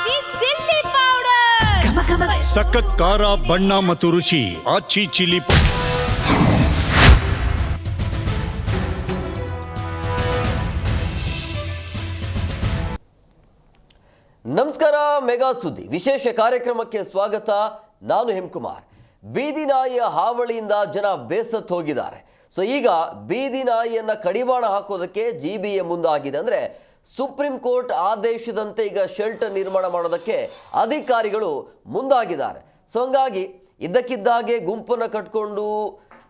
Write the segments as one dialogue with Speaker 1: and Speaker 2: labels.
Speaker 1: ಆಚಿ chilli powder
Speaker 2: ಸಖತ್ ಖಾರ ಬಣ್ಣ ಮತ್ತು ರುಚಿ ಆಚಿ ಚಿಲ್ಲಿ
Speaker 3: ನಮಸ್ಕಾರ. ಮೆಗಾ ಸುದ್ದಿ ವಿಶೇಷ ಕಾರ್ಯಕ್ರಮಕ್ಕೆ ಸ್ವಾಗತ. ನಾನು ಹೇಮಕುಮಾರ್. ಬೀದಿ ನಾಯಿಯ ಹಾವಳಿಯಿಂದ ಜನ ಬೇಸತ್ತು ಹೋಗಿದ್ದಾರೆ. ಸೊ ಈಗ ಬೀದಿ ನಾಯಿಯನ್ನು ಕಡಿವಾಣ ಹಾಕೋದಕ್ಕೆ GBA ಮುಂದಾಗಿದೆ. ಅಂದರೆ ಸುಪ್ರೀಂ ಕೋರ್ಟ್ ಆದೇಶದಂತೆ ಈಗ ಶೆಲ್ಟರ್ ನಿರ್ಮಾಣ ಮಾಡೋದಕ್ಕೆ ಅಧಿಕಾರಿಗಳು ಮುಂದಾಗಿದ್ದಾರೆ. ಸೊ ಹಂಗಾಗಿ ಇದ್ದಕ್ಕಿದ್ದಾಗೆ ಗುಂಪನ್ನು ಕಟ್ಕೊಂಡು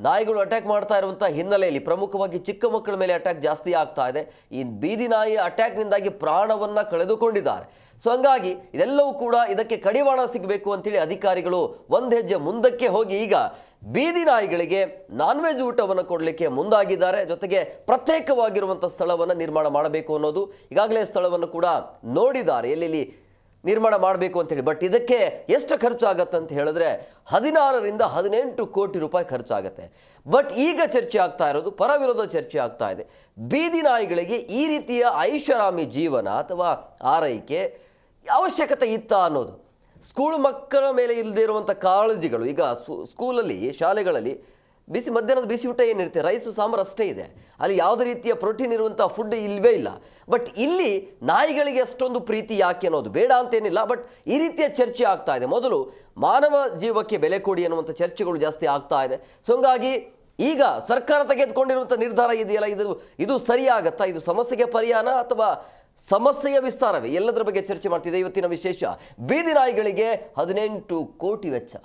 Speaker 3: ನಾಯಿಗಳು ಅಟ್ಯಾಕ್ ಮಾಡ್ತಾ ಇರುವಂಥ ಹಿನ್ನೆಲೆಯಲ್ಲಿ ಪ್ರಮುಖವಾಗಿ ಚಿಕ್ಕ ಮಕ್ಕಳ ಮೇಲೆ ಅಟ್ಯಾಕ್ ಜಾಸ್ತಿ ಆಗ್ತಾ ಇದೆ. ಈ ಬೀದಿ ನಾಯಿಯ ಅಟ್ಯಾಕ್ನಿಂದಾಗಿ ಪ್ರಾಣವನ್ನು ಕಳೆದುಕೊಂಡಿದ್ದಾರೆ. ಸೊ ಹಂಗಾಗಿ ಇದೆಲ್ಲವೂ ಕೂಡ ಇದಕ್ಕೆ ಕಡಿವಾಣ ಸಿಗಬೇಕು ಅಂತೇಳಿ ಅಧಿಕಾರಿಗಳು ಒಂದು ಹೆಜ್ಜೆ ಮುಂದಕ್ಕೆ ಹೋಗಿ ಈಗ ಬೀದಿ ನಾಯಿಗಳಿಗೆ ನಾನ್ ವೆಜ್ ಊಟವನ್ನು ಕೊಡಲಿಕ್ಕೆ ಮುಂದಾಗಿದ್ದಾರೆ. ಜೊತೆಗೆ ಪ್ರತ್ಯೇಕವಾಗಿರುವಂಥ ಸ್ಥಳವನ್ನು ನಿರ್ಮಾಣ ಮಾಡಬೇಕು ಅನ್ನೋದು ಈಗಾಗಲೇ ಸ್ಥಳವನ್ನು ಕೂಡ ನೋಡಿದ್ದಾರೆ, ಎಲ್ಲೆಲ್ಲಿ ನಿರ್ಮಾಣ ಮಾಡಬೇಕು ಅಂತೇಳಿ. ಬಟ್ ಇದಕ್ಕೆ ಎಷ್ಟು ಖರ್ಚಾಗತ್ತೆ ಅಂತ ಹೇಳಿದ್ರೆ 16 ರಿಂದ 18 ಕೋಟಿ ರೂಪಾಯಿ ಖರ್ಚಾಗತ್ತೆ. ಬಟ್ ಈಗ ಚರ್ಚೆ ಆಗ್ತಾ ಇರೋದು, ಪರವಿರೋಧ ಚರ್ಚೆ ಆಗ್ತಾ ಇದೆ, ಬೀದಿ ನಾಯಿಗಳಿಗೆ ಈ ರೀತಿಯ ಐಷಾರಾಮಿ ಜೀವನ ಅಥವಾ ಆರೈಕೆ ಅವಶ್ಯಕತೆ ಇತ್ತಾ ಅನ್ನೋದು. ಸ್ಕೂಲ್ ಮಕ್ಕಳ ಮೇಲೆ ಇಲ್ಲದೆ ಇರುವಂಥ ಕಾಳಜಿಗಳು. ಈಗ ಸ್ಕೂಲಲ್ಲಿ, ಶಾಲೆಗಳಲ್ಲಿ ಮಧ್ಯಾಹ್ನದ ಬಿಸಿ ಊಟ ಏನಿರುತ್ತೆ, ರೈಸು ಸಾಂಬಾರು ಅಷ್ಟೇ ಇದೆ. ಅಲ್ಲಿ ಯಾವುದೇ ರೀತಿಯ ಪ್ರೋಟೀನ್ ಇರುವಂಥ ಫುಡ್ ಇಲ್ಲವೇ ಇಲ್ಲ. ಬಟ್ ಇಲ್ಲಿ ನಾಯಿಗಳಿಗೆ ಅಷ್ಟೊಂದು ಪ್ರೀತಿ ಯಾಕೆ ಅನ್ನೋದು ಬೇಡ ಅಂತೇನಿಲ್ಲ. ಬಟ್ ಈ ರೀತಿಯ ಚರ್ಚೆ ಆಗ್ತಾ ಇದೆ. ಮೊದಲು ಮಾನವ ಜೀವಕ್ಕೆ ಬೆಲೆ ಕೊಡಿ ಅನ್ನುವಂಥ ಚರ್ಚೆಗಳು ಜಾಸ್ತಿ ಆಗ್ತಾ ಇದೆ. ಸೊ ಹಂಗಾಗಿ ಈಗ ಸರ್ಕಾರ ತೆಗೆದುಕೊಂಡಿರುವಂಥ ನಿರ್ಧಾರ ಇದೆಯಲ್ಲ, ಇದು ಸರಿಯಾಗತ್ತಾ? ಇದು ಸಮಸ್ಯೆಗೆ ಪರಿಹಾರ ಅಥವಾ ಸಮಸ್ಯೆಯ ವಿಸ್ತಾರವೇ? ಎಲ್ಲದರ ಬಗ್ಗೆ ಚರ್ಚೆ ಮಾಡ್ತಿದೆ ಇವತ್ತಿನ ವಿಶೇಷ. ಬೀದಿ ನಾಯಿಗಳಿಗೆ 18 ಕೋಟಿ ವೆಚ್ಚ.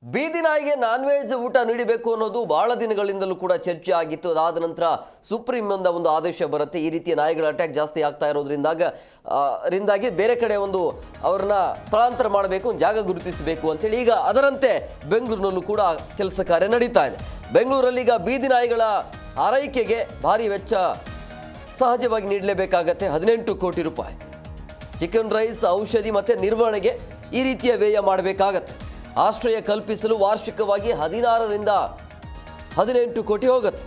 Speaker 3: ಬೀದಿ ನಾಯಿಗೆ ನಾನ್ ವೆಜ್ ಊಟ ನೀಡಬೇಕು ಅನ್ನೋದು ಬಹಳ ದಿನಗಳಿಂದಲೂ ಕೂಡ ಚರ್ಚೆ ಆಗಿತ್ತು. ಅದಾದ ನಂತರ ಸುಪ್ರೀಂನಿಂದ ಒಂದು ಆದೇಶ ಬರುತ್ತೆ, ಈ ರೀತಿಯ ನಾಯಿಗಳ ಅಟ್ಯಾಕ್ ಜಾಸ್ತಿ ಆಗ್ತಾ ಇರೋದ್ರಿಂದಾಗಿ ಬೇರೆ ಕಡೆ ಅವ್ರನ್ನ ಸ್ಥಳಾಂತರ ಮಾಡಬೇಕು, ಒಂದು ಜಾಗ ಗುರುತಿಸಬೇಕು ಅಂತೇಳಿ. ಈಗ ಅದರಂತೆ ಬೆಂಗಳೂರಿನಲ್ಲೂ ಕೂಡ ಕೆಲಸ ಕಾರ್ಯ ನಡೀತಾ ಇದೆ. ಬೆಂಗಳೂರಲ್ಲಿ ಈಗ ಬೀದಿ ನಾಯಿಗಳ ಆರೈಕೆಗೆ ಭಾರಿ ವೆಚ್ಚ ಸಹಜವಾಗಿ ನೀಡಲೇಬೇಕಾಗತ್ತೆ. 18 ಕೋಟಿ ರೂಪಾಯಿ. ಚಿಕನ್ ರೈಸ್, ಔಷಧಿ ಮತ್ತು ನಿರ್ವಹಣೆಗೆ ಈ ರೀತಿಯ ವ್ಯಯ ಮಾಡಬೇಕಾಗತ್ತೆ. ಆಶ್ರಯ ಕಲ್ಪಿಸಲು ವಾರ್ಷಿಕವಾಗಿ 16 ರಿಂದ 18 ಕೋಟಿ ಹೋಗುತ್ತೆ.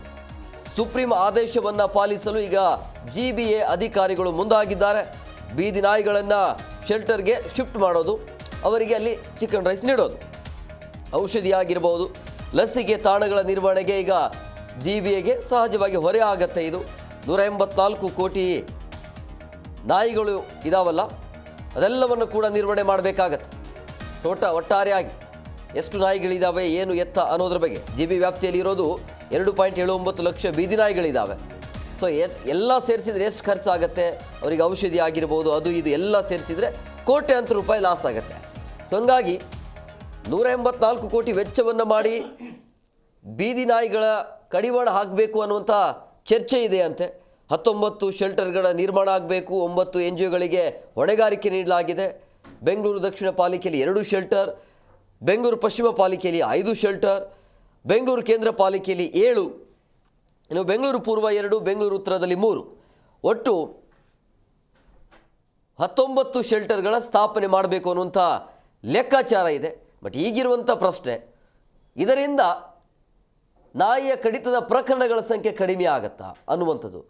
Speaker 3: ಸುಪ್ರೀಂ ಆದೇಶವನ್ನು ಪಾಲಿಸಲು ಈಗ GBA ಅಧಿಕಾರಿಗಳು ಮುಂದಾಗಿದ್ದಾರೆ. ಬೀದಿ ನಾಯಿಗಳನ್ನು ಶೆಲ್ಟರ್ಗೆ ಶಿಫ್ಟ್ ಮಾಡೋದು, ಅವರಿಗೆ ಅಲ್ಲಿ ಚಿಕನ್ ರೈಸ್ ನೀಡೋದು, ಔಷಧಿ ಆಗಿರ್ಬೋದು, ಲಸಿಕೆ ತಾಣಗಳ ನಿರ್ವಹಣೆಗೆ ಈಗ GBAಗೆ ಸಹಜವಾಗಿ ಹೊರೆ ಆಗತ್ತೆ. ಇದು 184 ಕೋಟಿ ನಾಯಿಗಳು ಇದಾವಲ್ಲ, ಅದೆಲ್ಲವನ್ನು ಕೂಡ ನಿರ್ವಹಣೆ ಮಾಡಬೇಕಾಗತ್ತೆ. ಒಟ್ಟಾರೆಯಾಗಿ ಎಷ್ಟು ನಾಯಿಗಳಿದ್ದಾವೆ, ಏನು ಎತ್ತ ಅನ್ನೋದ್ರ ಬಗ್ಗೆ. GB ವ್ಯಾಪ್ತಿಯಲ್ಲಿ ಇರೋದು 2.79 ಲಕ್ಷ ಬೀದಿ ನಾಯಿಗಳಿದ್ದಾವೆ. ಸೊ ಎಲ್ಲ ಸೇರಿಸಿದರೆ ಎಷ್ಟು ಖರ್ಚಾಗುತ್ತೆ ಅವರಿಗೆ? ಔಷಧಿ ಆಗಿರ್ಬೋದು, ಅದು ಇದು ಎಲ್ಲ ಸೇರಿಸಿದರೆ ಕೋಟ್ಯಾಂತರ ರೂಪಾಯಿ ಲಾಸ್ ಆಗುತ್ತೆ. ಸೊ ಹಂಗಾಗಿ 184 ಕೋಟಿ ವೆಚ್ಚವನ್ನು ಮಾಡಿ ಬೀದಿ ನಾಯಿಗಳ ಕಡಿವಾಣ ಹಾಕಬೇಕು ಅನ್ನುವಂಥ ಚರ್ಚೆ ಇದೆ ಅಂತೆ. 19 ಶೆಲ್ಟರ್ಗಳ ನಿರ್ಮಾಣ ಆಗಬೇಕು. 9 NGOಗಳಿಗೆ ಹೊಣೆಗಾರಿಕೆ ನೀಡಲಾಗಿದೆ. ಬೆಂಗಳೂರು ದಕ್ಷಿಣ ಪಾಲಿಕೆಯಲ್ಲಿ 2 ಶೆಲ್ಟರ್, ಬೆಂಗಳೂರು ಪಶ್ಚಿಮ ಪಾಲಿಕೆಯಲ್ಲಿ 5 ಶೆಲ್ಟರ್, ಬೆಂಗಳೂರು ಕೇಂದ್ರ ಪಾಲಿಕೆಯಲ್ಲಿ 7, ಇನ್ನು ಬೆಂಗಳೂರು ಪೂರ್ವ 2, ಬೆಂಗಳೂರು ಉತ್ತರದಲ್ಲಿ 3, ಒಟ್ಟು 19 ಶೆಲ್ಟರ್ಗಳ ಸ್ಥಾಪನೆ ಮಾಡಬೇಕು ಅನ್ನುವಂಥ ಲೆಕ್ಕಾಚಾರ ಇದೆ. ಬಟ್ ಈಗಿರುವಂಥ ಪ್ರಶ್ನೆ, ಇದರಿಂದ ನಾಯಿಯ ಕಡಿತದ ಪ್ರಕರಣಗಳ ಸಂಖ್ಯೆ ಕಡಿಮೆ ಆಗುತ್ತಾ ಅನ್ನುವಂಥದ್ದು.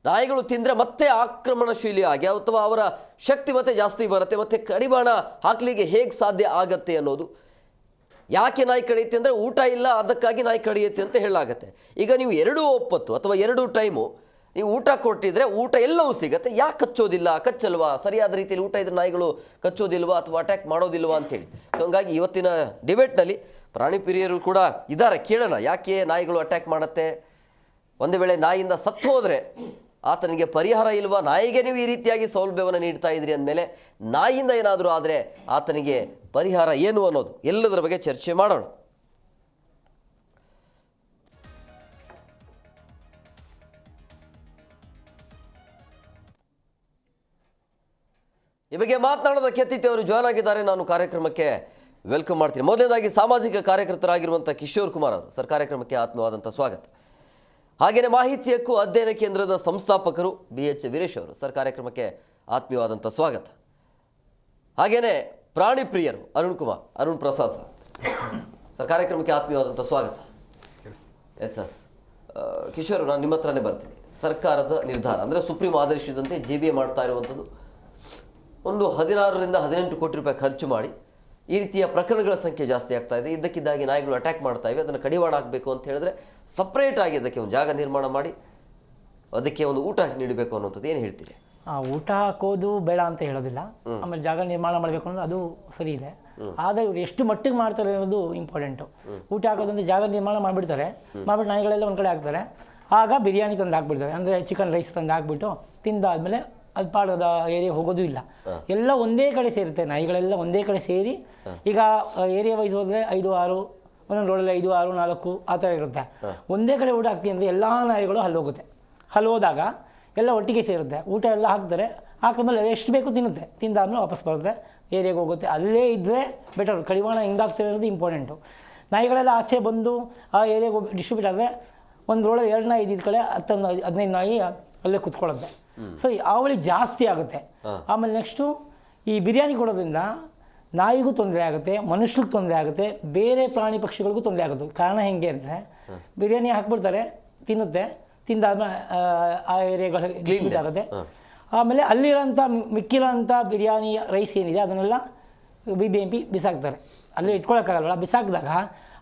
Speaker 3: ನಾಯಿಗಳು ತಿಂದರೆ ಮತ್ತೆ ಆಕ್ರಮಣಶೀಲಿಯಾಗಿ ಅಥವಾ ಅವರ ಶಕ್ತಿ ಮತ್ತೆ ಜಾಸ್ತಿ ಬರುತ್ತೆ, ಮತ್ತು ಕಡಿವಾಣ ಹಾಕಲಿಕ್ಕೆ ಹೇಗೆ ಸಾಧ್ಯ ಆಗತ್ತೆ ಅನ್ನೋದು. ಯಾಕೆ ನಾಯಿ ಕಡಿಯುತ್ತೆ ಅಂದರೆ ಊಟ ಇಲ್ಲ, ಅದಕ್ಕಾಗಿ ನಾಯಿ ಕಡಿಯುತ್ತೆ ಅಂತ ಹೇಳಲಾಗತ್ತೆ. ಈಗ ನೀವು 2 ಒಪ್ಪತ್ತು ಅಥವಾ 2 ಟೈಮು ನೀವು ಊಟ ಕೊಟ್ಟಿದ್ರೆ ಊಟ ಎಲ್ಲವೂ ಸಿಗುತ್ತೆ, ಯಾಕೆ ಕಚ್ಚೋದಿಲ್ಲ? ಕಚ್ಚಲ್ವಾ? ಸರಿಯಾದ ರೀತಿಯಲ್ಲಿ ಊಟ ಇದ್ರೆ ನಾಯಿಗಳು ಕಚ್ಚೋದಿಲ್ವಾ ಅಥವಾ ಅಟ್ಯಾಕ್ ಮಾಡೋದಿಲ್ವಾ ಅಂತೇಳಿ. ಸೊ ಹಂಗಾಗಿ ಇವತ್ತಿನ ಡಿಬೇಟ್ನಲ್ಲಿ ಪ್ರಾಣಿ ಪ್ರಿಯರು ಕೂಡ ಇದ್ದಾರೆ. ಕೇಳೋಣ, ಯಾಕೆ ನಾಯಿಗಳು ಅಟ್ಯಾಕ್ ಮಾಡುತ್ತೆ? ಒಂದು ವೇಳೆ ನಾಯಿಯಿಂದ ಸತ್ತು ಹೋದರೆ ಆತನಿಗೆ ಪರಿಹಾರ ಇಲ್ವಾ? ನಾಯಿಗೆ ನೀವು ಈ ರೀತಿಯಾಗಿ ಸೌಲಭ್ಯವನ್ನು ನೀಡ್ತಾ ಇದ್ರಿ ಅಂದಮೇಲೆ ನಾಯಿಯಿಂದ ಏನಾದರೂ ಆದರೆ ಆತನಿಗೆ ಪರಿಹಾರ ಏನು ಅನ್ನೋದು, ಎಲ್ಲದರ ಬಗ್ಗೆ ಚರ್ಚೆ ಮಾಡೋಣ. ಈ ಬಗ್ಗೆ ಮಾತನಾಡೋದಕ್ಕೆ ಅತಿಥಿ ಅವರು ಜಾಯ್ನ್ ಆಗಿದ್ದಾರೆ. ನಾನು ಕಾರ್ಯಕ್ರಮಕ್ಕೆ ವೆಲ್ಕಮ್ ಮಾಡ್ತೀನಿ. ಮೊದಲನೇದಾಗಿ ಸಾಮಾಜಿಕ ಕಾರ್ಯಕರ್ತರಾಗಿರುವಂಥ ಕಿಶೋರ್ ಕುಮಾರ್ ಅವರು, ಸರ್ ಕಾರ್ಯಕ್ರಮಕ್ಕೆ ಆತ್ಮೀಯವಾದಂಥ ಸ್ವಾಗತ. ಹಾಗೆಯೇ ಮಾಹಿತಿ ಹಕ್ಕು ಅಧ್ಯಯನ ಕೇಂದ್ರದ ಸಂಸ್ಥಾಪಕರು BH ವೀರೇಶ್ ಅವರು, ಸರ್ ಕಾರ್ಯಕ್ರಮಕ್ಕೆ ಆತ್ಮೀಯವಾದಂಥ ಸ್ವಾಗತ. ಹಾಗೆಯೇ ಪ್ರಾಣಿ ಪ್ರಿಯರು ಅರುಣ್ ಪ್ರಸಾದ್ ಸರ್ ಕಾರ್ಯಕ್ರಮಕ್ಕೆ ಆತ್ಮೀಯವಾದಂಥ ಸ್ವಾಗತ. ಎಸ್ ಸರ್, ಕಿಶೋರ್, ನಾನು ನಿಮ್ಮ ಹತ್ರನೇ ಬರ್ತೀನಿ. ಸರ್ಕಾರದ ನಿರ್ಧಾರ ಅಂದರೆ ಸುಪ್ರೀಂ ಆದೇಶದಂತೆ JBA ಮಾಡ್ತಾ ಇರುವಂಥದ್ದು ಒಂದು 16ರಿಂದ 18 ಕೋಟಿ ರೂಪಾಯಿ ಖರ್ಚು ಮಾಡಿ ಈ ರೀತಿಯ ಪ್ರಕರಣಗಳ ಸಂಖ್ಯೆ ಜಾಸ್ತಿ ಆಗ್ತಾ ಇದೆ. ಇದ್ದಕ್ಕಿದ್ದಾಗಿ ನಾಯಿಗಳು ಅಟ್ಯಾಕ್ ಮಾಡ್ತಾ ಇವೆ. ಅದನ್ನು ಕಡಿವಾಣ ಆಗಬೇಕು ಅಂತ ಹೇಳಿದ್ರೆ ಸಪ್ರೇಟ್ ಆಗಿ ಅದಕ್ಕೆ ಒಂದು ಜಾಗ ನಿರ್ಮಾಣ ಮಾಡಿ ಅದಕ್ಕೆ ಒಂದು ಊಟ ನೀಡಬೇಕು ಅನ್ನೋಂಥದ್ದು ಏನು ಹೇಳ್ತೀರಿ?
Speaker 4: ಊಟ ಹಾಕೋದು ಬೇಡ ಅಂತ ಹೇಳೋದಿಲ್ಲ, ಆಮೇಲೆ ಜಾಗ ನಿರ್ಮಾಣ ಮಾಡಬೇಕು ಅನ್ನೋದು ಅದು ಸರಿ ಇದೆ. ಆದರೆ ಇವ್ರು ಎಷ್ಟು ಮಟ್ಟಿಗೆ ಮಾಡ್ತಾರೆ ಅನ್ನೋದು ಇಂಪಾರ್ಟೆಂಟು. ಊಟ ಹಾಕೋದಂದ್ರೆ ಜಾಗ ನಿರ್ಮಾಣ ಮಾಡಿಬಿಡ್ತಾರೆ, ಮಾಡಿಬಿಟ್ಟು ನಾಯಿಗಳೆಲ್ಲ ಒಂದು ಕಡೆ ಹಾಕ್ತಾರೆ. ಆಗ ಬಿರಿಯಾನಿ ತಂದು ಹಾಕ್ಬಿಡ್ತಾರೆ, ಅಂದರೆ ಚಿಕನ್ ರೈಸ್ ತಂದು ಹಾಕ್ಬಿಟ್ಟು ತಿಂದಾದ್ಮೇಲೆ ಅದು ಪಾಡೋದ ಏರಿಯಾ ಹೋಗೋದು ಇಲ್ಲ. ಎಲ್ಲ ಒಂದೇ ಕಡೆ ಸೇರುತ್ತೆ, ನಾಯಿಗಳೆಲ್ಲ ಒಂದೇ ಕಡೆ ಸೇರಿ. ಈಗ ಏರಿಯಾ ವೈಸ್ ಹೋದರೆ 5, 6, ಒಂದೊಂದು ರೋಡಲ್ಲಿ 5, 6, 4 ಆ ಥರ ಇರುತ್ತೆ. ಒಂದೇ ಕಡೆ ಊಟ ಹಾಕ್ತೀನಿ ಅಂದರೆ ಎಲ್ಲ ನಾಯಿಗಳು ಅಲ್ಲಿ ಹೋಗುತ್ತೆ. ಅಲ್ಲಿ ಹೋದಾಗ ಎಲ್ಲ ಒಟ್ಟಿಗೆ ಸೇರುತ್ತೆ, ಊಟ ಎಲ್ಲ ಹಾಕ್ತಾರೆ. ಹಾಕಿದ್ಮೇಲೆ ಎಷ್ಟು ಬೇಕು ತಿನ್ನುತ್ತೆ, ತಿಂದಾದ್ಮೇಲೆ ವಾಪಸ್ ಬರುತ್ತೆ, ಏರಿಯಾಗೆ ಹೋಗುತ್ತೆ. ಅಲ್ಲೇ ಇದ್ದರೆ ಬೆಟರ್. ಕಡಿವಾಣ ಹೆಂಗಾಗ್ತದೆ ಅನ್ನೋದು ಇಂಪಾರ್ಟೆಂಟು. ನಾಯಿಗಳೆಲ್ಲ ಆಚೆ ಬಂದು ಆ ಏರಿಯಾಗೆ ಡಿಸ್ಟ್ರಿಬ್ಯೂಟ್ ಆದರೆ ಒಂದು ರೋಡಲ್ಲಿ 2 ನಾಯಿ ಇದ್ದಿದ್ದ ಕಡೆ 10-15 ನಾಯಿ ಅಲ್ಲೇ ಕುತ್ಕೊಳ್ಳುತ್ತೆ. ಸೊ ಅವಳಿ ಜಾಸ್ತಿ ಆಗುತ್ತೆ. ಆಮೇಲೆ ನೆಕ್ಸ್ಟು ಈ ಬಿರಿಯಾನಿ ಕೊಡೋದ್ರಿಂದ ನಾಯಿಗೂ ತೊಂದರೆ ಆಗುತ್ತೆ, ಮನುಷ್ಯರಿಗೂ ತೊಂದರೆ ಆಗುತ್ತೆ, ಬೇರೆ ಪ್ರಾಣಿ ಪಕ್ಷಿಗಳಿಗೂ ತೊಂದರೆ ಆಗುತ್ತೆ. ಕಾರಣ ಹೆಂಗೆ ಅಂದರೆ ಬಿರಿಯಾನಿ ಹಾಕ್ಬಿಡ್ತಾರೆ, ತಿನ್ನುತ್ತೆ, ತಿಂದಾದ್ಮೇಲೆ ಆ ಏರಿಯಾಗಳು ಡಿಸ್ಟ್ರಿಬ್ಯೂಟ್ ಆಗುತ್ತೆ. ಆಮೇಲೆ ಅಲ್ಲಿರೋಂಥ ಮಿಕ್ಕಿರೋಂಥ ಬಿರಿಯಾನಿ ರೈಸ್ ಏನಿದೆ ಅದನ್ನೆಲ್ಲ BBMP ಬಿಸಾಕ್ತಾರೆ. ಅಲ್ಲಿ ಇಟ್ಕೊಳ್ಳೋಕ್ಕಾಗಲ್ಲ, ಬಿಸಾಕಿದಾಗ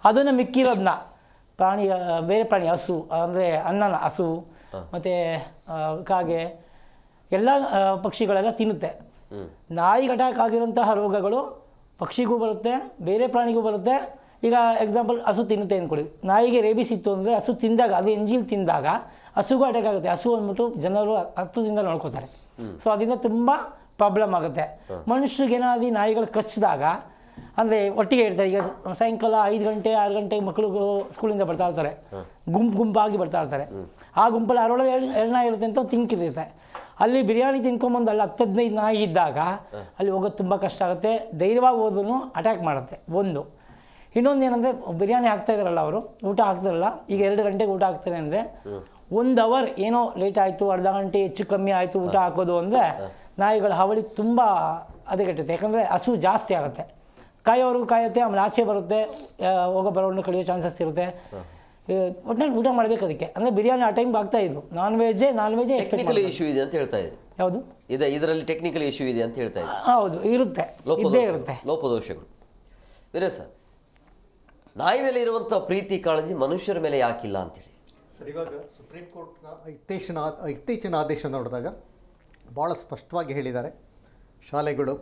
Speaker 4: ಅದನ್ನು ಮಿಕ್ಕಿರೋದನ್ನ ಬೇರೆ ಪ್ರಾಣಿ ಹಸು ಅಂದರೆ ಅನ್ನನ ಹಸು ಮತ್ತು ಕಾಗೆ ಎಲ್ಲ ಪಕ್ಷಿಗಳೆಲ್ಲ ತಿನ್ನುತ್ತೆ. ನಾಯಿಗೆ ಅಟ್ಯಾಕ್ ಆಗಿರೋಂತಹ ರೋಗಗಳು ಪಕ್ಷಿಗೂ ಬರುತ್ತೆ, ಬೇರೆ ಪ್ರಾಣಿಗೂ ಬರುತ್ತೆ. ಈಗ ಎಕ್ಸಾಂಪಲ್ ಹಸು ತಿನ್ನುತ್ತೆ ಅಂದ್ಕೊಳ್ಳಿ, ನಾಯಿಗೆ ರೇಬಿಸ್ ಇತ್ತು ಅಂದರೆ ಹಸು ತಿಂದಾಗ ಅದು ಎಂಜಿಲ್ ತಿಂದಾಗ ಹಸುಗೂ ಅಟ್ಯಾಕ್ ಆಗುತ್ತೆ. ಹಸು ಅಂದ್ಬಿಟ್ಟು ಜನರು ಹತ್ತದಿಂದ ನೋಡ್ಕೋತಾರೆ. ಸೊ ಅದರಿಂದ ತುಂಬ ಪ್ರಾಬ್ಲಮ್ ಆಗುತ್ತೆ. ಮನುಷ್ಯರಿಗೇನಾದ್ರು ನಾಯಿಗಳು ಕಚ್ಚಿದಾಗ ಅಂದರೆ ಒಟ್ಟಿಗೆ ಇರ್ತಾರೆ. ಈಗ ಸಾಯಂಕಾಲ 5 ಗಂಟೆ 6 ಗಂಟೆಗೆ ಮಕ್ಕಳು ಸ್ಕೂಲಿಂದ ಬರ್ತಾ ಇರ್ತಾರೆ, ಗುಂಪಾಗಿ ಬರ್ತಾ ಇರ್ತಾರೆ. ಆ ಗುಂಪಲ್ಲಿ ಅದರೊಳಗೆ 2 ನಾಯಿ ಇರುತ್ತೆ ಅಂತ ತಿನ್ಕಿರುತ್ತೆ. ಅಲ್ಲಿ ಬಿರಿಯಾನಿ ತಿನ್ಕೊಂಬಂದು ಅಲ್ಲಿ 10-15 ನಾಯಿ ಇದ್ದಾಗ ಅಲ್ಲಿ ಹೋಗೋದು ತುಂಬ ಕಷ್ಟ ಆಗುತ್ತೆ. ಧೈರ್ಯವಾಗಿ ಹೋದ್ರೂ ಅಟ್ಯಾಕ್ ಮಾಡುತ್ತೆ. ಒಂದು ಇನ್ನೊಂದು ಏನಂದರೆ ಬಿರಿಯಾನಿ ಹಾಕ್ತಾ ಇದ್ದಾರಲ್ಲ ಅವರು, ಊಟ ಹಾಕ್ತಾರಲ್ಲ, ಈಗ 2 ಗಂಟೆಗೆ ಊಟ ಹಾಕ್ತಾರೆ ಅಂದರೆ 1 ಅವರ್ ಏನೋ ಲೇಟ್ ಆಯಿತು, ಅರ್ಧ ಗಂಟೆ ಹೆಚ್ಚು ಕಮ್ಮಿ ಆಯಿತು ಊಟ ಹಾಕೋದು ಅಂದರೆ ನಾಯಿಗಳ ಹಾವಳಿ ತುಂಬ ಹದಗೆಟ್ಟುತ್ತೆ. ಯಾಕಂದರೆ ಹಸು ಜಾಸ್ತಿ ಆಗುತ್ತೆ, ಕಾಯೋವರೆಗೂ ಕಾಯುತ್ತೆ, ಆಮೇಲೆ ಆಚೆ ಬರುತ್ತೆ, ಹೋಗೋ ಬರೋವನ್ನು ಕಡಿಯೋ ಚಾನ್ಸಸ್ ಇರುತ್ತೆ. ಒಟ್ಟಿನಲ್ಲಿ ಊಟ ಮಾಡಬೇಕು ಅದಕ್ಕೆ. ಅಂದರೆ ಬಿರಿಯಾನಿ ಆ ಟೈಮ್ಗೆ ಆಗ್ತಾ ಇದ್ದು ನಾನ್ ವೆಜ್ಜೇ
Speaker 3: ಟೆಕ್ನಿಕಲ್ ಇಶ್ಯೂ ಇದೆ ಅಂತ ಹೇಳ್ತಾ ಇದ್ದೀವಿ.
Speaker 4: ಯಾವುದು
Speaker 3: ಇದೆ, ಇದರಲ್ಲಿ ಟೆಕ್ನಿಕಲ್ ಇಶ್ಯೂ ಇದೆ ಅಂತ ಹೇಳ್ತಾ ಇದ್ದೀವಿ.
Speaker 4: ಹೌದು, ಇರುತ್ತೆ,
Speaker 3: ಲೋಪದೋಷಗಳು. ಬೇರೆ ಸರ್, ನಾಯಿ ಮೇಲೆ ಇರುವಂಥ ಪ್ರೀತಿ ಕಾಳಜಿ ಮನುಷ್ಯರ ಮೇಲೆ ಯಾಕಿಲ್ಲ ಅಂತೇಳಿ
Speaker 5: ಸರ್, ಇವಾಗ ಸುಪ್ರೀಂ ಕೋರ್ಟ್ನ ಇತ್ತೀಚಿನ ಆದೇಶ ನೋಡಿದಾಗ ಭಾಳ ಸ್ಪಷ್ಟವಾಗಿ ಹೇಳಿದ್ದಾರೆ. ಶಾಲೆಗಳು,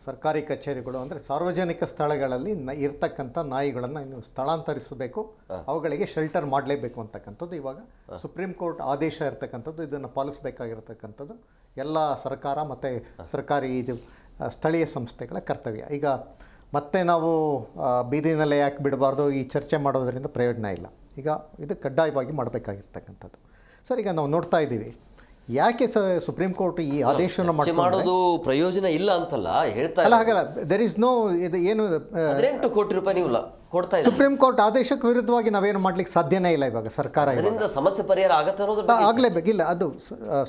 Speaker 5: ಸರ್ಕಾರಿ ಕಚೇರಿಗಳು ಅಂದರೆ ಸಾರ್ವಜನಿಕ ಸ್ಥಳಗಳಲ್ಲಿ ಇರ್ತಕ್ಕಂಥ ನಾಯಿಗಳನ್ನು ಇನ್ನು ಸ್ಥಳಾಂತರಿಸಬೇಕು, ಅವುಗಳಿಗೆ ಶೆಲ್ಟರ್ ಮಾಡಲೇಬೇಕು ಅಂತಕ್ಕಂಥದ್ದು ಇವಾಗ ಸುಪ್ರೀಂ ಕೋರ್ಟ್ ಆದೇಶ ಇರತಕ್ಕಂಥದ್ದು. ಇದನ್ನು ಪಾಲಿಸಬೇಕಾಗಿರತಕ್ಕಂಥದ್ದು ಎಲ್ಲ ಸರ್ಕಾರ ಮತ್ತು ಸರ್ಕಾರಿ ಸ್ಥಳೀಯ ಸಂಸ್ಥೆಗಳ ಕರ್ತವ್ಯ. ಈಗ ಮತ್ತೆ ನಾವು ಬೀದಿನಲ್ಲೇ ಯಾಕೆ ಬಿಡಬಾರ್ದು, ಈ ಚರ್ಚೆ ಮಾಡೋದರಿಂದ ಪ್ರಯೋಜನ ಇಲ್ಲ. ಈಗ ಇದು ಕಡ್ಡಾಯವಾಗಿ ಮಾಡಬೇಕಾಗಿರ್ತಕ್ಕಂಥದ್ದು. ಸರ್, ಈಗ ನಾವು ನೋಡ್ತಾ ಇದ್ದೀವಿ ಯಾಕೆ ಸುಪ್ರೀಂ ಕೋರ್ಟ್ ಈ ಆದೇಶವನ್ನು
Speaker 3: ಮಾಡೋದು ಪ್ರಯೋಜನ ಇಲ್ಲ ಅಂತಲ್ಲ ಹೇಳ್ತಾ
Speaker 5: ಅಲ್ಲ, ಹಾಗಲ್ಲ. ದೆರ್ ಇಸ್ ನೋ ಇದು ಏನು
Speaker 3: 18 ಕೋಟಿ ರೂಪಾಯಿ ನೀವು ಕೊಡ್ತಾ ಇದ್ದೀರಿ.
Speaker 5: ಸುಪ್ರೀಂ ಕೋರ್ಟ್ ಆದೇಶಕ್ಕೆ ವಿರುದ್ಧವಾಗಿ ನಾವೇನು ಮಾಡ್ಲಿಕ್ಕೆ ಸಾಧ್ಯನೇ ಇಲ್ಲ. ಇವಾಗ ಸರ್ಕಾರ
Speaker 3: ಸಮಸ್ಯೆ ಪರಿಹಾರ ಆಗತ್ತೆ ಅನ್ನೋದು
Speaker 5: ಆಗಲೇಬೇಕಿಲ್ಲ. ಅದು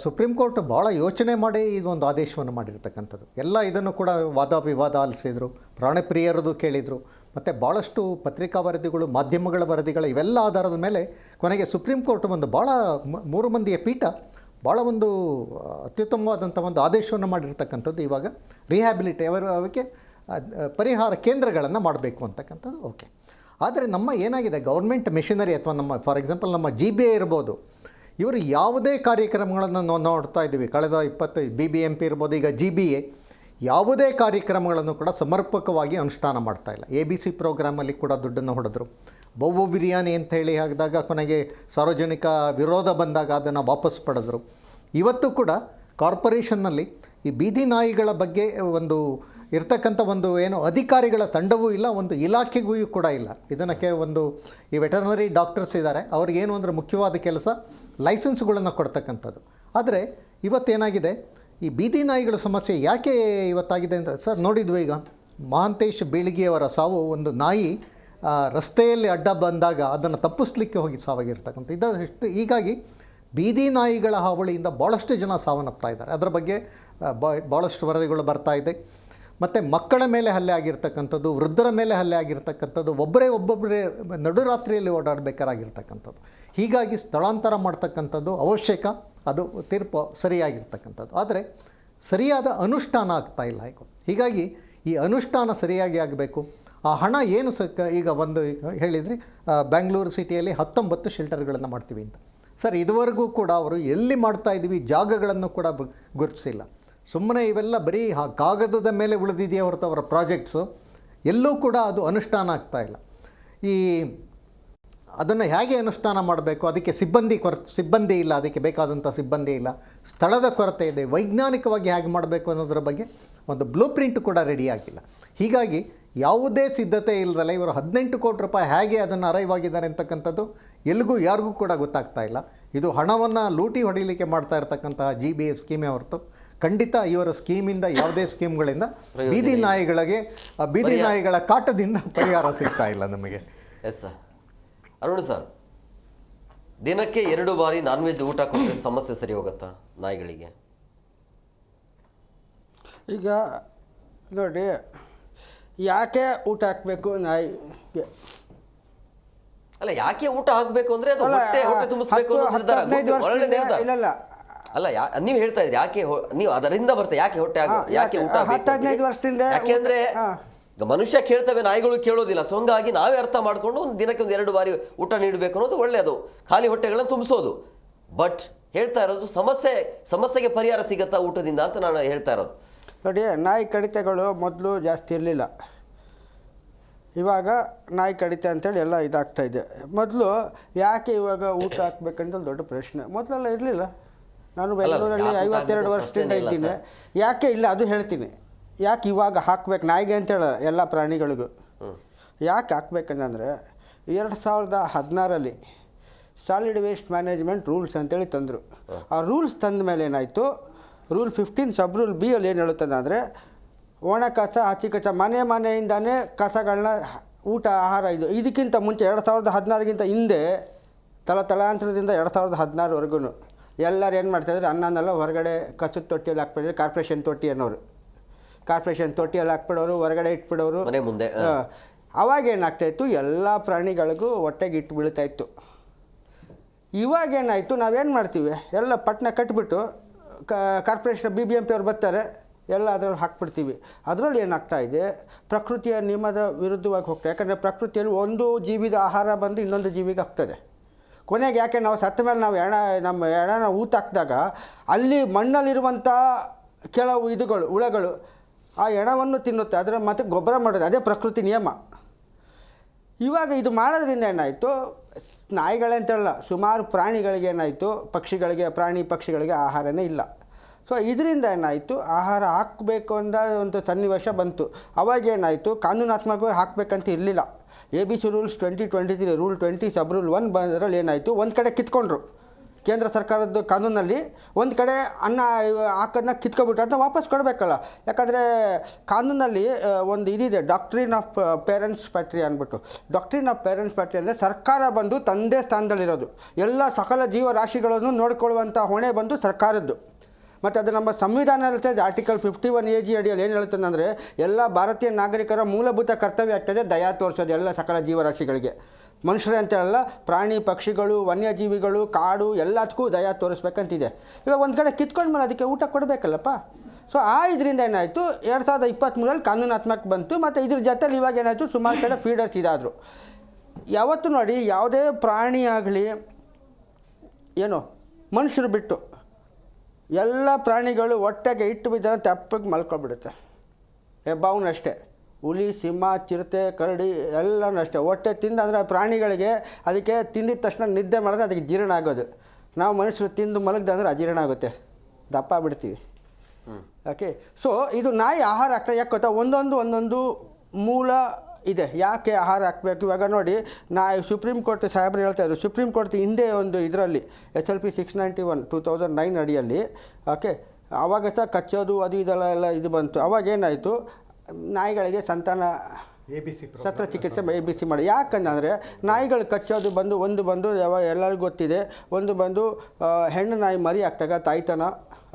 Speaker 5: ಸುಪ್ರೀಂ ಕೋರ್ಟ್ ಭಾಳ ಯೋಚನೆ ಮಾಡಿ ಇದೊಂದು ಆದೇಶವನ್ನು ಮಾಡಿರ್ತಕ್ಕಂಥದ್ದು. ಎಲ್ಲ ಇದನ್ನು ಕೂಡ ವಾದ ವಿವಾದ ಆಲಿಸಿದ್ರು, ಪ್ರಾಣಿಪ್ರಿಯರದು ಕೇಳಿದರು, ಮತ್ತು ಭಾಳಷ್ಟು ಪತ್ರಿಕಾ ವರದಿಗಳು, ಮಾಧ್ಯಮಗಳ ವರದಿಗಳು, ಇವೆಲ್ಲ ಆಧಾರದ ಮೇಲೆ ಕೊನೆಗೆ ಸುಪ್ರೀಂ ಕೋರ್ಟ್ ಒಂದು ಭಾಳ 3 ಮಂದಿಯ ಪೀಠ ಭಾಳ ಒಂದು ಅತ್ಯುತ್ತಮವಾದಂಥ ಒಂದು ಆದೇಶವನ್ನು ಮಾಡಿರ್ತಕ್ಕಂಥದ್ದು. ಇವಾಗ ಅದಕ್ಕೆ ಪರಿಹಾರ ಕೇಂದ್ರಗಳನ್ನು ಮಾಡಬೇಕು ಅಂತಕ್ಕಂಥದ್ದು ಓಕೆ. ಆದರೆ ನಮ್ಮ ಏನಾಗಿದೆ ಗೌರ್ಮೆಂಟ್ ಮೆಷಿನರಿ ಅಥವಾ ನಮ್ಮ ಫಾರ್ ಎಕ್ಸಾಂಪಲ್ ನಮ್ಮ GBA ಇರ್ಬೋದು, ಇವರು ಯಾವುದೇ ಕಾರ್ಯಕ್ರಮಗಳನ್ನು ನಾವು ನೋಡ್ತಾ ಇದ್ದೀವಿ ಕಳೆದ 20 BBMP ಇರ್ಬೋದು, ಈಗ GBA ಯಾವುದೇ ಕಾರ್ಯಕ್ರಮಗಳನ್ನು ಕೂಡ ಸಮರ್ಪಕವಾಗಿ ಅನುಷ್ಠಾನ ಮಾಡ್ತಾ ಇಲ್ಲ. ABC ಪ್ರೋಗ್ರಾಮಲ್ಲಿ ಕೂಡ ದುಡ್ಡನ್ನು ಹೊಡೆದ್ರು. ಬಹು ಬಿರಿಯಾನಿ ಅಂತ ಹೇಳಿ ಹಾಕಿದಾಗ ಕೊನೆಗೆ ಸಾರ್ವಜನಿಕ ವಿರೋಧ ಬಂದಾಗ ಅದನ್ನು ವಾಪಸ್ ಪಡೆದರು. ಇವತ್ತು ಕೂಡ ಕಾರ್ಪೊರೇಷನ್ನಲ್ಲಿ ಈ ಬೀದಿ ನಾಯಿಗಳ ಬಗ್ಗೆ ಒಂದು ಇರ್ತಕ್ಕಂಥ ಒಂದು ಏನು ಅಧಿಕಾರಿಗಳ ತಂಡವೂ ಇಲ್ಲ, ಒಂದು ಇಲಾಖೆಗೂ ಕೂಡ ಇಲ್ಲ. ಇದಕ್ಕೆ ಒಂದು ಈ ವೆಟರ್ನರಿ ಡಾಕ್ಟರ್ಸ್ ಇದ್ದಾರೆ, ಅವ್ರಿಗೇನು ಅಂದರೆ ಮುಖ್ಯವಾದ ಕೆಲಸ ಲೈಸೆನ್ಸ್ಗಳನ್ನು ಕೊಡ್ತಕ್ಕಂಥದ್ದು. ಆದರೆ ಇವತ್ತೇನಾಗಿದೆ, ಈ ಬೀದಿ ನಾಯಿಗಳ ಸಮಸ್ಯೆ ಯಾಕೆ ಇವತ್ತಾಗಿದೆ ಅಂದರೆ ಸರ್ ನೋಡಿದ್ವಿ, ಈಗ ಮಹಾಂತೇಶ್ ಬೀಳಿಗೆಯವರ ಸಾವು ಒಂದು ನಾಯಿ ರಸ್ತೆಯಲ್ಲಿ ಅಡ್ಡ ಬಂದಾಗ ಅದನ್ನು ತಪ್ಪಿಸ್ಲಿಕ್ಕೆ ಹೋಗಿ ಸಾವಾಗಿರ್ತಕ್ಕಂಥ ಇದಷ್ಟು. ಹೀಗಾಗಿ ಬೀದಿ ನಾಯಿಗಳ ಹಾವಳಿಯಿಂದ ಭಾಳಷ್ಟು ಜನ ಸಾವನ್ನಪ್ತಾ ಇದ್ದಾರೆ. ಅದರ ಬಗ್ಗೆ ಭಾಳಷ್ಟು ವರದಿಗಳು ಬರ್ತಾ ಇದೆ. ಮತ್ತು ಮಕ್ಕಳ ಮೇಲೆ ಹಲ್ಲೆ ಆಗಿರ್ತಕ್ಕಂಥದ್ದು, ವೃದ್ಧರ ಮೇಲೆ ಹಲ್ಲೆ ಆಗಿರ್ತಕ್ಕಂಥದ್ದು, ಒಬ್ಬೊಬ್ಬರೇ ನಡುರಾತ್ರಿಯಲ್ಲಿ ಓಡಾಡಬೇಕಾಗಿರ್ತಕ್ಕಂಥದ್ದು. ಹೀಗಾಗಿ ಸ್ಥಳಾಂತರ ಮಾಡ್ತಕ್ಕಂಥದ್ದು ಅವಶ್ಯಕ, ಅದು ತೀರ್ಪು ಸರಿಯಾಗಿರ್ತಕ್ಕಂಥದ್ದು. ಆದರೆ ಸರಿಯಾದ ಅನುಷ್ಠಾನ ಆಗ್ತಾ ಇಲ್ಲ ಹೀಗಾಗಿ ಈ ಅನುಷ್ಠಾನ ಸರಿಯಾಗಿ ಆಗಬೇಕು. ಆ ಹಣ ಏನು ಈಗ ಹೇಳಿದ್ರಿ ಬ್ಯಾಂಗ್ಳೂರು ಸಿಟಿಯಲ್ಲಿ 19 ಶೆಲ್ಟರ್ಗಳನ್ನು ಮಾಡ್ತೀವಿ ಅಂತ. ಸರ್, ಇದುವರೆಗೂ ಕೂಡ ಅವರು ಎಲ್ಲಿ ಮಾಡ್ತಾಯಿದ್ದೀವಿ ಜಾಗಗಳನ್ನು ಕೂಡ ಗುರುತಿಸಿಲ್ಲ. ಸುಮ್ಮನೆ ಇವೆಲ್ಲ ಬರೀ ಕಾಗದದ ಮೇಲೆ ಉಳಿದಿದೆಯೇ ಹೊರತು ಅವರ ಪ್ರಾಜೆಕ್ಟ್ಸು ಎಲ್ಲೂ ಕೂಡ ಅದು ಅನುಷ್ಠಾನ ಆಗ್ತಾಯಿಲ್ಲ. ಅದನ್ನು ಹೇಗೆ ಅನುಷ್ಠಾನ ಮಾಡಬೇಕು, ಅದಕ್ಕೆ ಸಿಬ್ಬಂದಿ ಇಲ್ಲ, ಅದಕ್ಕೆ ಬೇಕಾದಂಥ ಸಿಬ್ಬಂದಿ ಇಲ್ಲ, ಸ್ಥಳದ ಕೊರತೆ ಇದೆ, ವೈಜ್ಞಾನಿಕವಾಗಿ ಹೇಗೆ ಮಾಡಬೇಕು ಅನ್ನೋದ್ರ ಬಗ್ಗೆ ಒಂದು ಬ್ಲೂ ಪ್ರಿಂಟ್ ಕೂಡ ರೆಡಿ ಆಗಿಲ್ಲ. ಹೀಗಾಗಿ ಯಾವುದೇ ಸಿದ್ಧತೆ ಇಲ್ಲದಲ್ಲ ಇವರು 18 ಕೋಟಿ ರೂಪಾಯಿ ಹೇಗೆ ಅದನ್ನು ಅರೈವಾಗಿದ್ದಾರೆ ಅಂತಕ್ಕಂಥದ್ದು ಯಾರಿಗೂ ಕೂಡ ಗೊತ್ತಾಗ್ತಾ ಇಲ್ಲ. ಇದು ಹಣವನ್ನು ಲೂಟಿ ಹೊಡಿಲಿಕ್ಕೆ ಮಾಡ್ತಾ ಇರ್ತಕ್ಕಂತಹ GBA ಸ್ಕೀಮೇ ಹೊರತು ಖಂಡಿತ ಇವರ ಸ್ಕೀಮಿಂದ ಯಾವುದೇ ಸ್ಕೀಮ್ಗಳಿಂದ ಬೀದಿ ನಾಯಿಗಳ ಕಾಟದಿಂದ ಪರಿಹಾರ ಸಿಗ್ತಾ ಇಲ್ಲ ನಮಗೆ.
Speaker 3: Yes sir. ಅರುಣ್ ಸರ್, ದಿನಕ್ಕೆ 2 ಬಾರಿ ನಾನ್ ವೆಜ್ ಊಟ ಕೊಟ್ಟರೆ ಸಮಸ್ಯೆ ಸರಿ ಹೋಗುತ್ತಾ ನಾಯಿಗಳಿಗೆ?
Speaker 6: ಈಗ ನೋಡಿ, ಯಾಕೆ ಊಟ ಹಾಕಬೇಕು ನಾಯಿಗೆ?
Speaker 3: ಅಲ್ಲ, ಯಾಕೆ ಊಟ ಹಾಕಬೇಕು ಅಂದ್ರೆ ಅದು ಹೊಟ್ಟೆ ತುಂಬಿಸಬೇಕು ಅನ್ನೋ ನಿರ್ಧಾರ.
Speaker 6: ಇಲ್ಲ
Speaker 3: ಅಲ್ಲ, ನೀವು ಹೇಳ್ತಾ ಇದ್ರಿ ಯಾಕೆ ನೀವು ಅದರಿಂದ ಬರ್ತಾ ಯಾಕೆ ಹೊಟ್ಟೆ ಯಾಕೆ ಊಟ
Speaker 6: 10-15 ವರ್ಷದಿಂದ.
Speaker 3: ಯಾಕೆಂದ್ರೆ ಮನುಷ್ಯ ಕೇಳ್ತವೆ, ನಾಯಿಗಳು ಕೇಳೋದಿಲ್ಲ. ಸೊ ಹಂಗಾಗಿ ನಾವೇ ಅರ್ಥ ಮಾಡ್ಕೊಂಡು ದಿನಕ್ಕೆ 1-2 ಬಾರಿ ಊಟ ನೀಡಬೇಕು ಅನ್ನೋದು ಒಳ್ಳೆಯದು, ಖಾಲಿ ಹೊಟ್ಟೆಗಳನ್ನು ತುಂಬಿಸೋದು. ಬಟ್ ಹೇಳ್ತಾ ಇರೋದು ಸಮಸ್ಯೆಗೆ ಪರಿಹಾರ ಸಿಗತ್ತಾ ಊಟದಿಂದ ಅಂತ ನಾನು ಹೇಳ್ತಾ ಇರೋದು.
Speaker 6: ನೋಡಿ, ನಾಯಿ ಕಡಿತಗಳು ಮೊದಲು ಜಾಸ್ತಿ ಇರಲಿಲ್ಲ, ಇವಾಗ ನಾಯಿ ಕಡಿತ ಅಂತೇಳಿ ಎಲ್ಲ ಇದಾಗ್ತಾಯಿದೆ. ಮೊದಲು ಯಾಕೆ ಇವಾಗ ಊಟ ಹಾಕ್ಬೇಕಂತ ದೊಡ್ಡ ಪ್ರಶ್ನೆ. ಮೊದಲೆಲ್ಲ ಇರಲಿಲ್ಲ. ನಾನು ಬೆಂಗಳೂರಲ್ಲಿ 52 ವರ್ಷದಿಂದ ಇದ್ದೀನಿ. ಯಾಕೆ ಇಲ್ಲ ಅದು ಹೇಳ್ತೀನಿ. ಯಾಕೆ ಇವಾಗ ಹಾಕ್ಬೇಕು ನಾಯಿಗೆ ಅಂತೇಳ ಎಲ್ಲ ಪ್ರಾಣಿಗಳಿಗೂ ಯಾಕೆ ಹಾಕ್ಬೇಕಂದ್ರೆ 2016ರಲ್ಲಿ ಸಾಲಿಡ್ ವೇಸ್ಟ್ ಮ್ಯಾನೇಜ್ಮೆಂಟ್ ರೂಲ್ಸ್ ಅಂತೇಳಿ ತಂದರು. ಆ ರೂಲ್ಸ್ ತಂದ ಮೇಲೆ ಏನಾಯಿತು, ರೂಲ್ 15 ಸಬ್ ರೂಲ್ B ಅಲ್ಲಿ ಏನು ಹೇಳುತ್ತದೆ ಅಂದರೆ, ಒಣ ಕಸ ಹಚ್ಚಿ ಕಸ ಮನೆಯಿಂದಾನೇ ಕಸಗಳನ್ನ ಊಟ ಆಹಾರ ಇದಕ್ಕಿಂತ ಮುಂಚೆ 2016ಗಿಂತ ಹಿಂದೆ ತಲಾಂತರದಿಂದ 2016ವರೆಗೂ ಎಲ್ಲರೂ ಏನು ಮಾಡ್ತಾಯಿದ್ರು, ಅನ್ನನೆಲ್ಲ ಹೊರಗಡೆ ಕಸದ ತೊಟ್ಟಿಯಲ್ಲಿ ಹಾಕ್ಬಿಟ್ಟಿದ್ರು. ಕಾರ್ಪೊರೇಷನ್ ತೊಟ್ಟಿಯಲ್ಲಿ ಹಾಕ್ಬಿಡೋರು, ಹೊರಗಡೆ ಇಟ್ಬಿಡೋರು
Speaker 3: ಮನೆ ಮುಂದೆ.
Speaker 6: ಅವಾಗ ಏನಾಗ್ತಾಯಿತ್ತು, ಎಲ್ಲ ಪ್ರಾಣಿಗಳಿಗೂ ಹೊಟ್ಟೆಗೆ ಇಟ್ಟು ಬೀಳ್ತಾಯಿತ್ತು. ಇವಾಗೇನಾಯಿತು, ನಾವೇನು ಮಾಡ್ತೀವಿ, ಎಲ್ಲ ಪಟ್ಟಣ ಕಟ್ಬಿಟ್ಟು ಕಾರ್ಪೊರೇಷನ್ BBMP ಅವ್ರು ಬರ್ತಾರೆ, ಎಲ್ಲ ಅದರಲ್ಲಿ ಹಾಕ್ಬಿಡ್ತೀವಿ. ಅದರಲ್ಲಿ ಏನಾಗ್ತಾ ಇದೆ, ಪ್ರಕೃತಿಯ ನಿಯಮದ ವಿರುದ್ಧವಾಗಿ ಹೋಗ್ತದೆ. ಯಾಕಂದರೆ ಪ್ರಕೃತಿಯಲ್ಲಿ ಒಂದು ಜೀವಿದ ಆಹಾರ ಬಂದು ಇನ್ನೊಂದು ಜೀವಿಗೆ ಆಗ್ತದೆ. ಕೊನೆಗೆ ಯಾಕೆ ನಾವು ಸತ್ತ ಮೇಲೆ ನಾವು ನಮ್ಮ ಎಣನ ಊತಾಕಿದಾಗ ಅಲ್ಲಿ ಮಣ್ಣಲ್ಲಿರುವಂಥ ಕೆಲವು ಹುಳಗಳು ಆ ಎಣವನ್ನು ತಿನ್ನುತ್ತೆ, ಅದರ ಮತ್ತು ಗೊಬ್ಬರ ಮಾಡೋದು, ಅದೇ ಪ್ರಕೃತಿ ನಿಯಮ. ಇವಾಗ ಇದು ಮಾಡೋದ್ರಿಂದ ಏನಾಯಿತು, ನಾಯಿಗಳಂತಲ್ಲ ಸುಮಾರು ಪ್ರಾಣಿಗಳಿಗೆ ಏನಾಯಿತು, ಪಕ್ಷಿಗಳಿಗೆ ಆಹಾರನೇ ಇಲ್ಲ. ಸೊ ಇದರಿಂದ ಏನಾಯಿತು, ಆಹಾರ ಹಾಕಬೇಕು ಅಂತ ಒಂದು ಸನ್ನಿವೇಶ ಬಂತು. ಅವಾಗೇನಾಯಿತು, ಕಾನೂನಾತ್ಮಕವಾಗಿ ಹಾಕಬೇಕಂತ ಇರಲಿಲ್ಲ. ABC ರೂಲ್ಸ್ 2023 ರೂಲ್ 20 ಸಬ್ ರೂಲ್ 1 ಬಂದರಲ್ಲಿ ಏನಾಯಿತು, ಒಂದು ಕಡೆ ಕಿತ್ಕೊಂಡ್ರು. ಕೇಂದ್ರ ಸರ್ಕಾರದ ಕಾನೂನಲ್ಲಿ ಒಂದು ಕಡೆ ಅನ್ನ ಹಾಕೋದನ್ನ ಕಿತ್ಕೊಬಿಟ್ಟು ಅದನ್ನ ವಾಪಸ್ ಕೊಡಬೇಕಲ್ಲ. ಯಾಕಂದರೆ ಕಾನೂನಲ್ಲಿ ಒಂದು ಇದಿದೆ, ಡಾಕ್ಟ್ರಿನ್ ಆಫ್ ಪೇರೆಂಟ್ಸ್ ಪ್ಯಾಟ್ರಿ ಅಂದ್ಬಿಟ್ಟು. ಡಾಕ್ಟ್ರಿನ್ ಆಫ್ ಪೇರೆಂಟ್ಸ್ ಪ್ಯಾಟ್ರಿ ಅಂದರೆ ಸರ್ಕಾರ ಬಂದು ತಂದೆ ಸ್ಥಾನದಲ್ಲಿರೋದು, ಎಲ್ಲ ಸಕಲ ಜೀವರಾಶಿಗಳನ್ನು ನೋಡಿಕೊಳ್ಳುವಂಥ ಹೊಣೆ ಬಂದು ಸರ್ಕಾರದ್ದು. ಮತ್ತು ಅದು ನಮ್ಮ ಸಂವಿಧಾನ ಹೇಳ್ತದೆ, ಆರ್ಟಿಕಲ್ 51 AG ಅಡಿಯಲ್ಲಿ ಏನು ಹೇಳ್ತದೆ ಅಂದರೆ, ಎಲ್ಲ ಭಾರತೀಯ ನಾಗರಿಕರ ಮೂಲಭೂತ ಕರ್ತವ್ಯ ಆಗ್ತದೆ ದಯಾ ತೋರಿಸೋದು ಎಲ್ಲ ಸಕಲ ಜೀವರಾಶಿಗಳಿಗೆ. ಮನುಷ್ಯರೇ ಅಂತೇಳಲ್ಲ, ಪ್ರಾಣಿ ಪಕ್ಷಿಗಳು ವನ್ಯಜೀವಿಗಳು ಕಾಡು ಎಲ್ಲದಕ್ಕೂ ದಯಾ ತೋರಿಸ್ಬೇಕಂತಿದೆ. ಇವಾಗ ಒಂದು ಕಡೆ ಕಿತ್ಕೊಂಡ್ಮೇಲೆ ಅದಕ್ಕೆ ಊಟ ಕೊಡಬೇಕಲ್ಲಪ್ಪ. ಸೊ ಇದರಿಂದ ಏನಾಯಿತು, 2023ರಲ್ಲಿ ಕಾನೂನಾತ್ಮಕ ಬಂತು. ಮತ್ತು ಇದ್ರ ಜೊತೆಲಿ ಇವಾಗ ಏನಾಯಿತು, ಸುಮಾರು ಕಡೆ ಫೀಡರ್ಸ್ ಇದಾದರು. ಯಾವತ್ತೂ ನೋಡಿ, ಯಾವುದೇ ಪ್ರಾಣಿ ಆಗಲಿ ಏನೋ ಮನುಷ್ಯರು ಬಿಟ್ಟು ಎಲ್ಲ ಪ್ರಾಣಿಗಳು ಹೊಟ್ಟೆಗೆ ಇಟ್ಟು ಬಿದ್ದರೆ ತೆಪ್ಪಗೆ ಮಲ್ಕೊಬಿಡುತ್ತೆ. ಹೆಬ್ಬಾವನು ಅಷ್ಟೇ, ಹುಲಿ ಸಿಂಹ ಚಿರತೆ ಕರಡಿ ಎಲ್ಲನೂ ಅಷ್ಟೇ. ಹೊಟ್ಟೆ ತಿಂದಂದರೆ ಪ್ರಾಣಿಗಳಿಗೆ ಅದಕ್ಕೆ ತಿಂದಿದ ತಕ್ಷಣ ನಿದ್ದೆ ಮಾಡಿದ್ರೆ ಅದಕ್ಕೆ ಜೀರ್ಣ ಆಗೋದು. ನಾವು ಮನುಷ್ಯರು ತಿಂದು ಮಲಗ್ದಂದ್ರೆ ಅಜೀರ್ಣ ಆಗುತ್ತೆ, ದಪ್ಪ ಬಿಡ್ತೀವಿ. ಓಕೆ, ಸೊ ಇದು ನಾಯಿ ಆಹಾರ ಹಾಕ್ತಾರೆ. ಯಾಕೆ ಗೊತ್ತಾ, ಒಂದೊಂದು ಮೂಲ ಇದೆ ಯಾಕೆ ಆಹಾರ ಹಾಕಬೇಕು. ಇವಾಗ ನೋಡಿ, ಸುಪ್ರೀಂ ಕೋರ್ಟ್ ಸಾಹೇಬರು ಹೇಳ್ತಾಯಿದ್ರು, ಸುಪ್ರೀಂ ಕೋರ್ಟ್ ಹಿಂದೆ ಒಂದು ಇದರಲ್ಲಿ SLP 691 2009 ಅಡಿಯಲ್ಲಿ ಓಕೆ, ಆವಾಗ ಸಹ ಕಚ್ಚೋದು ಅದು ಇದೆಲ್ಲ ಇದು ಬಂತು. ಅವಾಗೇನಾಯಿತು, ನಾಯಿಗಳಿಗೆ ಸಂತಾನ ಶಸ್ತ್ರಚಿಕಿತ್ಸೆ ABC ಮಾಡಿ. ಯಾಕಂದರೆ ನಾಯಿಗಳು ಕಚ್ಚೋದು ಬಂದು ಎಲ್ಲರಿಗೂ ಗೊತ್ತಿದೆ, ಒಂದು ಬಂದು ಹೆಣ್ಣು ನಾಯಿ ಮರಿ ಹಾಕ್ತಾಗ ತಾಯ್ತನ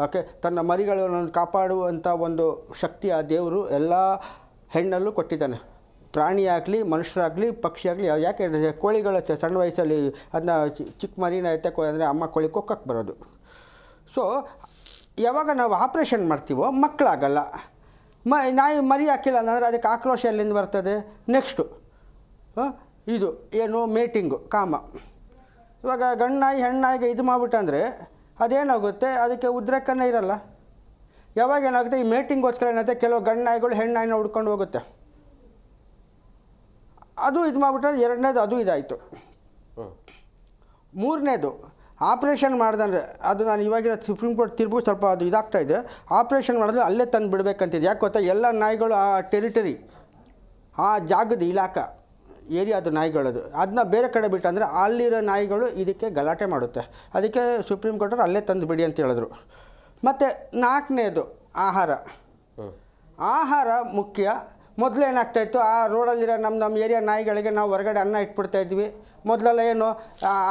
Speaker 6: ಓಕೆ, ತನ್ನ ಮರಿಗಳನ್ನು ಕಾಪಾಡುವಂಥ ಒಂದು ಶಕ್ತಿ ಆ ದೇವರು ಎಲ್ಲ ಹೆಣ್ಣಲ್ಲೂ ಕೊಟ್ಟಿದ್ದಾನೆ. ಪ್ರಾಣಿ ಆಗಲಿ, ಮನುಷ್ಯರಾಗಲಿ, ಪಕ್ಷಿ ಆಗಲಿ. ಯಾಕೆ ಕೋಳಿಗಳು ಸಣ್ಣ ವಯಸ್ಸಲ್ಲಿ ಅದನ್ನ ಚಿಕ್ಕ ಮರಿನ ಎತ್ತಕ್ಕೆ ಅಂದರೆ ಅಮ್ಮ ಕೋಳಿ ಕೊಕ್ಕಕ್ಕೆ ಬರೋದು. ಸೊ ಯಾವಾಗ ನಾವು ಆಪ್ರೇಷನ್ ಮಾಡ್ತೀವೋ ಮಕ್ಕಳಾಗಲ್ಲ. ನಾಯಿ ಮರಿ ಹಾಕಿಲ್ಲ ಅಂದರೆ ಅದಕ್ಕೆ ಆಕ್ರೋಶ ಎಲ್ಲಿಂದ ಬರ್ತದೆ? ನೆಕ್ಸ್ಟು ಇದು ಏನು ಮೇಟಿಂಗು, ಕಾಮ. ಇವಾಗ ಗಂಡು ನಾಯಿ ಹೆಣ್ಣು ನಾಯಿಗೆ ಇದು ಮಾಡಿಬಿಟ್ಟಂದರೆ ಅದೇನಾಗುತ್ತೆ, ಅದಕ್ಕೆ ಉದ್ರೇಕನೇ ಇರಲ್ಲ. ಯಾವಾಗ ಏನಾಗುತ್ತೆ, ಈ ಮೇಟಿಂಗೋಸ್ಕರ ಏನಾಗುತ್ತೆ, ಕೆಲವು ಗಂಡು ನಾಯಿಗಳು ಹೆಣ್ಣು ನಾಯಿನ ಹುಡ್ಕೊಂಡು ಹೋಗುತ್ತೆ. ಅದು ಇದು ಮಾಡಿಬಿಟ್ರೆ ಎರಡನೇದು ಅದು ಇದಾಯಿತು. ಮೂರನೇದು ಆಪ್ರೇಷನ್ ಮಾಡ್ದಂದ್ರೆ, ಅದು ನಾನು ಇವಾಗಿರೋ ಸುಪ್ರೀಂ ಕೋರ್ಟ್ ತೀರ್ಪು ಸ್ವಲ್ಪ ಅದು ಇದಾಗ್ತಾ ಇದೆ. ಆಪ್ರೇಷನ್ ಮಾಡಿದ್ರೆ ಅಲ್ಲೇ ತಂದು ಬಿಡಬೇಕಂತಿದೆ. ಯಾಕೆ ಗೊತ್ತಾ, ಎಲ್ಲ ನಾಯಿಗಳು ಆ ಟೆರಿಟರಿ, ಆ ಜಾಗದ ಇಲಾಖೆ ಏರಿಯಾದು ನಾಯಿಗಳದು, ಅದನ್ನ ಬೇರೆ ಕಡೆ ಬಿಟ್ಟಂದರೆ ಅಲ್ಲಿರೋ ನಾಯಿಗಳು ಇದಕ್ಕೆ ಗಲಾಟೆ ಮಾಡುತ್ತೆ. ಅದಕ್ಕೆ ಸುಪ್ರೀಂ ಕೋರ್ಟರು ಅಲ್ಲೇ ತಂದು ಬಿಡಿ ಅಂತ ಹೇಳಿದ್ರು. ಮತ್ತು ನಾಲ್ಕನೇದು ಆಹಾರ. ಆಹಾರ ಮುಖ್ಯ. ಮೊದಲು ಏನಾಗ್ತಾಯಿತ್ತು, ಆ ರೋಡಲ್ಲಿರೋ ನಮ್ಮ ಏರಿಯಾ ನಾಯಿಗಳಿಗೆ ನಾವು ಹೊರಗಡೆ ಅನ್ನ ಇಟ್ಬಿಡ್ತಾಯಿದ್ವಿ. ಮೊದಲೆಲ್ಲ ಏನು,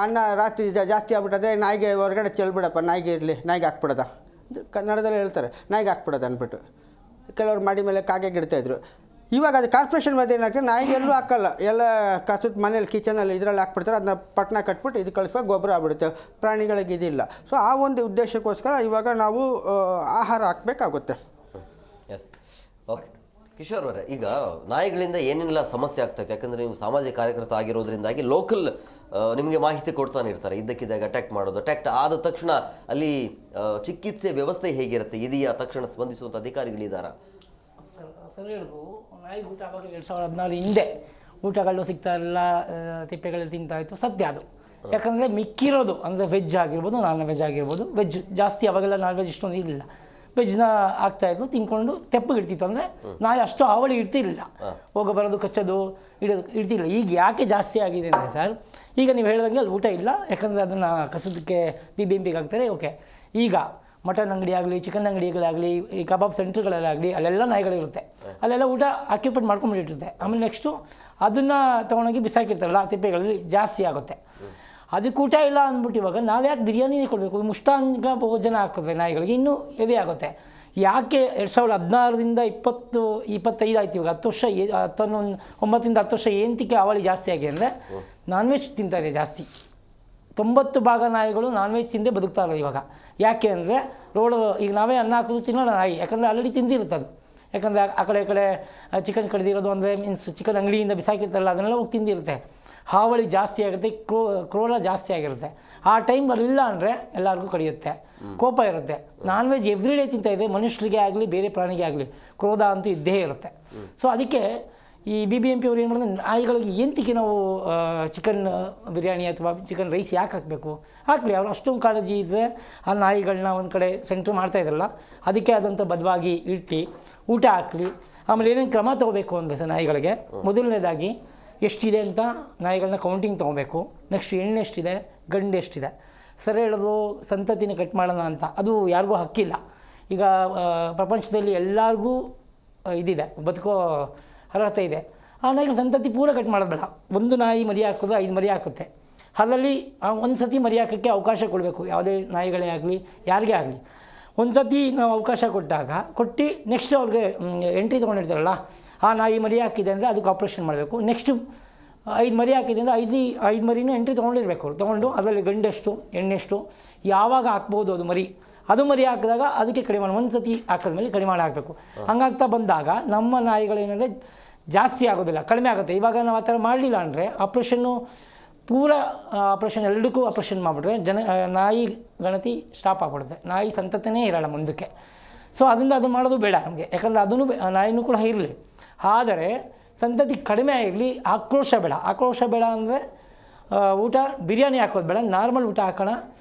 Speaker 6: ಅನ್ನ ರಾತ್ರಿ ಜಾಸ್ತಿ ಆಗ್ಬಿಟ್ಟದೆ, ನಾಯಿಗೆ ಹೊರಗಡೆ ಚೆಲ್ಬಿಡಪ್ಪ, ನಾಯಿಗೆ ಇರಲಿ, ನಾಯಿಗೆ ಹಾಕ್ಬಿಡೋದ, ಕನ್ನಡದಲ್ಲಿ ಹೇಳ್ತಾರೆ, ನಾಯಿಗೆ ಹಾಕ್ಬಿಡೋದು ಅಂದ್ಬಿಟ್ಟು. ಕೆಲವ್ರು ಮಾಡಿ ಮೇಲೆ ಕಾಗೆಗೆ ಇಡ್ತಾಯಿದ್ರು. ಇವಾಗ ಅದು ಕಾರ್ಪೊರೇಷನ್ ಮೇಲೆ ಏನಾಗ್ತದೆ, ನಾಯಿಗೆ ಎಲ್ಲೂ ಹಾಕಲ್ಲ, ಎಲ್ಲ ಕಸದ ಮನೇಲಿ ಕಿಚನಲ್ಲಿ ಇದರಲ್ಲಿ ಹಾಕ್ಬಿಡ್ತಾರೆ. ಅದನ್ನ ಪಟ್ಟಣ ಕಟ್ಬಿಟ್ಟು ಇದು ಕಳಿಸ್ಬೇಕು, ಗೊಬ್ಬರ ಆಗ್ಬಿಡುತ್ತೆ, ಪ್ರಾಣಿಗಳಿಗೆ ಇದಿಲ್ಲ. ಸೊ ಆ ಒಂದು ಉದ್ದೇಶಕ್ಕೋಸ್ಕರ ಇವಾಗ ನಾವು ಆಹಾರ ಹಾಕಬೇಕಾಗುತ್ತೆ.
Speaker 3: S, okay. ಕಿಶೋರ್ ಅವರೇ, ಈಗ ನಾಯಿಗಳಿಂದ ಏನೆಲ್ಲ ಸಮಸ್ಯೆ ಆಗ್ತೈತೆ? ಯಾಕಂದರೆ ನೀವು ಸಾಮಾಜಿಕ ಕಾರ್ಯಕರ್ತ ಆಗಿರೋದ್ರಿಂದಾಗಿ ಲೋಕಲ್ ನಿಮಗೆ ಮಾಹಿತಿ ಕೊಡ್ತಾನೆ ಇರ್ತಾರೆ. ಇದ್ದಕ್ಕಿದ್ದಾಗ ಅಟ್ಯಾಕ್ ಮಾಡೋದು, ಅಟ್ಯಾಕ್ ಆದ ತಕ್ಷಣ ಅಲ್ಲಿ ಚಿಕಿತ್ಸೆ ವ್ಯವಸ್ಥೆ ಹೇಗಿರುತ್ತೆ? ಇದೆಯಾ? ತಕ್ಷಣ ಸ್ಪಂದಿಸುವಂಥ ಅಧಿಕಾರಿಗಳಿದ್ದಾರಾ?
Speaker 4: ಸರ್ ಹೇಳೋದು, ನಾಯಿ ಊಟ ಆವಾಗ 2016 ಹಿಂದೆ ಊಟಗಳು ಸಿಗ್ತಾ ಇಲ್ಲ, ತಿಪ್ಪೆಗಳಲ್ಲಿ ತಿಂತಾ ಇತ್ತು, ಸತ್ಯ ಅದು. ಯಾಕಂದರೆ ಮಿಕ್ಕಿರೋದು ಅಂದರೆ ವೆಜ್ ಆಗಿರ್ಬೋದು, ನಾನ್ ವೆಜ್ ಆಗಿರ್ಬೋದು. ವೆಜ್ ಜಾಸ್ತಿ, ಅವಾಗೆಲ್ಲ ನಾನ್ ವೆಜ್ ಇಷ್ಟೊಂದು ಇರಲಿಲ್ಲ. ವೆಜ್ನ ಆಗ್ತಾಯಿದ್ರು, ತಿನ್ಕೊಂಡು ತೆಪ್ಪಗೆ ಇಡ್ತಿತ್ತು. ಅಂದರೆ ನಾಯಿ ಅಷ್ಟು ಹಾವಳಿ ಇಡ್ತಿರಲಿಲ್ಲ, ಹೋಗ ಬರೋದು, ಕಚ್ಚೋದು, ಇಡ್ತಿರಲಿಲ್ಲ. ಈಗ ಯಾಕೆ ಜಾಸ್ತಿ ಆಗಿದೆ ಅಂದರೆ ಸರ್, ಈಗ ನೀವು ಹೇಳ್ದಂಗೆ ಅಲ್ಲಿ ಊಟ ಇಲ್ಲ, ಯಾಕಂದರೆ ಅದನ್ನು ಕಸೋದಕ್ಕೆ BBMPಗೆ ಹಾಕ್ತಾರೆ. ಓಕೆ, ಈಗ ಮಟನ್ ಅಂಗಡಿ ಆಗಲಿ, ಚಿಕನ್ ಅಂಗಡಿಗಳಾಗಲಿ, ಈ ಕಬಾಬ್ ಸೆಂಟ್ರ್ಗಳಲ್ಲಾಗಲಿ, ಅಲ್ಲೆಲ್ಲ ನಾಯಿಗಳಿರುತ್ತೆ. ಅಲ್ಲೆಲ್ಲ ಊಟ ಆಕ್ಯುಪೇಟ್ ಮಾಡ್ಕೊಂಡ್ಬಿಟ್ಟಿರುತ್ತೆ. ಆಮೇಲೆ ನೆಕ್ಸ್ಟು ಅದನ್ನು ತೊಗೊಂಡೋಗಿ ಬಿಸಾಕಿರ್ತಾರಲ್ಲ, ಆ ತಿಪ್ಪೆಗಳಲ್ಲಿ ಜಾಸ್ತಿ ಆಗುತ್ತೆ. ಅದಕ್ಕೆ ಊಟ ಇಲ್ಲ ಅಂದ್ಬಿಟ್ಟು ಇವಾಗ ನಾವು ಯಾಕೆ ಬಿರಿಯಾನಿನೇ ಕೊಡಬೇಕು? ಮುಷ್ಟಾಂಗ ಭೋಜನ ಹಾಕಿದ್ರೆ ನಾಯಿಗಳಿಗೆ ಇನ್ನೂ ಹೆವಿ ಆಗುತ್ತೆ. ಯಾಕೆ 2016ರಿಂದ 25 ಆಯ್ತು, ಇವಾಗ 10 ವರ್ಷ, 9ರಿಂದ 10 ವರ್ಷ ಏನಂತಕ್ಕೆ ಅವಳಿ ಜಾಸ್ತಿ ಆಗಿದೆ ಅಂದರೆ ನಾನ್ ವೆಜ್ ತಿಂತಾರೆ ಜಾಸ್ತಿ. 90% ನಾಯಿಗಳು ನಾನ್ ವೆಜ್ ತಿಂದೇ ಬದುಕ್ತಾ ಇಲ್ಲ ಇವಾಗ. ಯಾಕೆ ಅಂದರೆ ರೋಡು, ಈಗ ನಾವೇ ಅನ್ನ ಹಾಕೋದು ತಿನ್ನೋಣ ನಾಯಿ, ಯಾಕಂದರೆ ಆಲ್ರೆಡಿ ತಿಂದಿರುತ್ತೆ ಅದು. ಯಾಕಂದರೆ ಆ ಕಡೆ ಚಿಕನ್ ಕಡ್ದಿರೋದು ಅಂದರೆ ಮೀನ್ಸ್ ಚಿಕನ್ ಅಂಗಡಿಯಿಂದ ಬಿಸಾಕಿರ್ತಾರಲ್ಲ, ಅದನ್ನೆಲ್ಲ ಹೋಗಿ ತಿಂದಿರುತ್ತೆ. ಹಾವಳಿ ಜಾಸ್ತಿ ಆಗುತ್ತೆ, ಕ್ರೋಧ ಜಾಸ್ತಿ ಆಗಿರುತ್ತೆ. ಆ ಟೈಮಲ್ಲಿ ಇಲ್ಲ ಅಂದರೆ ಎಲ್ಲರಿಗೂ ಕಡಿಯುತ್ತೆ, ಕೋಪ ಇರುತ್ತೆ. ನಾನ್ ವೆಜ್ ಎವ್ರಿಡೇ ತಿಂತಾಯಿದೆ, ಮನುಷ್ಯರಿಗೆ ಆಗಲಿ ಬೇರೆ ಪ್ರಾಣಿಗೆ ಆಗಲಿ ಕ್ರೋಧ ಅಂತೂ ಇದ್ದೇ ಇರುತ್ತೆ. ಸೊ ಅದಕ್ಕೆ ಈ BBMP ಅವ್ರು ಏನು ಮಾಡಿದ್ರೆ, ನಾಯಿಗಳಿಗೆ ಏನಕ್ಕೆ ನಾವು ಚಿಕನ್ ಬಿರಿಯಾನಿ ಅಥವಾ ಚಿಕನ್ ರೈಸ್ ಯಾಕೆ ಹಾಕಬೇಕು? ಹಾಕಲಿ, ಅವರು ಅಷ್ಟೊಂದು ಕಾಳಜಿ ಇದ್ದರೆ ಆ ನಾಯಿಗಳನ್ನ ಒಂದು ಕಡೆ ಸೆಂಟ್ರ್ ಮಾಡ್ತಾಯಿದ್ರಲ್ಲ, ಅದಕ್ಕೆ ಆದಂಥ ಬದವಾಗಿ ಇಟ್ಟು ಊಟ ಹಾಕಲಿ. ಆಮೇಲೆ ಏನೇನು ಕ್ರಮ ತೊಗೋಬೇಕು ಅಂದರೆ ಸರ್, ನಾಯಿಗಳಿಗೆ ಮೊದಲನೇದಾಗಿ ಎಷ್ಟಿದೆ ಅಂತ ನಾಯಿಗಳನ್ನ ಕೌಂಟಿಂಗ್ ತೊಗೋಬೇಕು. ನೆಕ್ಸ್ಟ್ ಹೆಣ್ಣು ಎಷ್ಟಿದೆ, ಗಂಡು ಎಷ್ಟಿದೆ. ಸರಿ ಹೇಳೋದು, ಸಂತತಿನ ಕಟ್ ಮಾಡೋಣ ಅಂತ ಅದು ಯಾರಿಗೂ ಹಕ್ಕಿಲ್ಲ. ಈಗ ಪ್ರಪಂಚದಲ್ಲಿ ಎಲ್ಲರಿಗೂ ಇದಿದೆ, ಬದುಕೋ ಅರ್ಹತೆ ಇದೆ. ಆ ನಾಯಿಗಳ ಸಂತತಿ ಪೂರ ಕಟ್ ಮಾಡೋದು ಬೇಡ. ಒಂದು ನಾಯಿ ಮರಿ ಹಾಕೋದು 5 ಮರಿ ಹಾಕುತ್ತೆ. ಅದರಲ್ಲಿ ಒಂದು ಸತಿ ಮರಿ ಹಾಕೋಕ್ಕೆ ಅವಕಾಶ ಕೊಡಬೇಕು, ಯಾವುದೇ ನಾಯಿಗಳೇ ಆಗಲಿ ಯಾರಿಗೇ ಆಗಲಿ. ಒಂದು ಸತಿ ನಾವು ಅವಕಾಶ ಕೊಟ್ಟು ನೆಕ್ಸ್ಟ್ ಅವ್ರಿಗೆ ಎಂಟ್ರಿ ತೊಗೊಂಡಿರ್ತಾರಲ್ಲ, ಆ ನಾಯಿ ಮರಿ ಹಾಕಿದೆ ಅಂದರೆ ಅದಕ್ಕೆ ಆಪ್ರೇಷನ್ ಮಾಡಬೇಕು. ನೆಕ್ಸ್ಟು 5 ಮರಿ ಹಾಕಿದೆ ಅಂದರೆ 5 ಮರಿನೂ ಎಂಟ್ರಿ ತೊಗೊಂಡಿರ್ಬೇಕು. ಅವ್ರು ತೊಗೊಂಡು ಅದರಲ್ಲಿ ಗಂಡೆಷ್ಟು ಹೆಣ್ಣೆಷ್ಟು ಯಾವಾಗ ಹಾಕ್ಬೋದು ಅದು ಮರಿ ಹಾಕಿದಾಗ ಅದಕ್ಕೆ ಕಡಿಮೆ ಮಾಡಿ, ಒಂದು ಸತಿ ಹಾಕಿದ್ಮೇಲೆ ಕಡಿಮೆ ಮಾಡಿ ಹಾಕಬೇಕು. ಹಂಗಾಗ್ತಾ ಬಂದಾಗ ನಮ್ಮ ನಾಯಿಗಳೇನೆಂದರೆ ಜಾಸ್ತಿ ಆಗೋದಿಲ್ಲ, ಕಡಿಮೆ ಆಗುತ್ತೆ. ಇವಾಗ ನಾವು ಆ ಥರ ಮಾಡಲಿಲ್ಲ ಅಂದರೆ ಆಪ್ರೇಷನ್ನು ಪೂರ ಆಪ್ರೇಷನ್ ಎರಡಕ್ಕೂ ಆಪ್ರೇಷನ್ ಮಾಡಿಬಿಟ್ರೆ ನಾಯಿ ಗಣತಿ ಸ್ಟಾಪ್ ಆಗಿಬಿಡುತ್ತೆ, ನಾಯಿ ಸಂತತಿನೇ ಇರೋಲ್ಲ ಮುಂದಕ್ಕೆ. ಸೊ ಅದರಿಂದ ಅದು ಮಾಡೋದು ಬೇಡ ನಮಗೆ. ಯಾಕಂದರೆ ಅದನ್ನು ನಾಯಿನೂ ಕೂಡ ಇರಲಿ, ಆದರೆ ಸಂತತಿ ಕಡಿಮೆ ಆಗಿರಲಿ. ಆಕ್ರೋಶ ಬೇಡ ಅಂದರೆ ಊಟ ಬಿರಿಯಾನಿ ಹಾಕೋದು ಬೇಡ, ನಾರ್ಮಲ್ ಊಟ ಹಾಕೋಣ.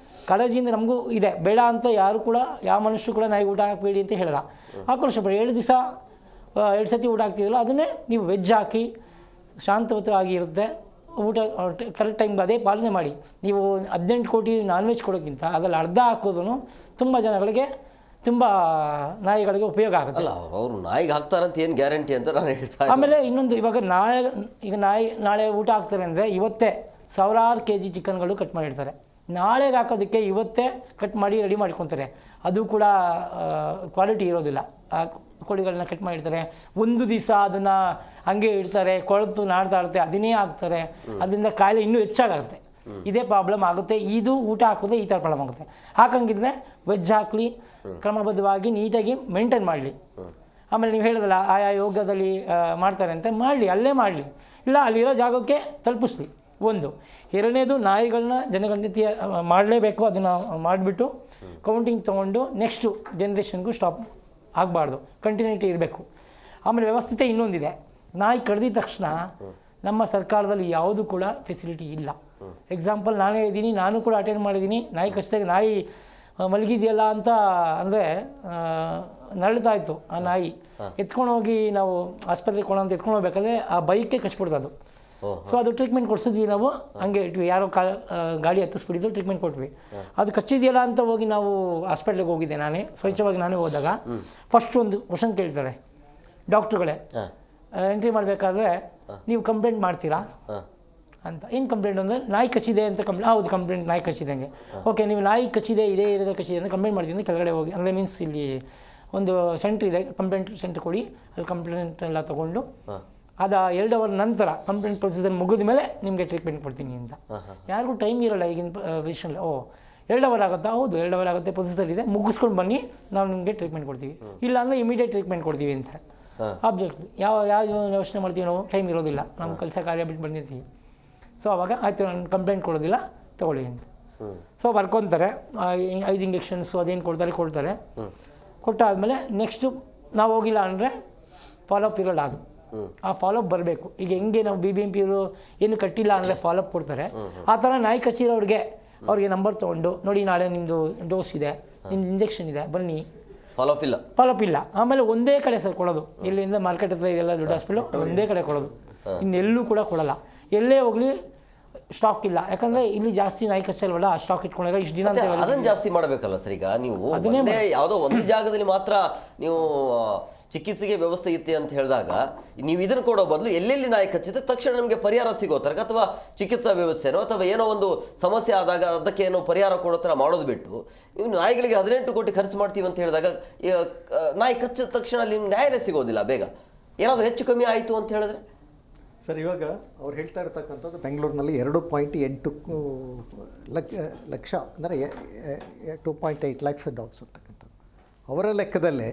Speaker 4: ಕಾಳಜಿಯಿಂದ ನಮಗೂ ಇದೆ, ಬೇಡ ಅಂತ ಯಾರು ಕೂಡ ಯಾವ ಮನುಷ್ಯರು ಕೂಡ ನಾಯಿಗೆ ಊಟ ಹಾಕಬೇಡಿ ಅಂತ ಹೇಳಿಲ್ಲ. ಆಕ್ರೋಶ ಬೇಡ. 2 ದಿವಸ 2 ಸತಿ ಊಟ ಹಾಕ್ತಿದ್ರಲ್ಲ, ಅದನ್ನೇ ನೀವು ವೆಜ್ ಹಾಕಿ ಶಾಂತವತವಾಗಿ ಇರುತ್ತೆ. ಊಟ ಕರೆಕ್ಟ್ ಟೈಮ್ಗೆ ಅದೇ ಪಾಲನೆ ಮಾಡಿ. ನೀವು 18 ಕೋಟಿ ನಾನ್ ವೆಜ್ ಕೊಡೋಕ್ಕಿಂತ ಅದರಲ್ಲಿ ಅರ್ಧ ಹಾಕೋದು ತುಂಬ ಜನಗಳಿಗೆ, ತುಂಬ ನಾಯಿಗಳಿಗೆ ಉಪಯೋಗ ಆಗುತ್ತೆ.
Speaker 3: ಅಲ್ಲ, ಅವರು ನಾಯಿಗೆ ಹಾಕ್ತಾರಂತ ಏನು ಗ್ಯಾರಂಟಿ ಅಂತ ನಾನು ಹೇಳ್ತಾ.
Speaker 4: ಆಮೇಲೆ ಇನ್ನೊಂದು, ಇವಾಗ ನಾಯಿ ನಾಳೆ ಊಟ ಹಾಕ್ತಾರೆ ಅಂದರೆ ಇವತ್ತೇ 1000 kg ಚಿಕನ್ಗಳು ಕಟ್ ಮಾಡಿರ್ತಾರೆ. ನಾಳೆಗೆ ಹಾಕೋದಕ್ಕೆ ಇವತ್ತೇ ಕಟ್ ಮಾಡಿ ರೆಡಿ ಮಾಡ್ಕೊತಾರೆ. ಅದು ಕೂಡ ಕ್ವಾಲಿಟಿ ಇರೋದಿಲ್ಲ. ಆ ಕೋಳಿಗಳನ್ನ ಕಟ್ ಮಾಡಿರ್ತಾರೆ, ಒಂದು ದಿವಸ ಅದನ್ನು ಹಂಗೆ ಇಡ್ತಾರೆ, ಕೊಳೆತು ನಾಡ್ತಾ ಇರುತ್ತೆ, ಅದನ್ನೇ ಹಾಕ್ತಾರೆ. ಅದರಿಂದ ಕಾಯಿಲೆ ಇನ್ನೂ ಹೆಚ್ಚಾಗುತ್ತೆ. ಇದೇ ಪ್ರಾಬ್ಲಮ್ ಆಗುತ್ತೆ. ಇದು ಊಟ ಹಾಕೋದೇ ಈ ಥರ ಪ್ರಾಬ್ಲಮ್ ಆಗುತ್ತೆ. ಹಾಕಂಗಿದ್ರೆ ವೆಜ್ ಹಾಕಲಿ, ಕ್ರಮಬದ್ಧವಾಗಿ ನೀಟಾಗಿ ಮೇಂಟೈನ್ ಮಾಡಲಿ. ಆಮೇಲೆ ನೀವು ಹೇಳಿದ್ರಲ್ಲ ಆಯಾ ಯೋಗದಲ್ಲಿ ಮಾಡ್ತಾರೆ ಅಂತ ಮಾಡಲಿ, ಅಲ್ಲೇ ಮಾಡಲಿ, ಇಲ್ಲ ಅಲ್ಲಿರೋ ಜಾಗಕ್ಕೆ ತಲುಪಿಸ್ಲಿ. ಒಂದು. ಎರಡನೇದು, ನಾಯಿಗಳನ್ನ ಜನಗಣತಿ ಮಾಡಲೇಬೇಕು. ಅದನ್ನು ಮಾಡಿಬಿಟ್ಟು ಕೌಂಟಿಂಗ್ ತೊಗೊಂಡು ನೆಕ್ಸ್ಟು ಜನ್ರೇಷನ್ಗೂ ಸ್ಟಾಪ್ ಆಗಬಾರ್ದು, ಕಂಟಿನ್ಯೂಟಿ ಇರಬೇಕು. ಆಮೇಲೆ ವ್ಯವಸ್ಥಿತ ಇನ್ನೊಂದಿದೆ, ನಾಯಿ ಕಡ್ದಿದ ತಕ್ಷಣ ನಮ್ಮ ಸರ್ಕಾರದಲ್ಲಿ ಯಾವುದೂ ಕೂಡ ಫೆಸಿಲಿಟಿ ಇಲ್ಲ. ಎಕ್ಸಾಂಪಲ್ ನಾನೇ ಇದ್ದೀನಿ, ನಾನು ಕೂಡ ಅಟೆಂಡ್ ಮಾಡಿದ್ದೀನಿ. ನಾಯಿ ಕಚ್ಚಿದಾಗ ನಾಯಿ ಮಲಗಿದೆಯಲ್ಲ ಅಂತ ಅಂದರೆ ನರಳ್ತಾ ಇತ್ತು ಆ ನಾಯಿ. ಎತ್ಕೊಂಡು ಹೋಗಿ ನಾವು ಆಸ್ಪತ್ರೆಗೆ ಕೊಡೋಂತ ಎತ್ಕೊಂಡು ಹೋಗ್ಬೇಕಾದ್ರೆ ಆ ಬೈಕೆ ಕಚ್ಬಿಡ್ತು ಅದು. ಸೊ ಅದು ಟ್ರೀಟ್ಮೆಂಟ್ ಕೊಡಿಸಿದ್ವಿ ನಾವು, ಹಂಗೆ ಇಟ್ವಿ. ಯಾರೋ ಗಾಡಿ ಹತ್ತಿಸ್ಬಿಟ್ಟಿದ್ದು ಟ್ರೀಟ್ಮೆಂಟ್ ಕೊಟ್ವಿ. ಅದು ಕಚ್ಚಿದೆಯಲ್ಲ ಅಂತ ಹೋಗಿ ನಾವು ಹಾಸ್ಪಿಟ್ಲಿಗೆ ಹೋಗಿದ್ದೆ ನಾನೇ, ಸ್ವಚ್ಛವಾಗಿ ನಾನೇ ಹೋದಾಗ ಫಸ್ಟ್ ಒಂದು ಕ್ವಶನ್ ಕೇಳ್ತಾರೆ ಡಾಕ್ಟ್ರುಗಳೇ, ಎಂಟ್ರಿ ಮಾಡಬೇಕಾದ್ರೆ ನೀವು ಕಂಪ್ಲೇಂಟ್ ಮಾಡ್ತೀರಾ ಅಂತ. ಏನು ಕಂಪ್ಲೇಂಟ್ ಅಂದರೆ ನಾಯಿ ಕಚ್ಚಿದೆ ಅಂತ ಹೌದು ಕಂಪ್ಲೇಂಟ್ ನಾಯಿ ಕಚ್ಚಿದಂಗೆ. ಓಕೆ, ನೀವು ನಾಯಿ ಕಚ್ಚಿದೆ ಇದೇ ಏರಿಯಾದ ಕಚ್ಚಿದೆ ಅಂತ ಕಂಪ್ಲೇಂಟ್ ಮಾಡ್ತೀನಿ, ಕೆಳಗಡೆ ಹೋಗಿ ಅಂದರೆ ಮೀನ್ಸ್ ಇಲ್ಲಿ ಒಂದು ಸೆಂಟ್ರ್ ಇದೆ, ಕಂಪ್ಲೇಂಟ್ ಸೆಂಟ್ರ್ ಕೊಡಿ, ಅಲ್ಲಿ ಕಂಪ್ಲೇಂಟ್ ಎಲ್ಲ ತೊಗೊಂಡು ಅದು 2 ಅವರ್ ನಂತರ ಕಂಪ್ಲೇಂಟ್ ಪ್ರೊಸೀಜರ್ ಮುಗಿದ ಮೇಲೆ ನಿಮಗೆ ಟ್ರೀಟ್ಮೆಂಟ್ ಕೊಡ್ತೀನಿ ಅಂತ. ಯಾರಿಗೂ ಟೈಮ್ ಇರೋಲ್ಲ ಈಗಿನ ವಿಷಯದಲ್ಲಿ. 2 ಅವರ್ ಆಗುತ್ತಾ? ಹೌದು 2 ಅವರ್ ಆಗುತ್ತೆ, ಪ್ರೊಸೀಜರ್ ಇದೆ, ಮುಗಿಸ್ಕೊಂಡು ಬನ್ನಿ, ನಾವು ನಿಮಗೆ ಟ್ರೀಟ್ಮೆಂಟ್ ಕೊಡ್ತೀವಿ. ಇಲ್ಲ ಅಂದರೆ ಇಮಿಡಿಯೇಟ್ ಟ್ರೀಟ್ಮೆಂಟ್ ಕೊಡ್ತೀವಿ ಅಂತಾರೆ. ಆಬ್ಜೆಕ್ಟ್ ಯಾವ ಯೋಚನೆ ಮಾಡ್ತೀವಿ ನಾವು, ಟೈಮ್ ಇರೋದಿಲ್ಲ, ನಮ್ಮ ಕೆಲಸ ಕಾರ್ಯ ಬಿಟ್ಟು ಬಂದಿರ್ತೀವಿ. ಸೊ ಅವಾಗ ಆಯಿತು ನಾನು ಕಂಪ್ಲೇಂಟ್ ಕೊಡೋದಿಲ್ಲ ತೊಗೊಳ್ಳಿ ಅಂತ. ಸೊ ಬರ್ಕೊತಾರೆ, 5 ಇಂಜೆಕ್ಷನ್ಸು ಅದೇನು ಕೊಡ್ತಾರೆ. ಕೊಟ್ಟಾದಮೇಲೆ ನೆಕ್ಸ್ಟು ನಾವು ಹೋಗಿಲ್ಲ ಅಂದರೆ ಫಾಲೋಅಪ್ ಇರೋಲ್ಲ. ಅದು ಆ ಫಾಲೋಅಪ್ ಬರಬೇಕು. ಈಗ ಹೆಂಗೆ ನಾವು BBMP ಅವರು ಏನು ಕಟ್ಟಿಲ್ಲ ಅಂದರೆ ಫಾಲೋಅಪ್ ಕೊಡ್ತಾರೆ, ಆ ಥರ ನಾಯಿ ಕಚ್ಚಿರೋರಿಗೆ ಅವ್ರಿಗೆ ನಂಬರ್ ತೊಗೊಂಡು ನೋಡಿ ನಾಳೆ ನಿಮ್ಮದು ಡೋಸ್ ಇದೆ, ನಿಮ್ದು ಇಂಜೆಕ್ಷನ್ ಇದೆ, ಬನ್ನಿ. ಫಾಲೋಅಪ್ ಇಲ್ಲ. ಆಮೇಲೆ ಒಂದೇ ಕಡೆ ಸರ್ ಕೊಡೋದು, ಇಲ್ಲಿಂದ ಮಾರ್ಕೆಟ್ ಹತ್ರ ಇದೆಲ್ಲ ದೊಡ್ಡ ಹಾಸ್ಪಿಟಲ್, ಒಂದೇ ಕಡೆ ಕೊಡೋದು, ಇನ್ನೆಲ್ಲೂ ಕೂಡ ಕೊಡೋಲ್ಲ. ಎಲ್ಲೇ ಹೋಗಲಿ ಸ್ಟಾಕ್ ಇಲ್ಲ. ಯಾಕಂದರೆ ಇಲ್ಲಿ ಜಾಸ್ತಿ ನಾಯಿ ಕಚ್ಚಲ್ವಲ್ಲ, ಆ ಸ್ಟಾಕ್ ಇಟ್ಕೊಂಡಿರೋ ಇಷ್ಟು ದಿನ ಅಂತ
Speaker 3: ಅದನ್ನು ಜಾಸ್ತಿ ಮಾಡಬೇಕಲ್ಲ ಸರ್. ಈಗ ನೀವು ಯಾವುದೋ ಒಂದು ಜಾಗದಲ್ಲಿ ಮಾತ್ರ ನೀವು ಚಿಕಿತ್ಸೆಗೆ ವ್ಯವಸ್ಥೆ ಇತ್ತೆ ಅಂತ ಹೇಳಿದಾಗ ನೀವು ಇದನ್ನು ಕೊಡೋ ಬದಲು ಎಲ್ಲೆಲ್ಲಿ ನಾಯಿ ಕಚ್ಚಿದೆ ತಕ್ಷಣ ನಮಗೆ ಪರಿಹಾರ ಸಿಗೋ ಥರ, ಅಥವಾ ಚಿಕಿತ್ಸಾ ವ್ಯವಸ್ಥೆನೋ ಅಥವಾ ಏನೋ ಒಂದು ಸಮಸ್ಯೆ ಆದಾಗ ಅದಕ್ಕೆ ಏನೋ ಪರಿಹಾರ ಕೊಡೋ ಥರ ಮಾಡೋದು ಬಿಟ್ಟು ನೀವು ನಾಯಿಗಳಿಗೆ 18 ಕೋಟಿ ಖರ್ಚು ಮಾಡ್ತೀವಿ ಅಂತ ಹೇಳಿದಾಗ ನಾಯಿ ಕಚ್ಚಿದ ತಕ್ಷಣ ಅಲ್ಲಿ ನಿಮ್ಗೆ ನ್ಯಾಯನೇ ಸಿಗೋದಿಲ್ಲ. ಬೇಗ ಏನಾದರೂ ಹೆಚ್ಚು ಕಮ್ಮಿ ಆಯಿತು ಅಂತ ಹೇಳಿದ್ರೆ
Speaker 5: ಸರ್, ಇವಾಗ ಅವ್ರು ಹೇಳ್ತಾ ಇರ್ತಕ್ಕಂಥದ್ದು ಬೆಂಗಳೂರಿನಲ್ಲಿ 2.8 ಲಕ್ಷ ಅಂದರೆ 2.8 ಲ್ಯಾಕ್ಸ್ ಡಾಗ್ಸ್ ಅಂತಕ್ಕಂಥದ್ದು. ಅವರ ಲೆಕ್ಕದಲ್ಲೇ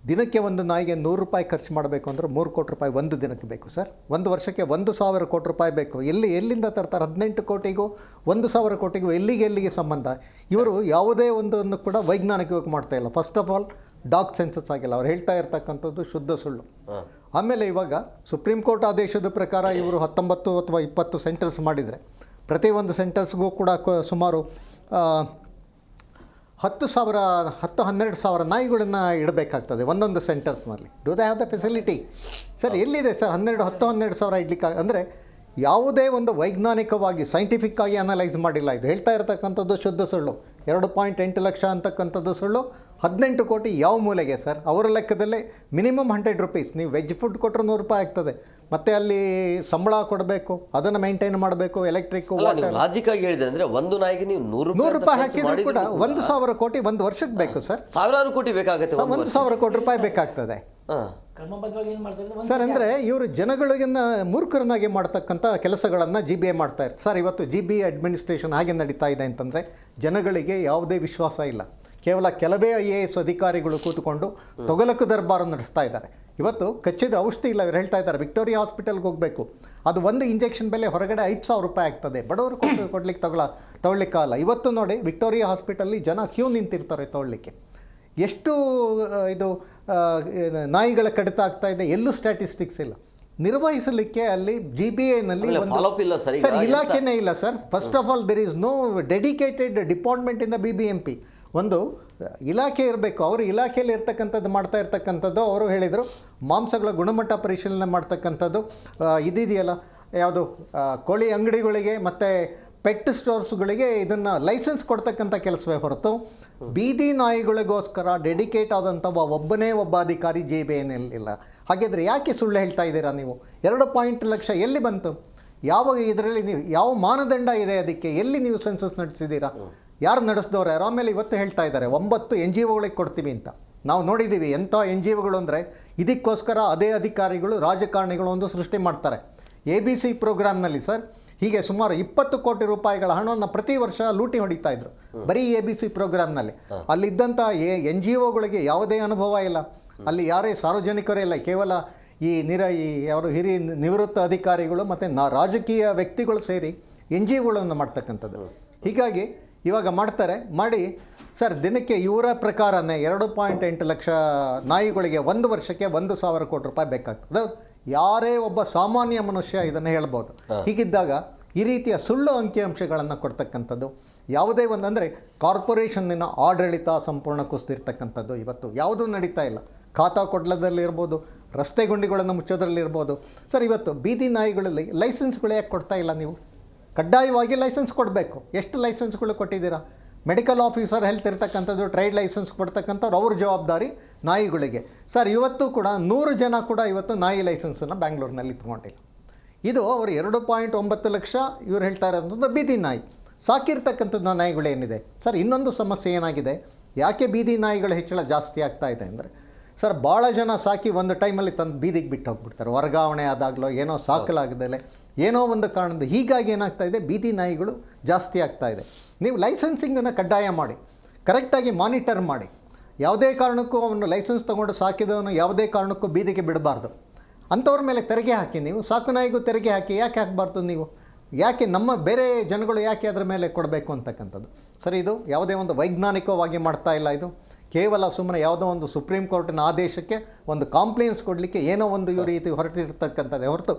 Speaker 5: ದಿನಕ್ಕೆ ಒಂದು ನಾಯಿಗೆ 100 ರೂಪಾಯಿ ಖರ್ಚು ಮಾಡಬೇಕು ಅಂದರೆ 3 ಕೋಟಿ ರೂಪಾಯಿ ಒಂದು ದಿನಕ್ಕೆ ಬೇಕು ಸರ್. ಒಂದು ವರ್ಷಕ್ಕೆ 1,000 ಕೋಟಿ ರೂಪಾಯಿ ಬೇಕು. ಎಲ್ಲಿಂದ ತರ್ತಾರೆ? 18 ಕೋಟಿಗೂ 1,000 ಕೋಟಿಗೂ ಎಲ್ಲಿಗೆ ಸಂಬಂಧ? ಇವರು ಯಾವುದೇ ಒಂದನ್ನು ಕೂಡ ವೈಜ್ಞಾನಿಕವಾಗಿ ಮಾಡ್ತಾ ಇಲ್ಲ. First of all dog census ಆಗಿಲ್ಲ. ಅವ್ರು ಹೇಳ್ತಾ ಇರ್ತಕ್ಕಂಥದ್ದು ಶುದ್ಧ ಸುಳ್ಳು. ಆಮೇಲೆ ಇವಾಗ ಸುಪ್ರೀಂ ಕೋರ್ಟ್ ಆದೇಶದ ಪ್ರಕಾರ ಇವರು 19 ಅಥವಾ 20 ಸೆಂಟರ್ಸ್ ಮಾಡಿದರೆ ಪ್ರತಿಯೊಂದು ಸೆಂಟರ್ಸ್ಗೂ ಕೂಡ ಸುಮಾರು 10,000-12,000 ನಾಯಿಗಳನ್ನು ಇಡಬೇಕಾಗ್ತದೆ ಒಂದೊಂದು ಸೆಂಟರ್ಸ್ನಲ್ಲಿ. Do they have the facility? Sir ಎಲ್ಲಿದೆ ಸರ್ 10,000-12,000 ಇಡ್ಲಿಕ್ಕೆ? ಅಂದರೆ ಯಾವುದೇ ಒಂದು ವೈಜ್ಞಾನಿಕವಾಗಿ ಸೈಂಟಿಫಿಕ್ ಆಗಿ ಅನಲೈಸ್ ಮಾಡಿಲ್ಲ. ಇದು ಹೇಳ್ತಾ ಇರತಕ್ಕಂಥದ್ದು ಶುದ್ಧ ಸುಳ್ಳು. 2.8 ಲಕ್ಷ ಅಂತಕ್ಕಂಥದ್ದು ಸುಳ್ಳು. 18 ಕೋಟಿ ಯಾವ ಮೂಲೆಗೆ ಸರ್? ಅವರ ಲೆಕ್ಕದಲ್ಲೇ ಮಿನಿಮಮ್ 100 ರೂಪೀಸ್. ನೀವು ವೆಜ್ ಫುಡ್ ಕೊಟ್ಟರೆ 100 ರೂಪಾಯಿ ಆಗ್ತದೆ. ಮತ್ತೆ ಅಲ್ಲಿ ಸಂಬಳ ಕೊಡಬೇಕು, ಅದನ್ನು ಮೇಂಟೈನ್ ಮಾಡಬೇಕು, ಎಲೆಕ್ಟ್ರಿಕ್.
Speaker 3: ಲಾಜಿಕ್ ಆಗಿ ಹೇಳಿದ್ರೆ ಅಂದರೆ ಒಂದು ನಾಯಿಗೆ ನೀವು 100
Speaker 5: ರೂಪಾಯಿ ಹಾಕಿದ್ರು ಕೂಡ 1,000 ಕೋಟಿ ಒಂದು ವರ್ಷಕ್ಕೆ ಬೇಕು ಸರ್.
Speaker 3: 1,000 ಕೋಟಿ ಬೇಕಾಗುತ್ತೆ.
Speaker 5: 1,000 ಕೋಟಿ ರೂಪಾಯಿ ಬೇಕಾಗ್ತದೆ
Speaker 4: ಕ್ರಮಬದ್ಧವಾಗಿ ಏನು ಮಾಡ್ತಾರೆ
Speaker 5: ಸರ್. ಅಂದರೆ ಇವರು ಜನಗಳಿಗಿನ್ನ ಮೂರ್ಖರನ್ನಾಗಿ ಮಾಡ್ತಕ್ಕಂಥ ಕೆಲಸಗಳನ್ನು GBI ಮಾಡ್ತಾ ಇರ್ತಾರೆ ಸರ್. ಇವತ್ತು GBI ಅಡ್ಮಿನಿಸ್ಟ್ರೇಷನ್ ಹಾಗೆ ನಡೀತಾ ಇದೆ ಅಂತಂದರೆ ಜನಗಳಿಗೆ ಯಾವುದೇ ವಿಶ್ವಾಸ ಇಲ್ಲ. ಕೇವಲ ಕೆಲವೇ IAS ಅಧಿಕಾರಿಗಳು ಕೂತ್ಕೊಂಡು ತೊಗಲಕು ದರ್ಬಾರು ನಡೆಸ್ತಾ ಇದ್ದಾರೆ. ಇವತ್ತು ಕಚ್ಚಿದ ಔಷಧಿ ಇಲ್ಲ. ಇವ್ರು ಹೇಳ್ತಾ ಇದ್ದಾರೆ ವಿಕ್ಟೋರಿಯಾ ಹಾಸ್ಪಿಟಲ್ಗೆ ಹೋಗಬೇಕು, ಅದು ಒಂದು ಇಂಜೆಕ್ಷನ್ ಬೆಲೆ ಹೊರಗಡೆ 5,000 ರೂಪಾಯಿ ಆಗ್ತದೆ. ಬಡವರು ಕೊಡ್ಲಿಕ್ಕೆ ತೊಗೊಳ್ಳಿಕ್ಕಾಗಲ್ಲ. ಇವತ್ತು ನೋಡಿ ವಿಕ್ಟೋರಿಯಾ ಹಾಸ್ಪಿಟಲ್ಲಿ ಜನ ಕ್ಯೂ ನಿಂತಿರ್ತಾರೆ ತೊಗೊಳ್ಳಿಕ್ಕೆ. ಎಷ್ಟು ಇದು ನಾಯಿಗಳ ಕಡಿತ ಆಗ್ತಾ ಇದೆ, ಎಲ್ಲೂ ಸ್ಟ್ಯಾಟಿಸ್ಟಿಕ್ಸ್ ಇಲ್ಲ. ನಿರ್ವಹಿಸಲಿಕ್ಕೆ ಅಲ್ಲಿ GBIನಲ್ಲಿ ಸರ್ ಇಲಾಖೆನೇ ಇಲ್ಲ ಸರ್. First of all there is no dedicated department in the BBMP. ಒಂದು ಇಲಾಖೆ ಇರಬೇಕು. ಅವರು ಇಲಾಖೆಯಲ್ಲಿ ಇರ್ತಕ್ಕಂಥದ್ದು ಮಾಡ್ತಾ ಇರ್ತಕ್ಕಂಥದ್ದು. ಅವರು ಹೇಳಿದರು ಮಾಂಸಗಳ ಗುಣಮಟ್ಟ ಪರಿಶೀಲನೆ ಮಾಡ್ತಕ್ಕಂಥದ್ದು ಇದೆಯಲ್ಲ, ಯಾವುದು ಕೋಳಿ ಅಂಗಡಿಗಳಿಗೆ ಮತ್ತು ಪೆಟ್ ಸ್ಟೋರ್ಸ್ಗಳಿಗೆ ಇದನ್ನು ಲೈಸೆನ್ಸ್ ಕೊಡ್ತಕ್ಕಂಥ ಕೆಲಸವೇ ಹೊರತು ಬೀದಿ ನಾಯಿಗಳಿಗೋಸ್ಕರ ಡೆಡಿಕೇಟ್ ಆದಂಥ ಒಬ್ಬ ಅಧಿಕಾರಿ GBIನಲ್ಲಿಲ್ಲ. ಹಾಗಿದ್ರೆ ಯಾಕೆ ಸುಳ್ಳು ಹೇಳ್ತಾ ಇದ್ದೀರಾ ನೀವು? 2.1 ಲಕ್ಷ ಎಲ್ಲಿ ಬಂತು? ಯಾವ ಇದರಲ್ಲಿ ನೀವು ಯಾವ ಮಾನದಂಡ ಇದೆ ಅದಕ್ಕೆ? ಎಲ್ಲಿ ನೀವು ಸೆನ್ಸಸ್ ನಡೆಸಿದ್ದೀರಾ? ಯಾರು ನಡೆಸಿದವ್ರು ಯಾರು? ಆಮೇಲೆ ಇವತ್ತು ಹೇಳ್ತಾ ಇದ್ದಾರೆ 9 NGOಗಳಿಗೆ ಕೊಡ್ತೀವಿ ಅಂತ. ನಾವು ನೋಡಿದ್ದೀವಿ ಎಂಥ NGOಗಳು ಅಂದರೆ ಇದಕ್ಕೋಸ್ಕರ ಅದೇ ಅಧಿಕಾರಿಗಳು ರಾಜಕಾರಣಿಗಳು ಒಂದು ಸೃಷ್ಟಿ ಮಾಡ್ತಾರೆ. ABC ಪ್ರೋಗ್ರಾಮ್ನಲ್ಲಿ ಸರ್ ಹೀಗೆ ಸುಮಾರು 20 ಕೋಟಿ ರೂಪಾಯಿಗಳ ಹಣವನ್ನು ಪ್ರತಿ ವರ್ಷ ಲೂಟಿ ಹೊಡಿತಾ ಇದ್ರು ಬರೀ ABC ಪ್ರೋಗ್ರಾಮ್ನಲ್ಲಿ. ಅಲ್ಲಿದ್ದಂಥ NGOಗಳಿಗೆ ಯಾವುದೇ ಅನುಭವ ಇಲ್ಲ, ಅಲ್ಲಿ ಯಾರೇ ಸಾರ್ವಜನಿಕರೇ ಇಲ್ಲ, ಕೇವಲ ಈ ಯಾರು ಹಿರಿಯ ನಿವೃತ್ತ ಅಧಿಕಾರಿಗಳು ಮತ್ತು ರಾಜಕೀಯ ವ್ಯಕ್ತಿಗಳು ಸೇರಿ NGOಗಳನ್ನು ಮಾಡ್ತಕ್ಕಂಥದ್ದು. ಹೀಗಾಗಿ ಇವಾಗ ಮಾಡಿ ಸರ್ ದಿನಕ್ಕೆ ಇವರ ಪ್ರಕಾರನೇ 2.8 ಲಕ್ಷ ನಾಯಿಗಳಿಗೆ 1 ವರ್ಷಕ್ಕೆ 1,000 ಕೋಟಿ ರೂಪಾಯಿ ಬೇಕಾಗ್ತದೆ. ಯಾರೇ ಒಬ್ಬ ಸಾಮಾನ್ಯ ಮನುಷ್ಯ ಇದನ್ನು ಹೇಳ್ಬೋದು. ಹೀಗಿದ್ದಾಗ ಈ ರೀತಿಯ ಸುಳ್ಳು ಅಂಕಿಅಂಶಗಳನ್ನು ಕೊಡ್ತಕ್ಕಂಥದ್ದು ಯಾವುದೇ ಒಂದು ಅಂದರೆ ಕಾರ್ಪೊರೇಷನ್ನಿನ ಆಡಳಿತ ಸಂಪೂರ್ಣ ಕುಸಿದಿರ್ತಕ್ಕಂಥದ್ದು ಇವತ್ತು ಯಾವುದೂ ನಡೀತಾ ಇಲ್ಲ. ಖಾತಾ ಕೊಡ್ಲದಲ್ಲಿರ್ಬೋದು, ರಸ್ತೆ ಗುಂಡಿಗಳನ್ನು ಮುಚ್ಚೋದ್ರಲ್ಲಿರ್ಬೋದು. ಸರ್ ಇವತ್ತು ಬೀದಿ ನಾಯಿಗಳಲ್ಲಿ ಲೈಸೆನ್ಸ್ಗಳು ಯಾಕೆ ಕೊಡ್ತಾ ಇಲ್ಲ ನೀವು? ಕಡ್ಡಾಯವಾಗಿ ಲೈಸೆನ್ಸ್ ಕೊಡಬೇಕು. ಎಷ್ಟು ಲೈಸೆನ್ಸ್ಗಳು ಕೊಟ್ಟಿದ್ದೀರಾ? ಮೆಡಿಕಲ್ ಆಫೀಸರ್ ಹೆಲ್ತ್ ಇರ್ತಕ್ಕಂಥದ್ದು, ಟ್ರೇಡ್ ಲೈಸೆನ್ಸ್ ಕೊಡ್ತಕ್ಕಂಥವ್ರು ಅವ್ರ ಜವಾಬ್ದಾರಿ ನಾಯಿಗಳಿಗೆ. ಸರ್ ಇವತ್ತು ಕೂಡ 100 ಜನ ಕೂಡ ಇವತ್ತು ನಾಯಿ ಲೈಸೆನ್ಸನ್ನು ಬ್ಯಾಂಗ್ಳೂರಿನಲ್ಲಿ ತೊಗೊಂಡಿಲ್ಲ. ಇದು ಅವರು 2.9 ಲಕ್ಷ ಇವ್ರು ಹೇಳ್ತಾ ಇರೋಂಥದ್ದು ಬೀದಿ ನಾಯಿ ಸಾಕಿರ್ತಕ್ಕಂಥದ್ದು ನಾಯಿಗಳೇನಿದೆ. ಸರ್ ಇನ್ನೊಂದು ಸಮಸ್ಯೆ ಏನಾಗಿದೆ, ಯಾಕೆ ಬೀದಿ ನಾಯಿಗಳ ಹೆಚ್ಚಳ ಜಾಸ್ತಿ ಆಗ್ತಾ ಇದೆ ಅಂದರೆ ಸರ್ ಭಾಳ ಜನ ಸಾಕಿ ಒಂದು ಟೈಮಲ್ಲಿ ತಂದು ಬೀದಿಗೆ ಬಿಟ್ಟು ಹೋಗ್ಬಿಡ್ತಾರೆ. ವರ್ಗಾವಣೆ ಆದಾಗಲೋ ಏನೋ ಸಾಕಲಾಗದಲ್ಲೇ ಏನೋ ಒಂದು ಕಾರಣದ ಹೀಗಾಗಿ ಏನಾಗ್ತಾ ಇದೆ, ಬೀದಿ ನಾಯಿಗಳು ಜಾಸ್ತಿ ಆಗ್ತಾ ಇದೆ. ನೀವು ಲೈಸೆನ್ಸಿಂಗನ್ನು ಕಡ್ಡಾಯ ಮಾಡಿ, ಕರೆಕ್ಟಾಗಿ ಮಾನಿಟರ್ ಮಾಡಿ. ಯಾವುದೇ ಕಾರಣಕ್ಕೂ ಅವನು ಲೈಸೆನ್ಸ್ ತೊಗೊಂಡು ಸಾಕಿದವನು ಯಾವುದೇ ಕಾರಣಕ್ಕೂ ಬೀದಿಗೆ ಬಿಡಬಾರ್ದು. ಅಂಥವ್ರ ಮೇಲೆ ತೆರಿಗೆ ಹಾಕಿ, ನೀವು ಸಾಕು ನಾಯಿಗೂ ತೆರಿಗೆ ಹಾಕಿ. ಯಾಕೆ ಹಾಕಬಾರ್ದು ನೀವು? ಯಾಕೆ ನಮ್ಮ ಬೇರೆ ಜನಗಳು ಯಾಕೆ ಅದರ ಮೇಲೆ ಕೊಡಬೇಕು ಅಂತಕ್ಕಂಥದ್ದು? ಸರಿ, ಇದು ಯಾವುದೇ ಒಂದು ವೈಜ್ಞಾನಿಕವಾಗಿ ಮಾಡ್ತಾ ಇಲ್ಲ. ಇದು ಕೇವಲ ಸುಮ್ಮನೆ ಯಾವುದೋ ಒಂದು ಸುಪ್ರೀಂ ಕೋರ್ಟಿನ ಆದೇಶಕ್ಕೆ ಒಂದು ಕಾಂಪ್ಲೇನ್ಸ್ ಕೊಡಲಿಕ್ಕೆ ಏನೋ ಒಂದು ಈ ರೀತಿ ಹೊರಟಿರ್ತಕ್ಕಂಥದ್ದೇ ಹೊರತು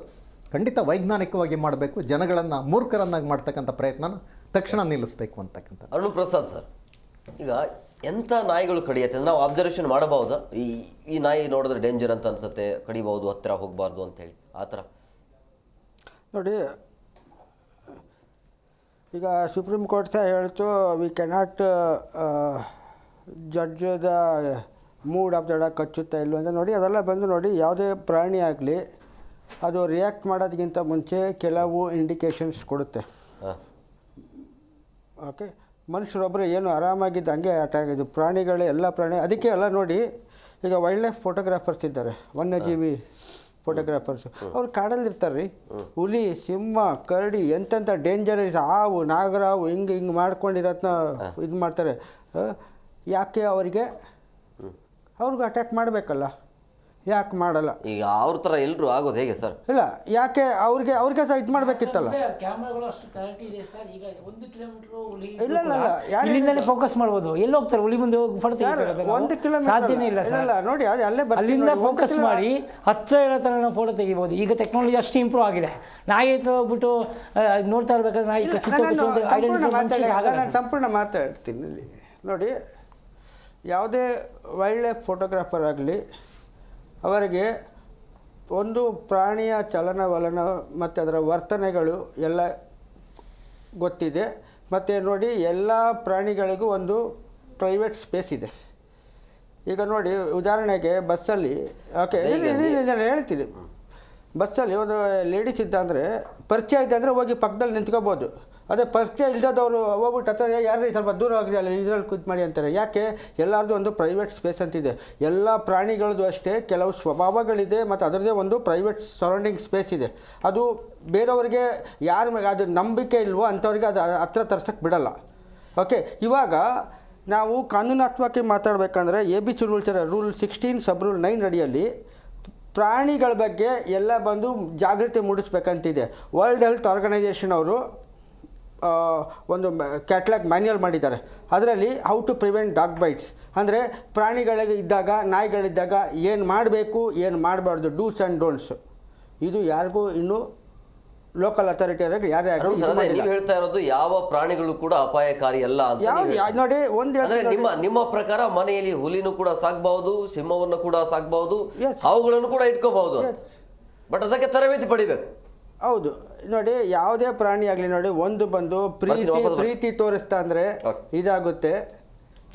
Speaker 5: ಖಂಡಿತ ವೈಜ್ಞಾನಿಕವಾಗಿ ಮಾಡಬೇಕು. ಜನಗಳನ್ನು ಮೂರ್ಖರನ್ನಾಗಿ ಮಾಡ್ತಕ್ಕಂಥ ಪ್ರಯತ್ನ ತಕ್ಷಣ ನಿಲ್ಲಿಸಬೇಕು ಅಂತಕ್ಕಂಥದ್ದು.
Speaker 3: ಅರುಣ್ ಪ್ರಸಾದ್ ಸರ್, ಈಗ ಎಂಥ ನಾಯಿಗಳು ಕಡಿಯುತ್ತೆ ನಾವು ಅಬ್ಸರ್ವೇಷನ್ ಮಾಡಬಹುದಾ? ಈ ನಾಯಿ ನೋಡಿದ್ರೆ ಡೇಂಜರ್ ಅಂತ ಅನ್ಸುತ್ತೆ, ಕಡಿಬಹುದು, ಹತ್ತಿರ ಹೋಗಬಾರ್ದು ಅಂತೇಳಿ ಆ ಥರ
Speaker 6: ನೋಡಿ. ಈಗ ಸುಪ್ರೀಂ ಕೋರ್ಟ್ ಸಹ ಹೇಳ್ತು we cannot judge the mood of the dog ಕಚ್ಚುತ್ತಾ ಇಲ್ವ ಅಂತ. ನೋಡಿ ಅದೆಲ್ಲ ಬಂದು ನೋಡಿ, ಯಾವುದೇ ಪ್ರಾಣಿ ಆಗಲಿ ಅದು ರಿಯಾಕ್ಟ್ ಮಾಡೋದಕ್ಕಿಂತ ಮುಂಚೆ ಕೆಲವು ಇಂಡಿಕೇಶನ್ಸ್ ಕೊಡುತ್ತೆ. ಓಕೆ, ಮನುಷ್ಯರೊಬ್ಬರು ಏನು ಆರಾಮಾಗಿದ್ದು ಹಂಗೆ ಅಟ್ಯಾಕ್ ಇದು ಪ್ರಾಣಿಗಳು ಎಲ್ಲ ಪ್ರಾಣಿ ಅದಕ್ಕೆ ಎಲ್ಲ ನೋಡಿ. ಈಗ ವೈಲ್ಡ್ ಲೈಫ್ ಫೋಟೋಗ್ರಾಫರ್ಸ್ ಇದ್ದಾರೆ, ವನ್ಯಜೀವಿ ಫೋಟೋಗ್ರಾಫರ್ಸು, ಅವ್ರು ಕಾಡಲ್ಲಿ ಇರ್ತಾರೆ ರೀ. ಹುಲಿ, ಸಿಂಹ, ಕರಡಿ, ಎಂತೆಂಥ ಡೇಂಜರಸ್ ಹಾವು, ನಾಗರಾವು ಹಿಂಗೆ ಮಾಡ್ಕೊಂಡಿರೋದನ್ನ ಇದು ಮಾಡ್ತಾರೆ. ಯಾಕೆ ಅವ್ರಿಗೆ ಅಟ್ಯಾಕ್ ಮಾಡಬೇಕಲ್ಲ, ಯಾಕೆ ಮಾಡಲ್ಲ?
Speaker 3: ಈಗ ಅವ್ರ ಥರ ಎಲ್ಲರೂ ಆಗೋದು ಹೇಗೆ ಸರ್?
Speaker 6: ಇಲ್ಲ, ಯಾಕೆ ಅವ್ರಿಗೆ ಸಹ ಇದು ಮಾಡಬೇಕಿತ್ತಲ್ಲ.
Speaker 4: ಕ್ಯಾಮ್ರಾಗಳು ಅಷ್ಟು ಕ್ಲಾರಿಟಿ ಇದೆ ಸರ್. ಈಗ 1 ಕಿಲೋಮೀಟರ್
Speaker 6: ಇಲ್ಲ
Speaker 4: ಇಲ್ಲಿಂದಲೇ ಫೋಕಸ್ ಮಾಡ್ಬೋದು. ಎಲ್ಲಿ ಹೋಗ್ತಾರೆ ಹುಲಿ ಮುಂದೆ ಹೋಗಿ ಫೋಟೋ ತೆಗಿತಾರೆ?
Speaker 6: 1 ಕಿಲೋಮೀಟರ್
Speaker 4: ಸಾಧ್ಯನೇ ಇಲ್ಲ ಸರ್.
Speaker 6: ನೋಡಿ ಅದು ಅಲ್ಲೇ
Speaker 4: ಅಲ್ಲಿಂದ ಫೋಕಸ್ ಮಾಡಿ ಹತ್ತಿರ ಇರೋ ಥರ ನಾವು ಫೋಟೋ ತೆಗಿಬೋದು. ಈಗ ಟೆಕ್ನಾಲಜಿ ಅಷ್ಟು ಇಂಪ್ರೂವ್ ಆಗಿದೆ. ನಾಯಿ ಹತ್ರ ಹೋಗ್ಬಿಟ್ಟು ನೋಡ್ತಾ ಇರ್ಬೇಕಾದ್ರೆ ನಾಯಿ
Speaker 6: ನಾನು ಸಂಪೂರ್ಣ ಮಾತಾಡ್ತೀನಿ ಇಲ್ಲಿ. ನೋಡಿ, ಯಾವುದೇ ವೈಲ್ಡ್ ಲೈಫ್ ಫೋಟೋಗ್ರಾಫರ್ ಆಗಲಿ ಅವರಿಗೆ ಒಂದು ಪ್ರಾಣಿಯ ಚಲನವಲನ ಮತ್ತು ಅದರ ವರ್ತನೆಗಳು ಎಲ್ಲ ಗೊತ್ತಿದೆ. ಮತ್ತು ನೋಡಿ, ಎಲ್ಲ ಪ್ರಾಣಿಗಳಿಗೂ ಒಂದು ಪ್ರೈವೇಟ್ ಸ್ಪೇಸ್ ಇದೆ. ಈಗ ನೋಡಿ, ಉದಾಹರಣೆಗೆ ಬಸ್ಸಲ್ಲಿ, ಓಕೆ ನಾನು ಹೇಳ್ತೀನಿ, ಬಸ್ಸಲ್ಲಿ ಒಂದು ಲೇಡೀಸ್ ಇದ್ದ ಅಂದರೆ ಪರಿಚಯ ಇದ್ದ ಅಂದರೆ ಹೋಗಿ ಪಕ್ಕದಲ್ಲಿ ನಿಂತ್ಕೋಬೋದು. ಅದೇ ಪರಿಚಯ ಇಲ್ಲದವರು ಹೋಗ್ಬಿಟ್ಟು ಹತ್ರ ಯಾರು ಸ್ವಲ್ಪ ದೂರ ಹೋಗ್ರಿ ಅಲ್ಲಿ ಇದರಲ್ಲಿ ಕೂತ್ ಮಾಡಿ ಅಂತಾರೆ. ಯಾಕೆ? ಎಲ್ಲರದ್ದು ಒಂದು ಪ್ರೈವೇಟ್ ಸ್ಪೇಸ್ ಅಂತಿದೆ. ಎಲ್ಲ ಪ್ರಾಣಿಗಳದ್ದು ಅಷ್ಟೇ ಕೆಲವು ಸ್ವಭಾವಗಳಿದೆ ಮತ್ತು ಅದರದ್ದೇ ಒಂದು ಪ್ರೈವೇಟ್ ಸರೌಂಡಿಂಗ್ ಸ್ಪೇಸ್ ಇದೆ. ಅದು ಬೇರೆಯವ್ರಿಗೆ ಯಾರ ಮೇಲೆ ಅದು ನಂಬಿಕೆ ಇಲ್ವೋ ಅಂಥವ್ರಿಗೆ ಅದು ಹತ್ರ ತರ್ಸೋಕ್ಕೆ ಬಿಡಲ್ಲ. ಓಕೆ, ಇವಾಗ ನಾವು ಕಾನೂನಾತ್ಮಕವಾಗಿ ಮಾತಾಡಬೇಕಂದ್ರೆ ABC ರೂಲ್ 16 ಸಬ್ ರೂಲ್ 9 ಅಡಿಯಲ್ಲಿ ಪ್ರಾಣಿಗಳ ಬಗ್ಗೆ ಎಲ್ಲ ಬಂದು ಜಾಗೃತಿ ಮೂಡಿಸ್ಬೇಕಂತಿದೆ. ವರ್ಲ್ಡ್ ಹೆಲ್ತ್ ಆರ್ಗನೈಜೇಷನ್ ಅವರು ಒಂದು ಕ್ಯಾಟ್ಲಾಗ್ ಮ್ಯಾನ್ಯಲ್ ಮಾಡಿದ್ದಾರೆ. ಅದರಲ್ಲಿ how to prevent dog bites ಅಂದರೆ ಪ್ರಾಣಿಗಳಿಗೆ ಇದ್ದಾಗ, ನಾಯಿಗಳಿದ್ದಾಗ ಏನು ಮಾಡಬೇಕು, ಏನು ಮಾಡಬಾರ್ದು, ಡೂಸ್ ಆ್ಯಂಡ್ ಡೋಂಟ್ಸ್. ಇದು ಯಾರಿಗೂ ಇನ್ನೂ ಲೋಕಲ್ ಅಥಾರಿಟಿ ಅವರಿಗೆ ಯಾರೇ ಆಗಲಿ
Speaker 3: ನೀವು ಹೇಳ್ತಾ ಇರೋದು ಯಾವ ಪ್ರಾಣಿಗಳು ಕೂಡ ಅಪಾಯಕಾರಿ ಅಲ್ಲ ಅಂತ
Speaker 6: ನೋಡಿ.
Speaker 3: ನಿಮ್ಮ ಪ್ರಕಾರ ಮನೆಯಲ್ಲಿ ಹುಲಿನೂ ಕೂಡ ಸಾಕಬಹುದು, ಸಿಂಹವನ್ನು ಕೂಡ ಸಾಕಬಹುದು, ಅವುಗಳನ್ನು ಕೂಡ ಇಟ್ಕೋಬಹುದು, ಬಟ್ ಅದಕ್ಕೆ ತರಬೇತಿ ಪಡಿಬೇಕು.
Speaker 6: ಹೌದು, ನೋಡಿ ಯಾವುದೇ ಪ್ರಾಣಿ ಆಗಲಿ ನೋಡಿ, ಒಂದು ಬಂದು ಪ್ರೀತಿ ತೋರಿಸ್ತಾ ಅಂದರೆ ಇದಾಗುತ್ತೆ.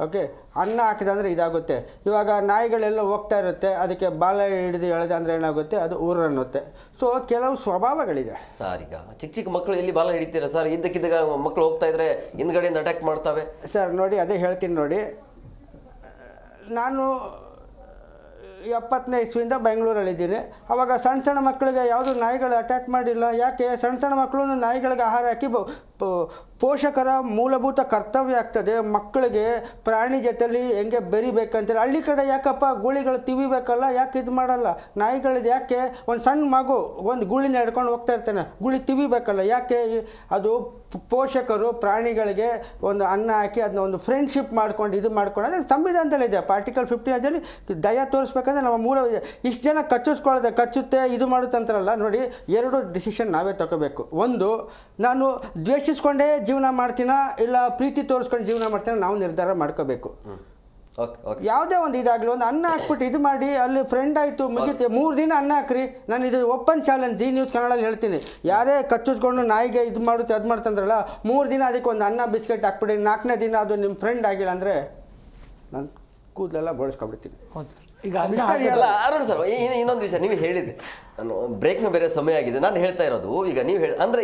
Speaker 6: ಓಕೆ, ಅನ್ನ ಹಾಕಿದಂದರೆ ಇದಾಗುತ್ತೆ. ಇವಾಗ ನಾಯಿಗಳೆಲ್ಲ ಹೋಗ್ತಾ ಇರುತ್ತೆ, ಅದಕ್ಕೆ ಬಾಲ ಹಿಡಿದು ಎಳೆದ ಅಂದರೆ ಏನಾಗುತ್ತೆ, ಅದು ಊರನ್ನುತ್ತೆ. ಸೊ ಕೆಲವು ಸ್ವಭಾವಗಳಿದೆ
Speaker 3: ಸರ್. ಈಗ ಚಿಕ್ಕ ಚಿಕ್ಕ ಮಕ್ಕಳು ಎಲ್ಲಿ ಬಾಲ ಹಿಡಿತೀರಾ ಸರ್? ಇದ್ದಕ್ಕಿದ್ದಾಗ ಮಕ್ಕಳು ಹೋಗ್ತಾ ಇದ್ರೆ ಹಿಂದ್ಗಡೆಯಿಂದ ಅಟ್ಯಾಕ್ ಮಾಡ್ತವೆ
Speaker 6: ಸರ್. ನೋಡಿ, ಅದೇ ಹೇಳ್ತೀನಿ ನೋಡಿ, ನಾನು 70ನೇ ಇಸ್ವಿಯಿಂದ ಬೆಂಗಳೂರಲ್ಲಿದ್ದೀನಿ. ಅವಾಗ ಸಣ್ಣ ಸಣ್ಣ ಮಕ್ಕಳಿಗೆ ಯಾವುದೂ ನಾಯಿಗಳು ಅಟ್ಯಾಕ್ ಮಾಡಿಲ್ಲ. ಯಾಕೆ? ಸಣ್ಣ ಸಣ್ಣ ಮಕ್ಕಳು ನಾಯಿಗಳಿಗೆ ಆಹಾರ ಹಾಕಿ ಪೋಷಕರ ಮೂಲಭೂತ ಕರ್ತವ್ಯ ಆಗ್ತದೆ ಮಕ್ಕಳಿಗೆ ಪ್ರಾಣಿ ಜೊತೆಲಿ ಹೆಂಗೆ ಬೆರಿಬೇಕಂತೇಳಿ. ಹಳ್ಳಿ ಕಡೆ ಯಾಕಪ್ಪ ಗೂಳಿಗಳು ತಿವಿಬೇಕಲ್ಲ, ಯಾಕೆ ಇದು ಮಾಡಲ್ಲ? ನಾಯಿಗಳಿದು ಯಾಕೆ? ಒಂದು ಸಣ್ಣ ಮಗು ಒಂದು ಗೂಳಿನ ಹಿಡ್ಕೊಂಡು ಹೋಗ್ತಾ ಇರ್ತಾನೆ, ಗೂಳಿ ತಿವಿಬೇಕಲ್ಲ, ಯಾಕೆ? ಅದು ಪೋಷಕರು ಪ್ರಾಣಿಗಳಿಗೆ ಒಂದು ಅನ್ನ ಹಾಕಿ ಅದನ್ನ ಒಂದು ಫ್ರೆಂಡ್ಶಿಪ್ ಮಾಡ್ಕೊಂಡು ಇದು ಮಾಡ್ಕೊಂಡು, ಅದೇ ಸಂವಿಧಾನದಲ್ಲಿದೆ. ಆರ್ಟಿಕಲ್ 15 ಅದರಲ್ಲಿ ದಯ ತೋರಿಸ್ಬೇಕಂದ್ರೆ ನಮ್ಮ ಮೂಲ ಇಷ್ಟು ಜನ ಕಚ್ಚುತ್ತೆ ಇದು ಮಾಡುತ್ತಂತಾರಲ್ಲ ನೋಡಿ. 2 ಡಿಸಿಷನ್ ನಾವೇ ತಗೋಬೇಕು. ಒಂದು, ನಾನು ದ್ವೇಷಿಸ್ಕೊಂಡೇ ಜೀವನ ಮಾಡ್ತೀನ, ಇಲ್ಲ ಪ್ರೀತಿ ತೋರಿಸ್ಕೊಂಡು ಜೀವನ ಮಾಡ್ತೀನ, ನಾವು ನಿರ್ಧಾರ ಮಾಡ್ಕೋಬೇಕು. ಯಾವುದೇ ಒಂದು ಇದಾಗಲಿ, ಒಂದು ಅನ್ನ ಹಾಕ್ಬಿಟ್ಟು ಇದು ಮಾಡಿ ಅಲ್ಲಿ ಫ್ರೆಂಡ್ ಆಯಿತು ಮುಗಿತು, 3 ದಿನ ಅನ್ನ ಹಾಕ್ರಿ. ನಾನು ಇದು ಓಪನ್ ಚಾಲೆಂಜ್ ಜಿ ನ್ಯೂಸ್ ಕನ್ನಡಲ್ಲಿ ಹೇಳ್ತೀನಿ. ಯಾರೇ ಕಚ್ಚಿಸ್ಕೊಂಡು ನಾಯಿಗೆ ಇದು ಮಾಡುತ್ತೆ ಅದು ಮಾಡ್ತಂದ್ರಲ್ಲ, 3 ದಿನ ಅದಕ್ಕೆ ಒಂದು ಅನ್ನ ಬಿಸ್ಕೆಟ್ ಹಾಕ್ಬಿಡಿ, 4ನೇ ದಿನ ಅದು ನಿಮ್ಮ ಫ್ರೆಂಡ್ ಆಗಿಲ್ಲ ಅಂದರೆ ನಾನು ಕೂದಲೆಲ್ಲ ಬೋಳಿಸ್ಕೊಬಿಡ್ತೀನಿ.
Speaker 4: ಹೌದು ಸರ್. ಈಗ
Speaker 3: ಅರುಣ್ ಸರ್, ಇನ್ನೊಂದು ವಿಷಯ ನೀವು ಹೇಳಿದೆ, ನಾನು ಬ್ರೇಕ್ನ ಬೇರೆ ಸಮಯ ಆಗಿದೆ. ನಾನು ಹೇಳ್ತಾ ಇರೋದು ಈಗ ನೀವು ಅಂದ್ರೆ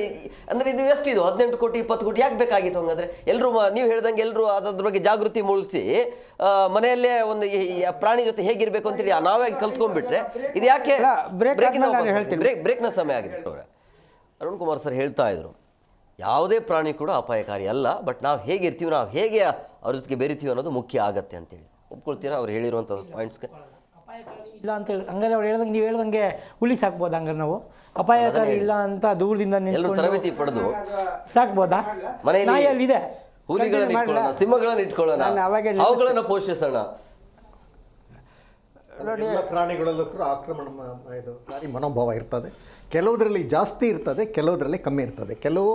Speaker 3: ಇದು ಎಷ್ಟು, ಇದು 18 ಕೋಟಿ 20 ಕೋಟಿ ಯಾಕೆ ಬೇಕಾಗಿತ್ತು ಹಂಗಂದ್ರೆ? ಎಲ್ಲರೂ ನೀವು ಹೇಳ್ದಂಗೆ ಎಲ್ಲರೂ ಅದ್ರ ಬಗ್ಗೆ ಜಾಗೃತಿ ಮೂಡಿಸಿ ಮನೆಯಲ್ಲೇ ಒಂದು ಪ್ರಾಣಿ ಜೊತೆ ಹೇಗಿರ್ಬೇಕು ಅಂತೇಳಿ ನಾವೇ ಕಲ್ತ್ಕೊಂಡ್ಬಿಟ್ರೆ ಇದು ಯಾಕೆ? ಬ್ರೇಕ್ನ ಸಮಯ ಆಗಿದೆ. ಅರುಣ್ ಕುಮಾರ್ ಸರ್ ಹೇಳ್ತಾ ಇದ್ರು, ಯಾವುದೇ ಪ್ರಾಣಿ ಕೂಡ ಅಪಾಯಕಾರಿ ಅಲ್ಲ, ಬಟ್ ನಾವು ಹೇಗಿರ್ತೀವಿ, ನಾವು ಹೇಗೆ ಅವ್ರ ಜೊತೆಗೆ ಬೆರಿತೀವಿ ಅನ್ನೋದು ಮುಖ್ಯ ಆಗತ್ತೆ ಅಂತೇಳಿ. ಒಪ್ಕೊಳ್ತೀರಾ ಅವ್ರು ಹೇಳಿರುವಂಥದ್ದು ಪಾಯಿಂಟ್ಸ್ಗೆ?
Speaker 4: ಅಪಾಯಕಾರಿ ಇಲ್ಲ ಅಂತ ಹೇಳಿ ಹಂಗಾರೆ ಅವ್ರು ಹೇಳ್ದಂಗೆ, ನೀವು ಹೇಳ್ದಂಗೆ ಹುಲಿ ಸಾಕ್ಬೋದು ಹಂಗಾರೆ ನಾವು? ಅಪಾಯಕಾರಿ ಇಲ್ಲ ಅಂತ ದೂರದಿಂದ
Speaker 3: ಎಲ್ಲರೂ ತರಬೇತಿ ಪಡೆದು
Speaker 4: ಸಾಕ್ಬೋದಾ? ಮನೆಯಲ್ಲಿ ಇದೆ,
Speaker 3: ಹುಲಿಗಳನ್ನ ಇಟ್ಕೊಳ್ಳೋಣ, ಸಿಂಹಗಳನ್ನ ಇಟ್ಕೊಳ್ಳೋಣ, ಅವುಗಳನ್ನ ಪೋಷಿಸೋಣ.
Speaker 5: ಎಲ್ಲ ಪ್ರಾಣಿಗಳಲ್ಲೂ ಕೂಡ ಆಕ್ರಮಣ ಇದು ಭಾರಿ ಮನೋಭಾವ ಇರ್ತದೆ. ಕೆಲವುದರಲ್ಲಿ ಜಾಸ್ತಿ ಇರ್ತದೆ, ಕೆಲವುದರಲ್ಲಿ ಕಮ್ಮಿ ಇರ್ತದೆ. ಕೆಲವು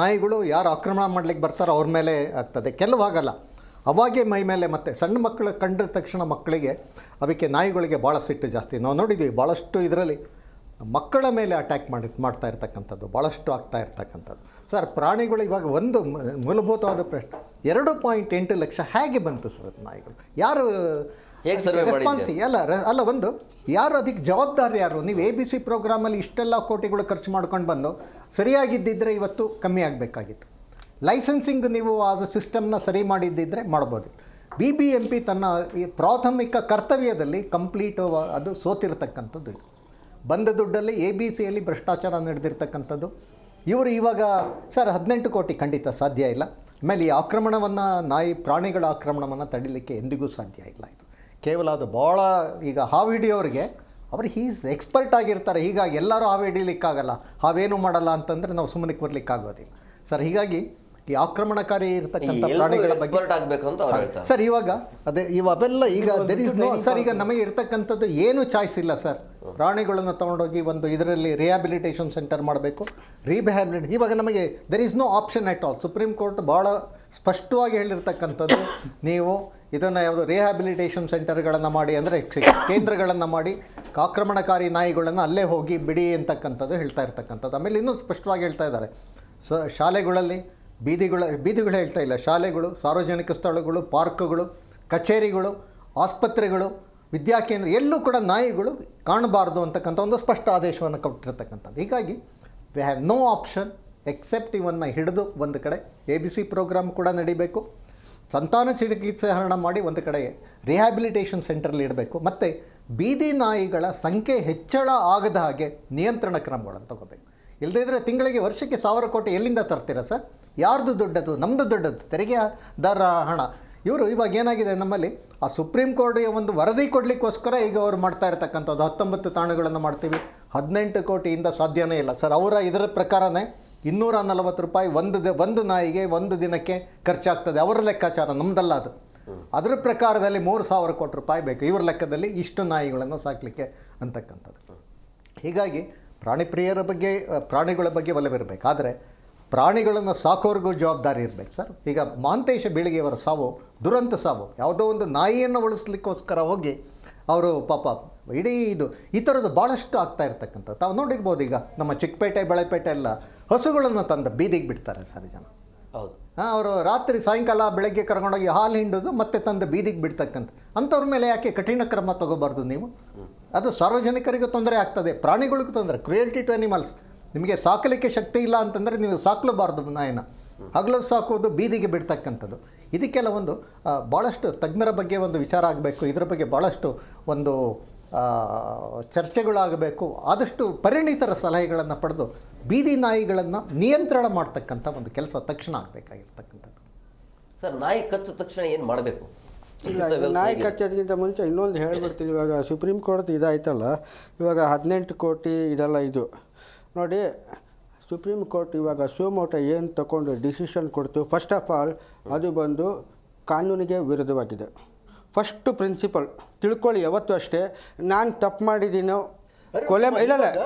Speaker 5: ನಾಯಿಗಳು ಯಾರು ಆಕ್ರಮಣ ಮಾಡ್ಲಿಕ್ಕೆ ಬರ್ತಾರೋ ಅವ್ರ ಮೇಲೆ ಆಗ್ತದೆ, ಕೆಲವು ಆಗಲ್ಲ. ಅವಾಗೇ ಮೈ ಮೇಲೆ ಮತ್ತೆ ಸಣ್ಣ ಮಕ್ಕಳು ಕಂಡ ತಕ್ಷಣ ಮಕ್ಕಳಿಗೆ ಅದಕ್ಕೆ ನಾಯಿಗಳಿಗೆ ಭಾಳ ಸಿಟ್ಟು ಜಾಸ್ತಿ. ನಾವು ನೋಡಿದ್ದೀವಿ ಭಾಳಷ್ಟು ಇದರಲ್ಲಿ ಮಕ್ಕಳ ಮೇಲೆ ಅಟ್ಯಾಕ್ ಮಾಡ್ತಾ ಇರ್ತಕ್ಕಂಥದ್ದು ಭಾಳಷ್ಟು ಆಗ್ತಾ ಇರ್ತಕ್ಕಂಥದ್ದು. ಸರ್, ಪ್ರಾಣಿಗಳು ಇವಾಗ ಒಂದು ಮೂಲಭೂತವಾದ ಪ್ರಶ್ನೆ, 2.8 ಲಕ್ಷ ಹೇಗೆ ಬಂತು ಸರ್ ನಾಯಿಗಳು? ಯಾರು ರೆಸ್ಪಾನ್ಸಿ ಅಲ್ಲ ಒಂದು ಯಾರು ಅದಕ್ಕೆ ಜವಾಬ್ದಾರಿ ಯಾರು? ನೀವು ABC ಪ್ರೋಗ್ರಾಮಲ್ಲಿ ಇಷ್ಟೆಲ್ಲ ಕೋಟಿಗಳು ಖರ್ಚು ಮಾಡ್ಕೊಂಡು ಬಂದು ಸರಿಯಾಗಿದ್ದಿದ್ದರೆ ಇವತ್ತು ಕಮ್ಮಿ ಆಗಬೇಕಾಗಿತ್ತು. ಲೈಸೆನ್ಸಿಂಗ್ ನೀವು ಆ ಸಿಸ್ಟಮ್ನ ಸರಿ ಮಾಡಿದ್ದಿದ್ದರೆ ಮಾಡ್ಬೋದು. BBMP ತನ್ನ ಈ ಪ್ರಾಥಮಿಕ ಕರ್ತವ್ಯದಲ್ಲಿ ಕಂಪ್ಲೀಟ್ ಅದು ಸೋತಿರ್ತಕ್ಕಂಥದ್ದು. ಇದು ಬಂದ ದುಡ್ಡಲ್ಲಿ ABCಯಲ್ಲಿ ಭ್ರಷ್ಟಾಚಾರ ನಡೆದಿರ್ತಕ್ಕಂಥದ್ದು. ಇವರು ಇವಾಗ ಸರ್ 18 ಕೋಟಿ ಖಂಡಿತ ಸಾಧ್ಯ ಇಲ್ಲ. ಆಮೇಲೆ ಈ ಆಕ್ರಮಣವನ್ನು ಪ್ರಾಣಿಗಳ ಆಕ್ರಮಣವನ್ನು ತಡಿಲಿಕ್ಕೆ ಎಂದಿಗೂ ಸಾಧ್ಯ ಇಲ್ಲ. ಇದು ಕೇವಲ ಅದು ಭಾಳ ಈಗ ಹಾವು ಹಿಡಿಯೋರಿಗೆ ಅವರು ಹೀಸ್ ಎಕ್ಸ್ಪರ್ಟ್ ಆಗಿರ್ತಾರೆ. ಹೀಗಾಗಿ ಎಲ್ಲರೂ ಹಾವು ಹಿಡಿಲಿಕ್ಕಾಗಲ್ಲ, ಹಾವೇನು ಮಾಡಲ್ಲ ಅಂತಂದರೆ ನಾವು ಸುಮ್ಮನೆ ಕೂರ್ಲಿಕ್ಕಾಗೋದಿಲ್ಲ ಸರ್. ಹೀಗಾಗಿ ಈ ಆಕ್ರಮಣಕಾರಿ ಇರ್ತಕ್ಕಂಥ ಪ್ರಾಣಿಗಳ ಬಗ್ಗೆ ಸರ್ ಇವಾಗ ಅದೇ ಅವೆಲ್ಲ ಈಗ ದೆರ್ ಇಸ್ ನೋ ಸರ್, ಈಗ ನಮಗೆ ಇರ್ತಕ್ಕಂಥದ್ದು ಏನು ಚಾಯ್ಸ್ ಇಲ್ಲ ಸರ್. ಪ್ರಾಣಿಗಳನ್ನು ತೊಗೊಂಡೋಗಿ ಒಂದು ಇದರಲ್ಲಿ ರಿಹ್ಯಾಬಿಲಿಟೇಷನ್ ಸೆಂಟರ್ ಮಾಡಬೇಕು, ಇವಾಗ ನಮಗೆ there is no option at all. Supreme court ಭಾಳ ಸ್ಪಷ್ಟವಾಗಿ ಹೇಳಿರ್ತಕ್ಕಂಥದ್ದು, ನೀವು ಇದನ್ನು ಯಾವುದು ರಿಹ್ಯಾಬಿಲಿಟೇಷನ್ ಸೆಂಟರ್ಗಳನ್ನು ಮಾಡಿ, ಅಂದರೆ ಕೇಂದ್ರಗಳನ್ನು ಮಾಡಿ ಆಕ್ರಮಣಕಾರಿ ನಾಯಿಗಳನ್ನು ಅಲ್ಲೇ ಹೋಗಿ ಬಿಡಿ ಅಂತಕ್ಕಂಥದ್ದು ಹೇಳ್ತಾ ಇರ್ತಕ್ಕಂಥದ್ದು. ಆಮೇಲೆ ಇನ್ನೂ ಸ್ಪಷ್ಟವಾಗಿ ಹೇಳ್ತಾ ಇದ್ದಾರೆ, ಶಾಲೆಗಳಲ್ಲಿ ಬೀದಿಗಳು ಹೇಳ್ತಾ ಇಲ್ಲ, ಶಾಲೆಗಳು, ಸಾರ್ವಜನಿಕ ಸ್ಥಳಗಳು, ಪಾರ್ಕ್ಗಳು, ಕಚೇರಿಗಳು, ಆಸ್ಪತ್ರೆಗಳು, ವಿದ್ಯಾಕೇಂದ್ರ ಎಲ್ಲೂ ಕೂಡ ನಾಯಿಗಳು ಕಾಣಬಾರ್ದು ಅಂತಕ್ಕಂಥ ಒಂದು ಸ್ಪಷ್ಟ ಆದೇಶವನ್ನು ಕೊಟ್ಟಿರ್ತಕ್ಕಂಥದ್ದು. ಹೀಗಾಗಿ we have no option except ಇವನ್ನ ಹಿಡಿದು ಒಂದು ಕಡೆ ABC ಪ್ರೋಗ್ರಾಮ್ ಕೂಡ ನಡಿಬೇಕು, ಸಂತಾನ ಚಿಕಿತ್ಸೆ ಹರಣ ಮಾಡಿ ಒಂದು ಕಡೆ ರಿಹ್ಯಾಬಿಲಿಟೇಷನ್ ಸೆಂಟ್ರಲ್ಲಿ ಇಡಬೇಕು, ಮತ್ತು ಬೀದಿ ನಾಯಿಗಳ ಸಂಖ್ಯೆ ಹೆಚ್ಚಳ ಆಗದ ಹಾಗೆ ನಿಯಂತ್ರಣ ಕ್ರಮಗಳನ್ನು ತಗೋಬೇಕು. ಇಲ್ಲದೇ ಇದ್ದರೆ ತಿಂಗಳಿಗೆ ವರ್ಷಕ್ಕೆ 1000 ಕೋಟಿ ಎಲ್ಲಿಂದ ತರ್ತೀರಾ ಸರ್? ಯಾರ್ದು ದೊಡ್ಡದು? ನಮ್ಮದು ದೊಡ್ಡದು, ತೆರಿಗೆದಾರರ ಹಣ. ಇವರು ಇವಾಗ ಏನಾಗಿದೆ ನಮ್ಮಲ್ಲಿ ಆ ಸುಪ್ರೀಂ ಕೋರ್ಟ್ಗೆ ಒಂದು ವರದಿ ಕೊಡಲಿಕ್ಕೋಸ್ಕರ ಈಗ ಅವರು ಮಾಡ್ತಾ ಇರ್ತಕ್ಕಂಥದ್ದು 19 ತಾಣಗಳನ್ನು ಮಾಡ್ತೀವಿ, 18 ಕೋಟಿಯಿಂದ ಸಾಧ್ಯನೇ ಇಲ್ಲ ಸರ್. ಅವರ ಇದರ ಪ್ರಕಾರನೇ 240 ರೂಪಾಯಿ ಒಂದು ನಾಯಿಗೆ ಒಂದು ದಿನಕ್ಕೆ ಖರ್ಚಾಗ್ತದೆ. ಅವರ ಲೆಕ್ಕಾಚಾರ, ನಮ್ಮದಲ್ಲ ಅದು. ಅದರ ಪ್ರಕಾರದಲ್ಲಿ 3000 ಕೋಟಿ ರೂಪಾಯಿ ಬೇಕು ಇವ್ರ ಲೆಕ್ಕದಲ್ಲಿ ಇಷ್ಟು ನಾಯಿಗಳನ್ನು ಸಾಕಲಿಕ್ಕೆ ಅಂತಕ್ಕಂಥದ್ದು. ಹೀಗಾಗಿ ಪ್ರಾಣಿಪ್ರಿಯರ ಬಗ್ಗೆ, ಪ್ರಾಣಿಗಳ ಬಗ್ಗೆ ಒಲವಿರಬೇಕು, ಆದರೆ ಪ್ರಾಣಿಗಳನ್ನು ಸಾಕೋರಿಗೂ ಜವಾಬ್ದಾರಿ ಇರಬೇಕು ಸರ್. ಈಗ ಮಹಾಂತೇಶ ಬೀಳಿಗೆಯವರ ಸಾವು ದುರಂತ ಸಾವು, ಯಾವುದೋ ಒಂದು ನಾಯಿಯನ್ನು ಉಳಿಸ್ಲಿಕ್ಕೋಸ್ಕರ ಹೋಗಿ ಅವರು ಪಾಪ ಇಡೀ ಈ ಥರದ್ದು ಭಾಳಷ್ಟು ಆಗ್ತಾ ಇರ್ತಕ್ಕಂಥ ತಾವು ನೋಡಿರ್ಬೋದು. ಈಗ ನಮ್ಮ ಚಿಕ್ಕಪೇಟೆ, ಬಳೆಪೇಟೆ ಎಲ್ಲ ಹಸುಗಳನ್ನು ತಂದು ಬೀದಿಗೆ ಬಿಡ್ತಾರೆ ಸರ್ ಜನ.
Speaker 3: ಹೌದು.
Speaker 5: ಅವರು ರಾತ್ರಿ ಸಾಯಂಕಾಲ ಬೆಳಗ್ಗೆ ಕರ್ಕೊಂಡೋಗಿ ಹಾಲು ಹಿಂಡೋದು ಮತ್ತೆ ತಂದು ಬೀದಿಗೆ ಬಿಡ್ತಕ್ಕಂಥ ಅಂಥವ್ರ ಮೇಲೆ ಯಾಕೆ ಕಠಿಣ ಕ್ರಮ ತಗೋಬಾರ್ದು ನೀವು? ಅದು ಸಾರ್ವಜನಿಕರಿಗೂ ತೊಂದರೆ ಆಗ್ತದೆ, ಪ್ರಾಣಿಗಳಿಗೂ ತೊಂದರೆ. Cruelty to animals. ನಿಮಗೆ ಸಾಕಲಿಕ್ಕೆ ಶಕ್ತಿ ಇಲ್ಲ ಅಂತಂದರೆ ನೀವು ಸಾಕಲಬಾರ್ದು ನಾಯಿನ. ಹಗಲು ಸಾಕೋದು, ಬೀದಿಗೆ ಬಿಡ್ತಕ್ಕಂಥದ್ದು. ಇದಕ್ಕೆಲ್ಲ ಒಂದು ಭಾಳಷ್ಟು ತಜ್ಞರ ಬಗ್ಗೆ ಒಂದು ವಿಚಾರ ಆಗಬೇಕು. ಇದರ ಬಗ್ಗೆ ಭಾಳಷ್ಟು ಒಂದು ಚರ್ಚೆಗಳಾಗಬೇಕು. ಆದಷ್ಟು ಪರಿಣಿತರ ಸಲಹೆಗಳನ್ನು ಪಡೆದು ಬೀದಿ ನಾಯಿಗಳನ್ನು ನಿಯಂತ್ರಣ ಮಾಡ್ತಕ್ಕಂಥ ಒಂದು ಕೆಲಸ ತಕ್ಷಣ ಆಗಬೇಕಾಗಿರ್ತಕ್ಕಂಥದ್ದು.
Speaker 3: ಸರ್, ನಾಯಿ ಕಚ್ಚಿದ ತಕ್ಷಣ ಏನು ಮಾಡಬೇಕು?
Speaker 6: ಇಲ್ಲ, ನಾಯಿ ಕಚ್ಚೋದಕ್ಕಿಂತ ಮುಂಚೆ ಇನ್ನೊಂದು ಹೇಳ್ಬಿಡ್ತೀನಿ. ಇವಾಗ ಸುಪ್ರೀಂ ಕೋರ್ಟ್ ಇದಾಯ್ತಲ್ಲ, ಇವಾಗ 18 ಕೋಟಿ ಇದೆಲ್ಲ ಇದು ನೋಡಿ. ಸುಪ್ರೀಂ ಕೋರ್ಟ್ ಇವಾಗ ಸುಮೋಟ ಏನು ತಗೊಂಡು ಡಿಸಿಷನ್ ಕೊಡ್ತು, ಫಸ್ಟ್ ಆಫ್ ಆಲ್ ಅದು ಬಂದು ಕಾನೂನಿಗೆ ವಿರುದ್ಧವಾಗಿದೆ. ಫಸ್ಟು ಪ್ರಿನ್ಸಿಪಲ್ ತಿಳ್ಕೊಳ್ಳಿ. ಯಾವತ್ತೂ ಅಷ್ಟೇ, ನಾನು ತಪ್ಪು ಮಾಡಿದ್ದೀನೋ ಕೊಲೆ ಇಲ್ಲ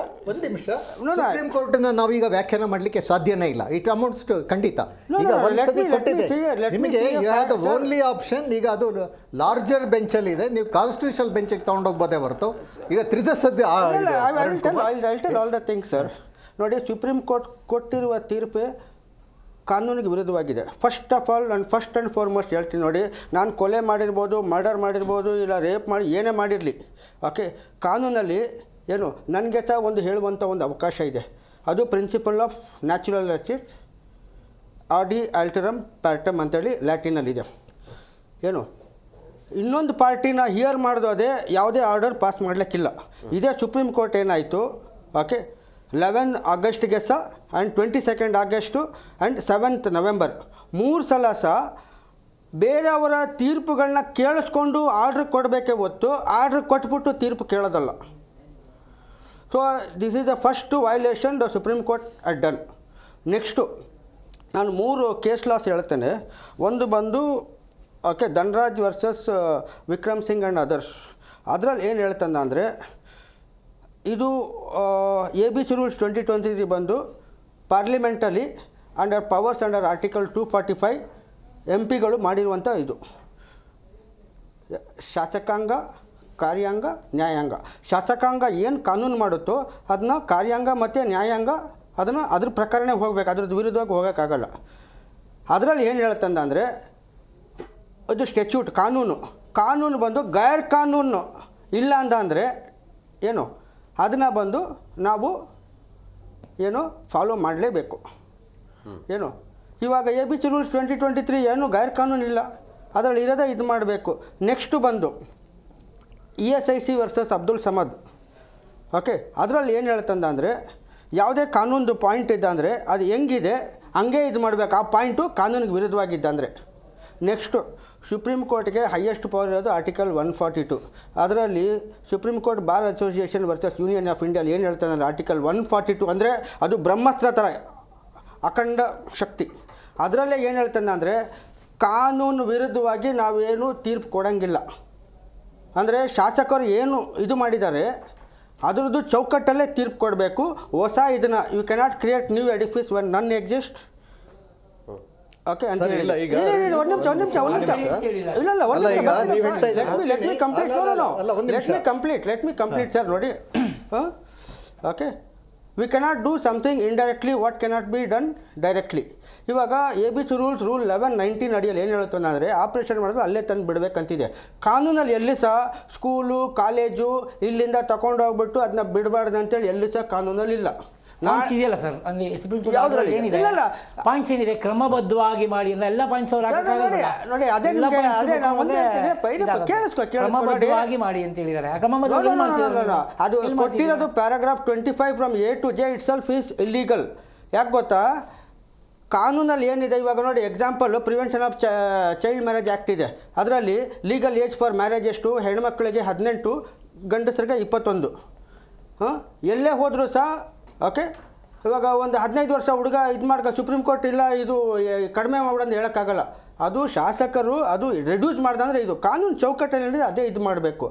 Speaker 5: ಒಂದು ನಿಮಿಷ, ಸುಪ್ರೀಂ ಕೋರ್ಟ್ನ ನಾವೀಗ ವ್ಯಾಖ್ಯಾನ ಮಾಡಲಿಕ್ಕೆ ಸಾಧ್ಯನೇ ಇಲ್ಲ. ಇಟ್ ಅಮೌಂಟ್ಸ್ ಟು ಖಂಡಿತ ಈಗ ಒಂದ್ಸತಿ ಕೊಟ್ಟಿದೆ ನಿಮಗೆ. You have the only option. ಈಗ ಅದು ಲಾರ್ಜರ್ ಬೆಂಚಲ್ಲಿ ಇದೆ, ನೀವು ಕಾನ್ಸ್ಟಿಟ್ಯೂಷನಲ್ ಬೆಂಚಿಗೆ ತೊಗೊಂಡೋಗ್ಬೋದೇ ಹೊರತು ಈಗ ತ್ರಿಸದ್ಯ
Speaker 6: ಆಲ್ ದ ಥಿಂಗ್ಸ್ ಸರ್. ನೋಡಿ, ಸುಪ್ರೀಂ ಕೋರ್ಟ್ ಕೊಟ್ಟಿರುವ ತೀರ್ಪು ಕಾನೂನಿಗೆ ವಿರುದ್ಧವಾಗಿದೆ. ಫಸ್ಟ್ ಆಫ್ ಆಲ್ ನಾನು ಫಸ್ಟ್ ಆ್ಯಂಡ್ ಫಾರ್ಮೋಸ್ಟ್ ಹೇಳ್ತೀನಿ ನೋಡಿ, ನಾನು ಕೊಲೆ ಮಾಡಿರ್ಬೋದು, ಮರ್ಡರ್ ಮಾಡಿರ್ಬೋದು, ಇಲ್ಲ ರೇಪ್ ಮಾಡಿ ಏನೇ ಮಾಡಿರಲಿ, ಓಕೆ, ಕಾನೂನಲ್ಲಿ ಏನು ನನಗೆ ಸಹ ಒಂದು ಹೇಳುವಂಥ ಒಂದು ಅವಕಾಶ ಇದೆ. ಅದು ಪ್ರಿನ್ಸಿಪಲ್ ಆಫ್ ನ್ಯಾಚುರಲ್ ಜಸ್ಟಿಸ್, ಆಡಿ ಆಲ್ಟರಮ್ ಪ್ಯಾರ್ಟಮ್ ಅಂತೇಳಿ ಲ್ಯಾಟಿನಲ್ಲಿದೆ. ಏನು ಇನ್ನೊಂದು ಪಾರ್ಟಿನ ಹಿಯರ್ ಮಾಡೋದು ಅದೇ, ಯಾವುದೇ ಆರ್ಡರ್ ಪಾಸ್ ಮಾಡಲಿಕ್ಕಿಲ್ಲ. ಇದೇ ಸುಪ್ರೀಂ ಕೋರ್ಟ್ ಏನಾಯಿತು, ಓಕೆ, 11 ಆಗಸ್ಟ್ಗೆ ಸಹ and 22 August and 7th November 3 ಸಲ ಸಹ ಬೇರೆಯವರ ತೀರ್ಪುಗಳನ್ನ ಕೇಳಿಸ್ಕೊಂಡು ಆರ್ಡ್ರ್ ಕೊಡಬೇಕೇ ಹೊತ್ತು ಆರ್ಡ್ರ್ ಕೊಟ್ಬಿಟ್ಟು ತೀರ್ಪು ಕೇಳೋದಲ್ಲ. So this is the first violation the supreme court at done. Next ನಾನು 3 ಕೇಸ್ ಲಾಸ್ ಹೇಳ್ತೇನೆ. ಒಂದು ಬಂದು okay, Dhanraj versus Vikram Singh and others. ಅದರಲ್ಲಿ ಏನು ಹೇಳ್ತಂದ ಅಂದರೆ, ಇದು ABC ರೂಲ್ಸ್ 2023 ಬಂದು ಪಾರ್ಲಿಮೆಂಟಲ್ಲಿ under powers under article 245 MP ಗಳು ಮಾಡಿರುವಂಥ ಇದು ಶಾಸಕಾಂಗ, ಕಾರ್ಯಾಂಗ, ನ್ಯಾಯಾಂಗ. ಶಾಸಕಾಂಗ ಏನು ಕಾನೂನು ಮಾಡುತ್ತೋ ಅದನ್ನ ಕಾರ್ಯಾಂಗ ಮತ್ತು ನ್ಯಾಯಾಂಗ ಅದನ್ನು ಅದ್ರ ಪ್ರಕಾರನೇ ಹೋಗಬೇಕು, ಅದ್ರದ್ದು ವಿರುದ್ಧವಾಗಿ ಹೋಗೋಕ್ಕಾಗಲ್ಲ. ಅದರಲ್ಲಿ ಏನು ಹೇಳ್ತಂದ ಅಂದರೆ, ಅದು ಸ್ಟ್ಯಾಚ್ಯೂಟ್ ಕಾನೂನು ಬಂದು ಗೈರ್ ಕಾನೂನು ಇಲ್ಲ ಅಂದರೆ ಏನು ಅದನ್ನು ಬಂದು ನಾವು ಏನು ಫಾಲೋ ಮಾಡಲೇಬೇಕು. ಏನು ಇವಾಗ ABC ರೂಲ್ಸ್ 2023 ಏನು ಗೈರ್ ಕಾನೂನು ಇಲ್ಲ, ಅದರಲ್ಲಿ ಇರೋದೇ ಇದು ಮಾಡಬೇಕು. ನೆಕ್ಸ್ಟು ಬಂದು ESIC versus Abdul Samad. Okay, ಅದರಲ್ಲಿ ಏನು ಹೇಳ್ತಂದ ಅಂದರೆ, ಯಾವುದೇ ಕಾನೂನದು ಪಾಯಿಂಟ್ ಇದೆ ಅಂದರೆ ಅದು ಹೆಂಗಿದೆ ಹಂಗೆ ಇದು ಮಾಡಬೇಕು, ಆ ಪಾಯಿಂಟು ಕಾನೂನಿಗೆ ವಿರುದ್ಧವಾಗಿದ್ದಂದರೆ. ನೆಕ್ಸ್ಟು ಸುಪ್ರೀಂ ಕೋರ್ಟ್ಗೆ ಹೈಯೆಸ್ಟ್ ಪವರ್ ಇರೋದು ಆರ್ಟಿಕಲ್ 142. ಅದರಲ್ಲಿ supreme court bar association versus union of ಇಂಡಿಯಲ್ಲಿ ಏನು ಹೇಳ್ತಾನೆ ಅಂದರೆ, ಆರ್ಟಿಕಲ್ 142 ಅಂದರೆ ಅದು ಬ್ರಹ್ಮಾಸ್ತ್ರ ಥರ ಅಖಂಡ ಶಕ್ತಿ. ಅದರಲ್ಲೇ ಏನು ಹೇಳ್ತಾನೆ ಅಂದರೆ, ಕಾನೂನು ವಿರುದ್ಧವಾಗಿ ನಾವೇನು ತೀರ್ಪು ಕೊಡೋಂಗಿಲ್ಲ. ಅಂದರೆ ಶಾಸಕರು ಏನು ಇದು ಮಾಡಿದ್ದಾರೆ ಅದರದ್ದು ಚೌಕಟ್ಟಲ್ಲೇ ತೀರ್ಪು ಕೊಡಬೇಕು. ಹೊಸ ಇದನ್ನು you cannot create new edifice when none exist. Okay ಅಂತ ಹೇಳಿ ಒಂದು ನಿಮಿಷ ಲೆಟ್ ಮಿ ಕಂಪ್ಲೀಟ್ ಸರ್. ನೋಡಿ, okay, we cannot do something indirectly what cannot be done directly. ಇವಾಗ ABC ರೂಲ್ಸ್ ರೂಲ್ 1119 ಅಡಿಯಲ್ಲಿ ಏನು ಹೇಳ್ತಾನೆ ಅಂದರೆ, ಆಪ್ರೇಷನ್ ಮಾಡೋದು ಅಲ್ಲೇ ತಂದು ಬಿಡಬೇಕಂತಿದೆ. ಕಾನೂನಲ್ಲಿ ಎಲ್ಲಿ ಸಹ ಸ್ಕೂಲು, ಕಾಲೇಜು ಇಲ್ಲಿಂದ ತಗೊಂಡು ಹೋಗ್ಬಿಟ್ಟು ಅದನ್ನ ಬಿಡಬಾರ್ದು ಅಂತೇಳಿ ಎಲ್ಲಿ ಸಹ ಕಾನೂನಲ್ಲಿ ಇಲ್ಲ.
Speaker 4: ಇದೆಯಲ್ಲ ಸರ್, ಅಂದರೆ ಸುಪ್ರೀಂ ಕೋರ್ಟ್ ಏನಿದೆ ಪಾಯಿಂಟ್ಸ್ ಏನಿದೆ ಕ್ರಮಬದ್ಧವಾಗಿ ಮಾಡಿ ಎಲ್ಲ ಪಾಯಿಂಟ್ಸ್
Speaker 6: ನೋಡಿ, ಅದೇ
Speaker 4: ಕ್ರಮಬದ್ಧವಾಗಿ ಮಾಡಿ ಅಂತ ಹೇಳಿದ್ದಾರೆ.
Speaker 6: ಅದು ಕೊಟ್ಟಿರೋದು paragraph 25 from A to J it self is illegal. ಯಾಕೆ ಗೊತ್ತಾ, ಕಾನೂನಲ್ಲಿ ಏನಿದೆ ಇವಾಗ ನೋಡಿ, example prevention of child marriage act ಇದೆ. ಅದರಲ್ಲಿ ಲೀಗಲ್ ಏಜ್ ಫಾರ್ ಮ್ಯಾರೇಜ್ ಎಷ್ಟು, ಹೆಣ್ಮಕ್ಳಿಗೆ 18, ಗಂಡಸರಿಗೆ 21. ಎಲ್ಲೇ ಹೋದರೂ ಸಹ ಓಕೆ, ಇವಾಗ ಒಂದು 15 ವರ್ಷ ಹುಡುಗ ಇದು ಮಾಡ್ಕೊ ಸುಪ್ರೀಂ ಕೋರ್ಟ್ ಇಲ್ಲ ಇದು ಕಡಿಮೆ ಮಾಡ್ಬಿಡಂದು ಹೇಳೋಕ್ಕಾಗಲ್ಲ. ಅದು ಶಾಸಕರು ಅದು ರೆಡ್ಯೂಸ್ ಮಾಡ್ದಂದರೆ ಇದು ಕಾನೂನು ಚೌಕಟ್ಟಲ್ಲಿ ಅದೇ ಇದು ಮಾಡಬೇಕು.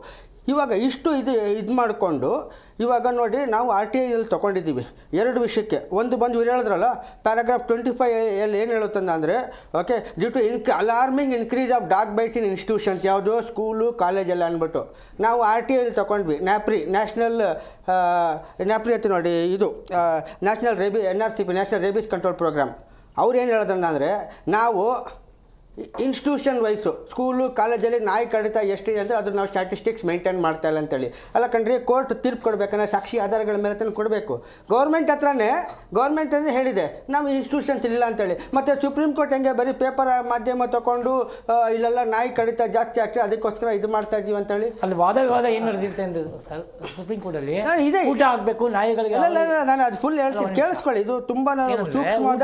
Speaker 6: ಇವಾಗ ಇಷ್ಟು ಇದು ಮಾಡಿಕೊಂಡು ಇವಾಗ ನೋಡಿ, ನಾವು RTIಯಲ್ಲಿ ತೊಗೊಂಡಿದ್ದೀವಿ 2 ವಿಷಯಕ್ಕೆ. ಒಂದು ಬಂದು ಇವ್ರು ಹೇಳಿದ್ರಲ್ಲ ಪ್ಯಾರಾಗ್ರಾಫ್ 25 ಏನು ಹೇಳುತ್ತಂದ ಅಂದರೆ, okay, due to alarming increase of dog bites in institutions, ಯಾವುದು ಸ್ಕೂಲು ಕಾಲೇಜೆಲ್ಲ ಅಂದ್ಬಿಟ್ಟು ನಾವು RTIಯಲ್ಲಿ ತೊಗೊಂಡ್ವಿ. ನ್ಯಾಷನಲ್ ನ್ಯಾಪ್ರಿ ಅಂತ ನೋಡಿ, ಇದು national NRCP national rabies control program. ಅವ್ರು ಏನು ಹೇಳೋದನ್ನ ನಾವು ಇನ್ಸ್ಟಿಟ್ಯೂಷನ್ ವೈಸು ಸ್ಕೂಲು ಕಾಲೇಜಲ್ಲಿ ನಾಯಿ ಕಡಿತ ಎಷ್ಟಿದೆ ಅಂದರೆ ಅದು ನಾವು ಸ್ಟ್ಯಾಟಿಸ್ಟಿಕ್ಸ್ ಮೇಂಟೈನ್ ಮಾಡ್ತಾ ಇಲ್ಲ ಅಂತೇಳಿ. ಅಲ್ಲ ಕಣ್ರಿ, ಕೋರ್ಟ್ ತೀರ್ಪು ಕೊಡಬೇಕಂದ್ರೆ ಸಾಕ್ಷಿ ಆಧಾರಗಳ ಮೇಲೆ ತಂದು ಕೊಡಬೇಕು. ಗೌರ್ಮೆಂಟ್ ಹತ್ರನೇ ಹೇಳಿದೆ ನಾವು ಇನ್ಸ್ಟಿಟ್ಯೂಷನ್ಸ್ ಇಲ್ಲ ಅಂತೇಳಿ. ಮತ್ತು ಸುಪ್ರೀಂ ಕೋರ್ಟ್ ಹೆಂಗೆ ಬರೀ ಪೇಪರ್ ಮಾಧ್ಯಮ ತೊಗೊಂಡು ಇಲ್ಲೆಲ್ಲ ನಾಯಿ ಕಡಿತ ಜಾಸ್ತಿ ಆಗ್ತದೆ ಅದಕ್ಕೋಸ್ಕರ ಇದು ಮಾಡ್ತಾ ಇದ್ದೀವಿ ಅಂತೇಳಿ.
Speaker 4: ಅಲ್ಲಿ ವಾದ ವಿವಾದ ಏನು ನಡೆದಿರುತ್ತೆ ಅಂತ ಸರ್ ಸುಪ್ರೀಂ ಕೋರ್ಟಲ್ಲಿ
Speaker 6: ಇದೆ
Speaker 4: ಊಟ ಹಾಕಬೇಕು ನಾಯಿಗಳಿಗೆ.
Speaker 6: ನಾನು ಅದು ಫುಲ್ ಹೇಳ್ತೀನಿ, ಕೇಳಿಸ್ಕೊಳ್ಳಿ. ಇದು ತುಂಬಾ ಸೂಕ್ಷ್ಮವಾದ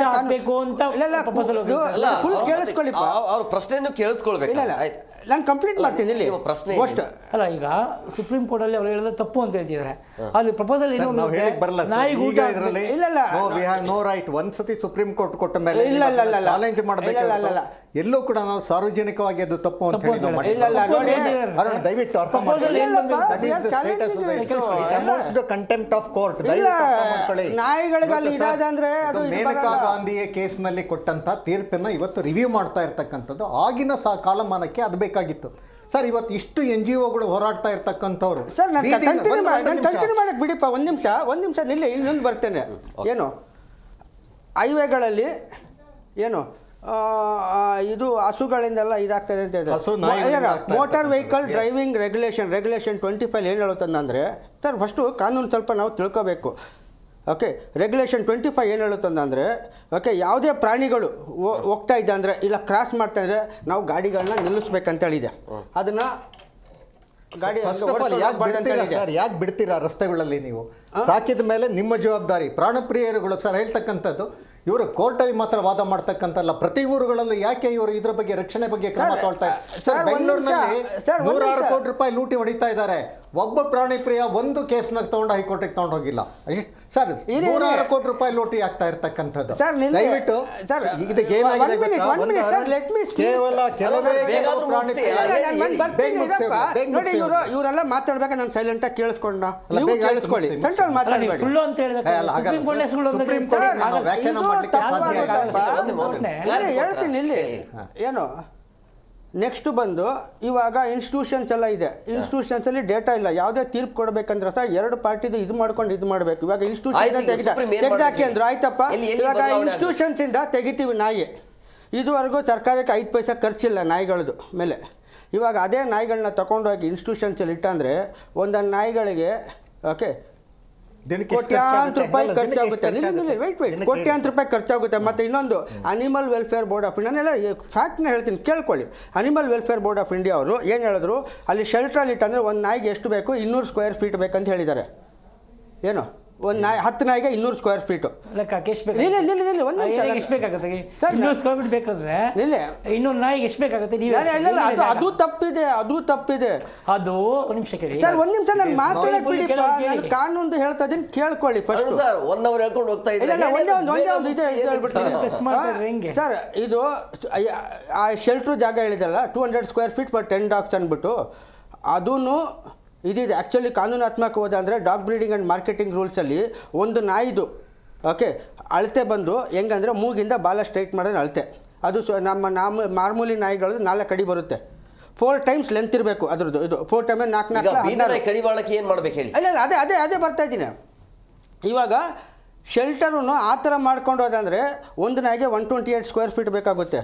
Speaker 6: ಫುಲ್ ಕೇಳಿಸ್ಕೊಳ್ಳಿ.
Speaker 3: ಅವ್ರ ಪ್ರಶ್ನೆಯನ್ನು ಕೇಳಿಸ್ಕೊಳ್ಬೇಕು.
Speaker 6: ನಾನು ಕಂಪ್ಲೀಟ್ ಮಾಡ್ತೀನಿ ಇಲ್ಲಿ
Speaker 3: ಪ್ರಶ್ನೆ
Speaker 4: ಅಲ್ಲ. ಈಗ ಸುಪ್ರೀಂ ಕೋರ್ಟ್ ಅಲ್ಲಿ ಅವ್ರು ಹೇಳಿದ್ರೆ ತಪ್ಪು ಅಂತ ಹೇಳ್ತಿದ್ದಾರೆ. ಅದು ಪ್ರಪೋಸಲ್
Speaker 5: ನಾವು ಹೇಳಿಕ್ ಬರಲ್ಲ
Speaker 4: ನಾಯಿಗೆ
Speaker 5: ಇದರಲ್ಲಿ ನೋ ರೈಟ್. ಒಂದ್ಸತಿ ಸುಪ್ರೀಂ ಕೋರ್ಟ್ ಕೊಟ್ಟ ಮೇಲೆ ಚಾಲೆಂಜ್ ಮಾಡಬೇಕು. ಎಲ್ಲೂ ಕೂಡ ನಾವು ಸಾರ್ವಜನಿಕವಾಗಿ ಅದು ತಪ್ಪು ಅಂತ ಹೇಳಿದ್ದು ಅರುಣ್ ದಯವಿಟ್ಟು ಅರ್ಥ ಮಾಡ್ಕೊಳ್ಳಿ. Contempt of court Maneka Gandhi ಕೇಸ್ನಲ್ಲಿ ಕೊಟ್ಟಂತ ತೀರ್ಪನ್ನ ಇವತ್ತು ರಿವ್ಯೂ ಮಾಡ್ತಾ ಇರ್ತಕ್ಕಂಥದ್ದು. ಆಗಿನ ಕಾಲಮಾನಕ್ಕೆ ಅದು ಬೇಕಾಗಿತ್ತು ಸರ್. ಇವತ್ತು ಇಷ್ಟು NGOಗಳು ಹೋರಾಡ್ತಾ ಇರ್ತಕ್ಕಂಥವ್ರು
Speaker 6: ಸರ್. ನಾನು ಕಂಟಿನ್ಯೂ ಮಾಡಕ್ಕೆ ಬಿಡಿಪ್ಪ, ಒಂದು ನಿಮಿಷ ನಿಲ್ಲಿ. ಇನ್ನೊಂದು ಬರ್ತೇನೆ. ಏನು ಹೈವೇಗಳಲ್ಲಿ ಏನು ಇದು ಹಸುಗಳಿಂದೆಲ್ಲ ಇದಾಗ್ತದೆ ಅಂತ ಇದೆ. ಮೋಟಾರ್ ವೆಹಿಕಲ್ ಡ್ರೈವಿಂಗ್ ರೆಗ್ಯುಲೇಷನ್ 25 ಏನು ಹೇಳುತ್ತಂದ್ರೆ ಸರ್, ಫಸ್ಟು ಕಾನೂನು ಸ್ವಲ್ಪ ನಾವು ತಿಳ್ಕೋಬೇಕು. ಓಕೆ, ರೆಗ್ಯುಲೇಷನ್ 25 ಏನು ಹೇಳುತ್ತಂದರೆ ಓಕೆ, ಯಾವುದೇ ಪ್ರಾಣಿಗಳು ಹೋಗ್ತಾ ಇದೆ ಅಂದರೆ ಇಲ್ಲ ಕ್ರಾಸ್ ಮಾಡ್ತಾ ಇದ್ರೆ ನಾವು ಗಾಡಿಗಳನ್ನ ನಿಲ್ಲಿಸ್ಬೇಕಂತೇಳಿದೆ. ಅದನ್ನು ಗಾಡಿ
Speaker 5: ಯಾಕೆ ಬಿಡ್ತೀರಾ ರಸ್ತೆಗಳಲ್ಲಿ? ನೀವು ಸಾಕಿದ ಮೇಲೆ ನಿಮ್ಮ ಜವಾಬ್ದಾರಿ. ಪ್ರಾಣಪ್ರಿಯರುಗಳು ಸರ್ ಹೇಳ್ತಕ್ಕಂಥದ್ದು ಇವರು ಕೋರ್ಟಲ್ಲಿ ಮಾತ್ರ ವಾದ ಮಾಡ್ತಕ್ಕಂಥಲ್ಲ, ಪ್ರತಿ ಊರುಗಳಲ್ಲಿ ಯಾಕೆ ಇವರು ಇದ್ರ ಬಗ್ಗೆ ರಕ್ಷಣೆ ಬಗ್ಗೆ ಕ್ರಮ ತಗೊಳ್ತಾ ಇದ್ದಾರೆ ಸರ್? ಬೆಂಗಳೂರಿನಲ್ಲಿ 106 ಕೋಟಿ ರೂಪಾಯಿ ಲೂಟಿ ಹೊಡಿತಾ ಇದ್ದಾರೆ. ಒಬ್ಬ ಪ್ರಾಣಿ ಪ್ರಿಯ ಒಂದು ಕೇಸ್ನಾಗ ತಗೊಂಡು ಹೈಕೋರ್ಟಿಗೆ ತಗೊಂಡು ಹೋಗಿಲ್ಲ ಸರ್. 106 ಕೋಟಿ ರೂಪಾಯಿ ಲೂಟಿ ಆಗ್ತಾ ಇರ್ತಕ್ಕಂಥದ್ದು. ದಯವಿಟ್ಟು ಇದಕ್ಕೆ ಏನಾಗಿದೆ ಕೇವಲ ಕೆಲವೇ
Speaker 6: ಇವರೆಲ್ಲ ಮಾತಾಡ್ಬೇಕು. ನಾನು ಸೈಲೆಂಟ್ ಆಗಿ ಕೇಳಿಸ್ಕೊಂಡ ಕೇಳಿಸ್ಕೊಳ್ಳಿ. ಸೆಂಟ್ರಲ್ ಮಾತಾಡಬೇಡಿ.
Speaker 4: ಸುಳ್ಳು ಅಂತ
Speaker 6: ಹೇಳ್ತೀನಿ ಇಲ್ಲಿ. ಏನು ನೆಕ್ಸ್ಟ್ ಬಂದು ಇವಾಗ ಇನ್ಸ್ಟಿಟ್ಯೂಷನ್ಸ್ ಎಲ್ಲ ಇದೆ. ಇನ್ಸ್ಟಿಟ್ಯೂಷನ್ಸ್ ಅಲ್ಲಿ ಡೇಟಾ ಇಲ್ಲ. ಯಾವುದೇ ತೀರ್ಪು ಕೊಡಬೇಕಂದ್ರೆ ಸಹ 2 ಪಾರ್ಟಿದು ಇದು ಮಾಡ್ಕೊಂಡು ಮಾಡಬೇಕು. ಇವಾಗ ಇನ್ಸ್ಟಿಟ್ಯೂಷನ್ ತೆಗೆದಾಕಿ ಅಂದ್ರು ಆಯ್ತಪ್ಪ. ಇವಾಗ ಇನ್ಸ್ಟಿಟ್ಯೂಷನ್ಸ್ ಇಂದ ತೆಗಿತೀವಿ ನಾಯಿ. ಇದುವರೆಗೂ ಸರ್ಕಾರಕ್ಕೆ 5 ಪೈಸೆ ಖರ್ಚಿಲ್ಲ ನಾಯಿಗಳದ್ದು ಮೇಲೆ. ಇವಾಗ ಅದೇ ನಾಯಿಗಳನ್ನ ತಗೊಂಡೋಗಿ ಇನ್ಸ್ಟಿಟ್ಯೂಷನ್ಸಲ್ಲಿ ಇಟ್ಟಂದರೆ ಒಂದೊಂದು ನಾಯಿಗಳಿಗೆ ಓಕೆ ಕೋಟ್ಯಾಂತರ ರೂಪಾಯಿ ಖರ್ಚಾಗುತ್ತೆ. ಕೋಟ್ಯಾಂತರ ರೂಪಾಯಿ ಖರ್ಚಾಗುತ್ತೆ. ಮತ್ತು ಇನ್ನೊಂದು animal welfare board of India, ನಾನೆಲ್ಲ ಫ್ಯಾಕ್ಟ್ನ ಹೇಳ್ತೀನಿ ಕೇಳ್ಕೊಳ್ಳಿ. Animal welfare board of India ಅವರು ಏನು ಹೇಳಿದ್ರು, ಅಲ್ಲಿ ಶೆಲ್ಟ್ರಲ್ಲಿ ಇಟ್ಟಂದರೆ ಒಂದು ನಾಯಿಗೆ ಎಷ್ಟು ಬೇಕು 200 ಸ್ಕ್ವೇರ್ ಫೀಟ್ ಬೇಕಂತ ಹೇಳಿದ್ದಾರೆ. ಏನು ಒಂದು ನಾಯಿ 10 ನಾಯಿಗೆ 200 ಸ್ಕ್ವೇರ್ ಫೀಟು
Speaker 4: ಬೇಕಾದ್ರೆ
Speaker 6: ಇನ್ನೊಂದು
Speaker 4: ನಾಯಿಗೆ ಎಷ್ಟು ಬೇಕಾಗುತ್ತೆ?
Speaker 6: ಅದು ತಪ್ಪಿದೆ.
Speaker 4: ಅದು ಒಂದು ನಿಮಿಷ ಕೇಳಿ
Speaker 6: ಸರ್, ಒಂದು ನಿಮಿಷ ನಾನು ಮಾತಾಡಕ್ ಬಿಡಿ. ನಾನು ಕಾನೂನು ಹೇಳ್ತಾ ಇದ್ದೀನಿ ಕೇಳ್ಕೊಳ್ಳಿ ಫಸ್ಟ್.
Speaker 3: ಸರ್ 1 ಅವರ್ ಹೇಳ್ಕೊಂಡು ಹೋಗ್ತಾ ಇದ್ದಾರೆ
Speaker 6: ಸರ್. ಇದು ಆ ಶೆಲ್ಟ್ರ್ ಜಾಗ ಹೇಳಿದಲ್ಲ 200 ಸ್ಕ್ವೇರ್ ಫೀಟ್ ಫಾರ್ 10 ಡಾಗ್ಸ್ ಅಂದ್ಬಿಟ್ಟು ಅದೂ ಇದಿದೆ. ಆ್ಯಕ್ಚುಲಿ ಕಾನೂನಾತ್ಮಕ ಅಂದರೆ ಡಾಗ್ ಬ್ರೀಡಿಂಗ್ ಆ್ಯಂಡ್ ಮಾರ್ಕೆಟಿಂಗ್ ರೂಲ್ಸಲ್ಲಿ ಒಂದು ನಾಯಿದು ಓಕೆ ಅಳತೆ ಬಂದು ಹೆಂಗಂದರೆ ಮೂಗಿಂದ ಬಾಲ ಸ್ಟ್ರೈಟ್ ಮಾಡೋದು ಅಳತೆ. ಅದು ನಮ್ಮ ಮಾಮೂಲಿ ನಾಯಿಗಳದ್ದು 4 ಅಡಿ ಬರುತ್ತೆ. 4 ಟೈಮ್ಸ್ ಲೆಂತ್ ಇರಬೇಕು ಅದ್ರದ್ದು. ಇದು 4 ಟೈಮ್ 4
Speaker 3: ಕಡಿವಾಳಕ್ಕೆ ಏನು ಮಾಡ್ಬೇಕು ಹೇಳಿ?
Speaker 6: ಇಲ್ಲ ಅದೇ ಬರ್ತಾ ಇದ್ದೀನಿ. ಇವಾಗ ಶೆಲ್ಟರೂ ಆ ಥರ ಮಾಡ್ಕೊಂಡು ಹೋದಂದರೆ ಒಂದು ನಾಯಿಗೆ 128 ಸ್ಕ್ವೇರ್ ಫೀಟ್ ಬೇಕಾಗುತ್ತೆ.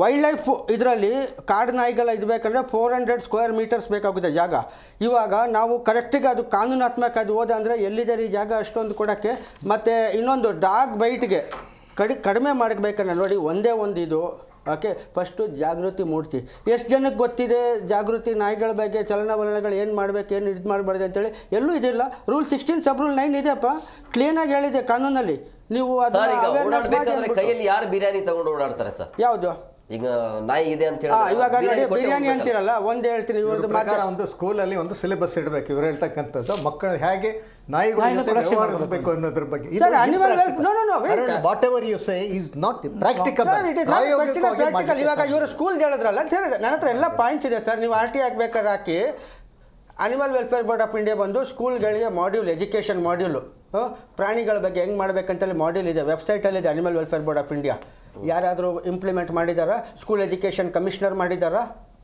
Speaker 6: ವೈಲ್ಡ್ ಲೈಫ್ ಇದರಲ್ಲಿ ಕಾಡು ನಾಯಿಗೆಲ್ಲ ಇದು ಬೇಕಂದರೆ 400 ಸ್ಕ್ವೇರ್ ಮೀಟರ್ಸ್ ಬೇಕಾಗುತ್ತೆ ಜಾಗ. ಇವಾಗ ನಾವು ಕರೆಕ್ಟಿಗೆ ಅದು ಕಾನೂನಾತ್ಮಕ ಅದು ಹೋದಂದರೆ ಎಲ್ಲಿದೆ ಈ ಜಾಗ ಅಷ್ಟೊಂದು ಕೊಡೋಕ್ಕೆ. ಮತ್ತು ಇನ್ನೊಂದು ಡಾಗ್ ಬೈಟ್ಗೆ ಕಡಿಮೆ ಮಾಡಬೇಕಂದ್ರೆ ನೋಡಿ ಒಂದೇ ಒಂದು ಇದು ಓಕೆ ಫಸ್ಟು ಜಾಗೃತಿ ಮೂಡಿಸಿ. ಎಷ್ಟು ಜನಕ್ಕೆ ಗೊತ್ತಿದೆ ಜಾಗೃತಿ ನಾಯಿಗಳ ಬಗ್ಗೆ ಚಲನವಲನಗಳು ಏನು ಮಾಡಬೇಕು ಏನು ಇದು ಮಾಡಬಾರ್ದು ಅಂತೇಳಿ? ಎಲ್ಲೂ ಇದಿಲ್ಲ. ರೂಲ್ 16 ಸಬ್ ರೂಲ್ 9 ಇದೆಯಪ್ಪ, ಕ್ಲೀನಾಗಿ ಹೇಳಿದೆ ಕಾನೂನಲ್ಲಿ. ನೀವು
Speaker 3: ಕೈಯಲ್ಲಿ ಯಾರು ಬಿರಿಯಾನಿ ತಗೊಂಡು ಓಡಾಡ್ತಾರೆ ಸರ್?
Speaker 6: ಯಾವುದು
Speaker 3: ಈಗ ನಾಯಿ ಇದೆ ಅಂತ ಹೇಳಿ
Speaker 6: ಇವಾಗ ಬಿರಿಯಾನಿ ಅಂತಿರಲ್ಲ, ಒಂದು ಹೇಳ್ತೀನಿ. ಇವ್ರದ್ದು
Speaker 5: ಪ್ರಕಾರ ಒಂದು ಸ್ಕೂಲಲ್ಲಿ ಒಂದು ಸಿಲೆಬಸ್ ಇಡಬೇಕು. ಇವ್ರು ಹೇಳ್ತಕ್ಕಂಥದ್ದು ಮಕ್ಕಳು ಹೇಗೆ ನಾಯಿಗಳು ವ್ಯವಹರಿಸಬೇಕು ಅನ್ನೋದ್ರ ಬಗ್ಗೆ. Whatever you say is not practical.
Speaker 6: ಇವಾಗ ಇವರು ಸ್ಕೂಲ್ ಹೇಳಿದ್ರಲ್ಲ ಅಂತ ಹೇಳಿ ನನ್ನ ಹತ್ರ ಎಲ್ಲ ಪಾಯಿಂಟ್ಸ್ ಇದೆ ಸರ್. ನೀವು RT ಹಾಕ್ಬೇಕಾದ್ರೆ ಹಾಕಿ. Animal welfare board of India ಬಂದು ಸ್ಕೂಲ್ಗಳಿಗೆ ಮಾಡ್ಯೂಲ್, ಎಜುಕೇಷನ್ ಮಾಡ್ಯೂಲು ಪ್ರಾಣಿಗಳ ಬಗ್ಗೆ ಹೆಂಗೆ ಮಾಡಬೇಕಂತೇಳಿ ಮಾಡ್ಯೂಲ್ ಇದೆ, ವೆಬ್ಸೈಟಲ್ಲಿದೆ animal welfare board of India. ಯಾರಾದರೂ ಇಂಪ್ಲಿಮೆಂಟ್ ಮಾಡಿದಾರಾ? ಸ್ಕೂಲ್ ಎಜುಕೇಷನ್ ಕಮಿಷನರ್ ಮಾಡಿದಾರಾ?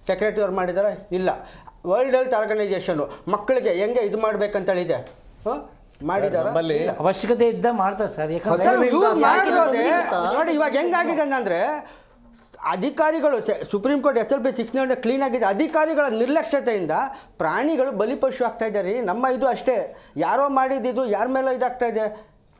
Speaker 6: ಸೆಕ್ರೆಟರಿ ಅವ್ರು ಮಾಡಿದಾರಾ? ಇಲ್ಲ. ವರ್ಲ್ಡ್ ಹೆಲ್ತ್ ಆರ್ಗನೈಜೇಷನು ಮಕ್ಕಳಿಗೆ ಹೆಂಗೆ ಇದು ಮಾಡಬೇಕಂತೇಳಿದೆ. ಮಾಡಿದಾರ
Speaker 5: ನಮ್ಮಲ್ಲಿ
Speaker 4: ಅವಶ್ಯಕತೆ ಇದ್ದ ಮಾಡ್ತಾರೆ ಸರ್. ಯಾಕಂದ್ರೆ
Speaker 6: ಸರ್,
Speaker 5: ಹಸಿವಿನಿಂದ
Speaker 6: ಇವ್ರು ಮಾಡಿರೋದೇ
Speaker 5: ಸಾಕಿರೋದ್ರಿಂದ
Speaker 6: ನೋಡಿ ಇವಾಗ ಹೆಂಗಾಗಿದೆ ಅಂದರೆ ಅಧಿಕಾರಿಗಳು ಸುಪ್ರೀಂ ಕೋರ್ಟ್ SLP 6 ಕ್ಲೀನ್ ಆಗಿದೆ. ಅಧಿಕಾರಿಗಳ ನಿರ್ಲಕ್ಷ್ಯತೆಯಿಂದ ಪ್ರಾಣಿಗಳು ಬಲಿಪಶು ಆಗ್ತಾ ಇದ್ದಾರೆ. ನಮ್ಮ ಇದು ಅಷ್ಟೇ, ಯಾರೋ ಮಾಡಿದ್ದು ಯಾರ ಮೇಲೋ ಇದಾಗ್ತಾ ಇದೆ.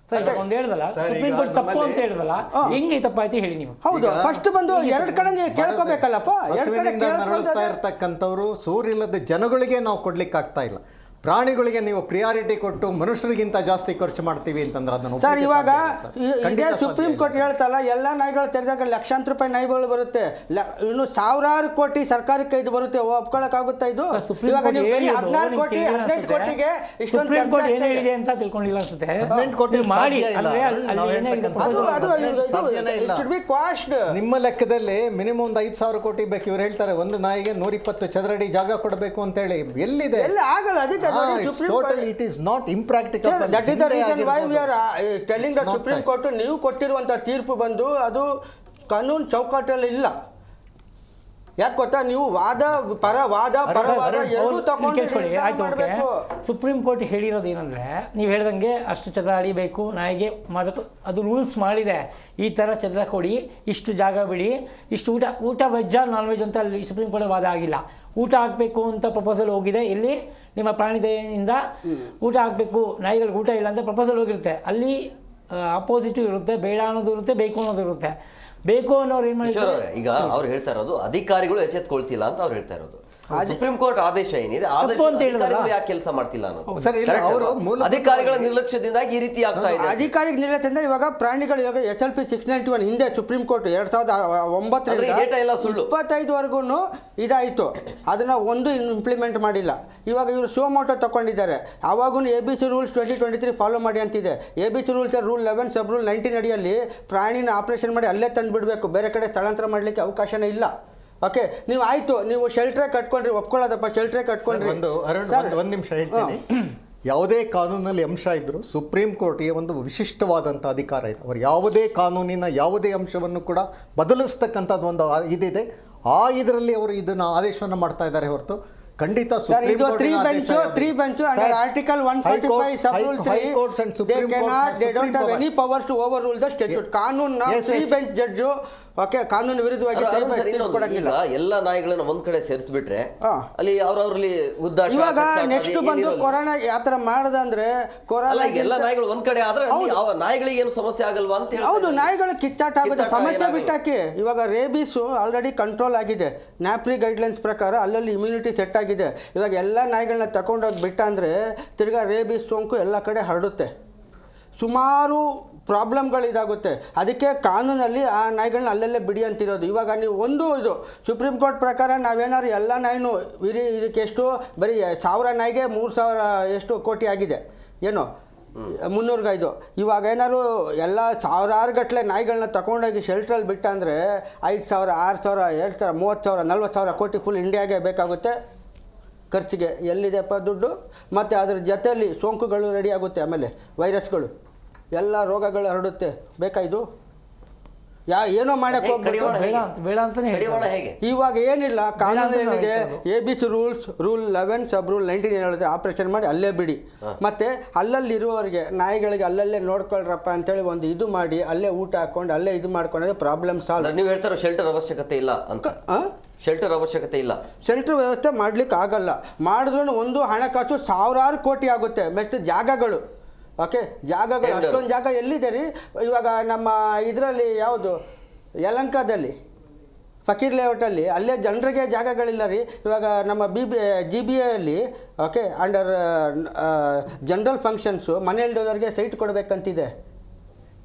Speaker 4: ಸರ್ ಇವಾಗ ಒಂದು ಹೇಳಿದಲ್ಲ ಸುಪ್ರೀಂ ಕೋರ್ಟ್ ತಪ್ಪು ಅಂತ ಹೇಳಿದಲ್ಲ, ಹೆಂಗೆ ತಪ್ಪಾಯ್ತು ಹೇಳಿ ನೀವು.
Speaker 6: ಹೌದು, ಫಸ್ಟ್ ಬಂದು ಎರಡು ಕಡೆ ನೀವು ಕೇಳ್ಕೋಬೇಕಲ್ಲಪ್ಪ. ಎರಡು ಕಡೆ
Speaker 5: ಹಸುವಿನಿಂದ ನರಳುತ್ತಾ ಇರ್ತಕ್ಕಂಥವ್ರು ಸೂರಿಲ್ಲದ ಜನಗಳಿಗೆ ನಾವು ಕೊಡ್ಲಿಕ್ಕೆ ಆಗ್ತಾ ಇಲ್ಲ. ಪ್ರಾಣಿಗಳಿಗೆ ನೀವು ಪ್ರಿಯಾರಿಟಿ ಕೊಟ್ಟು ಮನುಷ್ಯರಿಗಿಂತ ಜಾಸ್ತಿ ಖರ್ಚು ಮಾಡ್ತೀವಿ ಅಂತಂದ್ರೆ ಅದನ್ನು
Speaker 6: ಸರ್ ಇವಾಗ
Speaker 5: ಖಂಡಿತ
Speaker 6: ಇದೇ
Speaker 5: ಸಾಧ್ಯ
Speaker 6: ಸುಪ್ರೀಂ
Speaker 5: ಇಲ್ಲ.
Speaker 6: ಕೋರ್ಟ್ ಹೇಳ್ತಲ್ಲ, ಎಲ್ಲ ನಾಯಿಗಳು ತೆಗೆದಾಗ ಲಕ್ಷಾಂತರ ರೂಪಾಯಿ ನಾಯಿಗಳು ಬರುತ್ತೆ, ಇನ್ನು ಸಾವಿರಾರು ಕೋಟಿ ಸರ್ಕಾರಕ್ಕೆ ಇದು ಬರುತ್ತೆ. ಒಪ್ಕೊಳಕ್ಕಾಗುತ್ತಾ ಇದು?
Speaker 4: ಸರ್, ಸುಪ್ರೀಂ
Speaker 6: ಇವಾಗ
Speaker 4: ಕೋರ್ಟ್
Speaker 6: ನೀವು ಬರೀ
Speaker 4: ಹೇಳಿದ್ದು
Speaker 6: 16 ಕೋಟಿ
Speaker 4: ನಿಮ್ಗೆ
Speaker 6: 18 ಕೋಟಿಗೆ ಇಷ್ಟೊಂದು
Speaker 4: ಸುಪ್ರೀಂ ಕೋರ್ಟ್ ಏನ್
Speaker 6: ಖರ್ಚಾಗ್ತಾ
Speaker 4: ಹೇಳಿದೆ
Speaker 6: ಇದೆ.
Speaker 4: ಅಂತ ತಿಳ್ಕೊಂಡಿಲ್ಲ ಅನ್ಸುತ್ತೆ.
Speaker 5: 18 ಕೋಟಿ
Speaker 4: ನೀವು ಮಾಡಿ
Speaker 5: ಸಾಧ್ಯ ಇಲ್ಲ.
Speaker 4: ಅಂದ್ರೆ
Speaker 5: ನಾವು
Speaker 4: ಅಲ್ಲಿ ಏನಾಗಿದೆ
Speaker 5: ಹೇಳ್ತಕ್ಕಂಥದ್ದು
Speaker 4: proposal
Speaker 5: ಸಾಧ್ಯನೇ ಇಲ್ಲ.
Speaker 6: It should be quashed.
Speaker 5: ನಿಮ್ಮ ಲೆಕ್ಕದಲ್ಲಿ ಮಿನಿಮಮ್ ಒಂದು 5,000 ಕೋಟಿ ಬೇಕು. ಇವ್ರು ಹೇಳ್ತಾರೆ ಒಂದು ನಾಯಿಗೆ 120 ಚದರಡಿ ಜಾಗ ಕೊಡಬೇಕು ಅಂತ ಹೇಳಿ. ಎಲ್ಲಿದೆ?
Speaker 6: ಎಲ್ಲ ಆಗಲ್ಲ. ಅದಕ್ಕೆ ನೋಡಿ supreme court
Speaker 5: it is not impractical.
Speaker 6: That is the reason why we are telling the supreme court ನೀವು ಕೊಟ್ಟಿರುವಂಥ ತೀರ್ಪು ಬಂದು ಅದು ಕಾನೂನು ಚೌಕಟ್ಟಲ್ಲಿ ಇಲ್ಲ. ಯಾಕೆ ಗೊತ್ತಾ, ನೀವು ಪರವಾದ ಎರಡೂ ತಗೊಂಡು
Speaker 4: ಕೇಳಿಸ್ಕೊಳ್ಳಿ,
Speaker 6: ನಿರ್ಧಾರ
Speaker 4: ಆಯ್ತು ಓಕೆ.
Speaker 6: ಮಾಡ್ಬೇಕು.
Speaker 4: ಸುಪ್ರೀಂ ಕೋರ್ಟ್ ಹೇಳಿರೋದು ಏನಂದ್ರೆ, ನೀವು ಹೇಳ್ದಂಗೆ ಅಷ್ಟು ಚದರ ಅಡಿಬೇಕು ನಾಯಿಗೆ ಮಾಡಬೇಕು, ಅದು ರೂಲ್ಸ್ ಮಾಡಿದೆ. ಈ ಥರ ಚದರ ಕೊಡಿ, ಇಷ್ಟು ಜಾಗ ಬಿಡಿ, ಇಷ್ಟು ಊಟ ವೆಜ್ಜಾ ನಾನ್ ವೆಜ್ ಅಂತ ಅಲ್ಲಿ ಸುಪ್ರೀಂ ಕೋರ್ಟ್ ವಾದ ಆಗಿಲ್ಲ. ಊಟ ಹಾಕಬೇಕು ಅಂತ ಪ್ರಪೋಸಲ್ ಹೋಗಿದೆ. ಇಲ್ಲಿ ನಿಮ್ಮ ಪ್ರಾಣಿ ದಯೆಯಿಂದ ಊಟ ಹಾಕಬೇಕು, ನಾಯಿಗಳಿಗೆ ಊಟ ಇಲ್ಲ ಅಂತ ಪ್ರಪೋಸಲ್ ಹೋಗಿರುತ್ತೆ. ಅಲ್ಲಿ ಅಪೋಸಿಟಿವ್ ಇರುತ್ತೆ, ಬೇಡ ಅನ್ನೋದು ಇರುತ್ತೆ, ಬೇಕು ಅನ್ನೋದು ಇರುತ್ತೆ. ಬೇಕು ಅನ್ನೋರು ಏನು ಮಾಡ್ತಾರೆ,
Speaker 3: ಈಗ ಅವ್ರು ಹೇಳ್ತಾ ಇರೋದು ಅಧಿಕಾರಿಗಳು ಎಚ್ಚೆತ್ಕೊಳ್ತಿಲ್ಲ ಅಂತ ಅವ್ರು ಹೇಳ್ತಾ ಇರೋದು. ಸುಪ್ರೀಂ ಕೋರ್ಟ್ ಆದೇಶ ಏನಿದೆ, ಆದೇಶ ಅಧಿಕಾರಿಗಳು ಯಾಕೆ ಕೆಲಸ ಮಾಡ್ತಿಲ್ಲ ಅನ್ನೋದು.
Speaker 5: ಸರ್, ಇಲ್ಲ,
Speaker 3: Correct
Speaker 5: ಅವರು
Speaker 3: ಅಲ್ವಾ?
Speaker 5: ಮೂಲಭೂತವಾಗಿ
Speaker 3: ಅಧಿಕಾರಿಗಳ ನಿರ್ಲಕ್ಷ್ಯದಿಂದಾಗಿ ಈ ರೀತಿ ಆಗ್ತಾ ಇದೆ.
Speaker 6: ಅಧಿಕಾರಿಗಳ ನಿರ್ಲಕ್ಷ್ಯದಿಂದ ಇವಾಗ ಪ್ರಾಣಿಗಳು ಇವಾಗ SLP 691 ಹಿಂದೆ ಸುಪ್ರೀಂ ಕೋರ್ಟ್ 2009
Speaker 3: ಆದ್ರೆ ಈ ಡೇಟಾ ಎಲ್ಲ ಸುಳ್ಳು.
Speaker 6: 25ವರೆಗೂ ಇದಾಯಿತು, ಅದನ್ನ ಒಂದು ಇಂಪ್ಲಿಮೆಂಟ್ ಮಾಡಿಲ್ಲ. ಇವಾಗ ಇವರು ಶಿವಮೊಗ್ಗ ತಗೊಂಡಿದ್ದಾರೆ, ಅವಾಗೂ ABC ರೂಲ್ಸ್ 2023 ಫಾಲೋ ಮಾಡಿ ಅಂತಿದೆ. ABC ರೂಲ್ಸ್ ರೂಲ್ 11 ಸಬ್ ರೂಲ್ 19 ಅಡಿಯಲ್ಲಿ ಪ್ರಾಣಿನ ಆಪರೇಷನ್ ಮಾಡಿ ಅಲ್ಲೇ ತಂದು ಬಿಡಬೇಕು, ಬೇರೆ ಕಡೆ ಸ್ಥಳಾಂತರ ಮಾಡಲಿಕ್ಕೆ ಅವಕಾಶನೇ ಇಲ್ಲ. ಓಕೆ, ನೀವು ಆಯ್ತು, ನೀವು ಶೆಲ್ಟ್ರೇ ಕಟ್ಕೊಂಡ್ರಿ, ಒಪ್ಕೊಳ್ಳೋದಪ್ಪ, ಶೆಲ್ಟ್ರೇ ಕಟ್ಕೊಂಡ್ರಿ.
Speaker 5: ಒಂದು ನಿಮಿಷ ಹೇಳ್ತೀನಿ. ಯಾವುದೇ ಕಾನೂನಲ್ಲಿ ಅಂಶ ಇದ್ದರೂ ಸುಪ್ರೀಂ ಕೋರ್ಟ್ಗೆ ಒಂದು ವಿಶಿಷ್ಟವಾದಂಥ ಅಧಿಕಾರ ಇದೆ. ಅವರು ಯಾವುದೇ ಕಾನೂನಿನ ಯಾವುದೇ ಅಂಶವನ್ನು ಕೂಡ ಬದಲಿಸ್ತಕ್ಕಂಥದ್ದು ಒಂದು ಇದಿದೆ. ಇದರಲ್ಲಿ ಅವರು ಇದನ್ನು ಆದೇಶವನ್ನು ಮಾಡ್ತಾ ಇದ್ದಾರೆ ಹೊರತು ಖಂಡಿತ supreme court
Speaker 6: three bench under article 145 sub rule 3 they don't have any powers to overrule the statute. ಕಾನೂನು 3 bench judge ಓಕೆ ಕಾನೂನು ವಿರುದ್ಧವಾಗಿ
Speaker 3: ಈಗ ಎಲ್ಲ ನಾಯಿಗಳನ್ನ ಒಂದ್ ಕಡೆ ಸೇರಿಸ್ಬಿಟ್ರೆ ಅಲ್ಲಿ ಅವ್ರವ್ರಲ್ಲಿ ಗುದ್ದಾಟ
Speaker 6: ಇವಾಗ ನೆಕ್ಸ್ಟ್ ಬಂದು ಕೊರೋನಾ ಯಾವ ತರ ಮಾಡದಂದ್ರೆ ಕೊರೋನಾ
Speaker 3: ಎಲ್ಲ ನಾಯಿಗಳು ಒಂದ್ ಕಡೆ ಆದ್ರೆ ನಾಯಿಗಳಿಗೆ ಏನು ಸಮಸ್ಯೆ ಆಗಲ್ವಾ ಅಂತ ಹೇಳಿ.
Speaker 6: ಹೌದು, ನಾಯಿಗಳು ಕಿಚ್ಚಾಟ ಆಗುತ್ತೆ, ಸಮಸ್ಯೆ ಬಿಟ್ಟಾಕಿ. ಇವಾಗ ರೇಬೀಸು ಆಲ್ರೆಡಿ ಕಂಟ್ರೋಲ್ ಆಗಿದೆ, ನ್ಯಾಪ್ರಿ ಗೈಡ್ಲೈನ್ಸ್ ಪ್ರಕಾರ ಅಲ್ಲಲ್ಲಿ ಇಮ್ಯುನಿಟಿ ಸೆಟ್ ಆಗಿದೆ. ಇವಾಗ ಎಲ್ಲ ನಾಯಿಗಳನ್ನ ತಗೊಂಡೋಗಿ ಬಿಟ್ಟ ಅಂದರೆ ತಿರ್ಗಾ ರೇಬೀಸ್ ಸೋಂಕು ಎಲ್ಲ ಕಡೆ ಹರಡುತ್ತೆ, ಸುಮಾರು ಪ್ರಾಬ್ಲಮ್ಗಳಿದಾಗುತ್ತೆ. ಅದಕ್ಕೆ ಕಾನೂನಲ್ಲಿ ಆ ನಾಯಿಗಳನ್ನ ಅಲ್ಲಲ್ಲೇ ಬಿಡಿ ಅಂತಿರೋದು. ಇವಾಗ ನೀವು ಇದು ಸುಪ್ರೀಂ ಕೋರ್ಟ್ ಪ್ರಕಾರ ನಾವೇನಾದ್ರು ಎಲ್ಲ ನಾಯಿನೂ ಇದಕ್ಕೆ ಎಷ್ಟು ಬರೀ 1000 ನಾಯಿಗೆ 3000 ಎಷ್ಟು ಕೋಟಿ ಆಗಿದೆ, ಏನು 305. ಇವಾಗ ಏನಾದ್ರು ಎಲ್ಲ ಸಾವಿರಾರು ಗಟ್ಟಲೆ ನಾಯಿಗಳನ್ನ ತಗೊಂಡೋಗಿ ಶೆಲ್ಟ್ರಲ್ಲಿ ಬಿಟ್ಟ ಅಂದರೆ 5000, 6000, 7000, 30,000, 40,000 ಕೋಟಿ ಫುಲ್ ಇಂಡಿಯಾಗೆ ಬೇಕಾಗುತ್ತೆ ಖರ್ಚಿಗೆ. ಎಲ್ಲಿದೆಪ್ಪ ದುಡ್ಡು? ಮತ್ತು ಅದ್ರ ಜೊತೆಯಲ್ಲಿ ಸೋಂಕುಗಳು ರೆಡಿ ಆಗುತ್ತೆ, ಆಮೇಲೆ ವೈರಸ್ಗಳು, ಎಲ್ಲ ರೋಗಗಳು ಹರಡುತ್ತೆ. ಬೇಕಾ ಇದು? ಏನೋ ಮಾಡಕ್ಕೆ
Speaker 4: ಬೇಡ ಅಂತಾನೆ
Speaker 3: ಹೇಗೆ
Speaker 6: ಇವಾಗ ಏನಿಲ್ಲ, ಕಾನೂನು ಏನಿದೆ, ABC ರೂಲ್ಸ್ ರೂಲ್ 11 ಸಬ್ ರೂಲ್ 19 ಏನು ಹೇಳುತ್ತೆ, ಆಪರೇಷನ್ ಮಾಡಿ ಅಲ್ಲೇ ಬಿಡಿ. ಮತ್ತೆ ಅಲ್ಲಲ್ಲಿರುವವರಿಗೆ ನಾಯಿಗಳಿಗೆ ಅಲ್ಲಲ್ಲೇ ನೋಡ್ಕೊಳ್ರಪ್ಪ ಅಂತೇಳಿ ಒಂದು ಇದು ಮಾಡಿ ಅಲ್ಲೇ ಊಟ ಹಾಕೊಂಡು ಅಲ್ಲೇ ಇದು ಮಾಡ್ಕೊಂಡ್ರೆ ಪ್ರಾಬ್ಲಮ್ ಸಾಲ್ವ್.
Speaker 3: ನೀವು ಹೇಳ್ತಾರೋ ಶೆಲ್ಟರ್ ಅವಶ್ಯಕತೆ ಇಲ್ಲ ಅಂತ. ಶೆಲ್ಟರ್ ಅವಶ್ಯಕತೆ ಇಲ್ಲ,
Speaker 6: ಶೆಲ್ಟರ್ ವ್ಯವಸ್ಥೆ ಮಾಡ್ಲಿಕ್ಕೆ ಆಗಲ್ಲ. ಮಾಡಿದ್ರೂ ಒಂದು ಹಣಕಾಸು ಸಾವಿರಾರು ಕೋಟಿ ಆಗುತ್ತೆ. ನೆಕ್ಸ್ಟ್ ಜಾಗಗಳು, ಓಕೆ, ಜಾಗಗಳು ಅಷ್ಟೊಂದು ಜಾಗ ಎಲ್ಲಿದೆ ರೀ? ಇವಾಗ ನಮ್ಮ ಇದರಲ್ಲಿ ಯಾವುದು ಯಲಂಕದಲ್ಲಿ ಫಕೀರ್ ಲೇಔಟಲ್ಲಿ ಅಲ್ಲೇ ಜನರಿಗೆ ಜಾಗಗಳಿಲ್ಲ ರೀ. ಇವಾಗ ನಮ್ಮ GBA okay under general functions ಮನೆಯಲ್ಲಿರೋರಿಗೆ ಸೈಟ್ ಕೊಡಬೇಕಂತಿದೆ.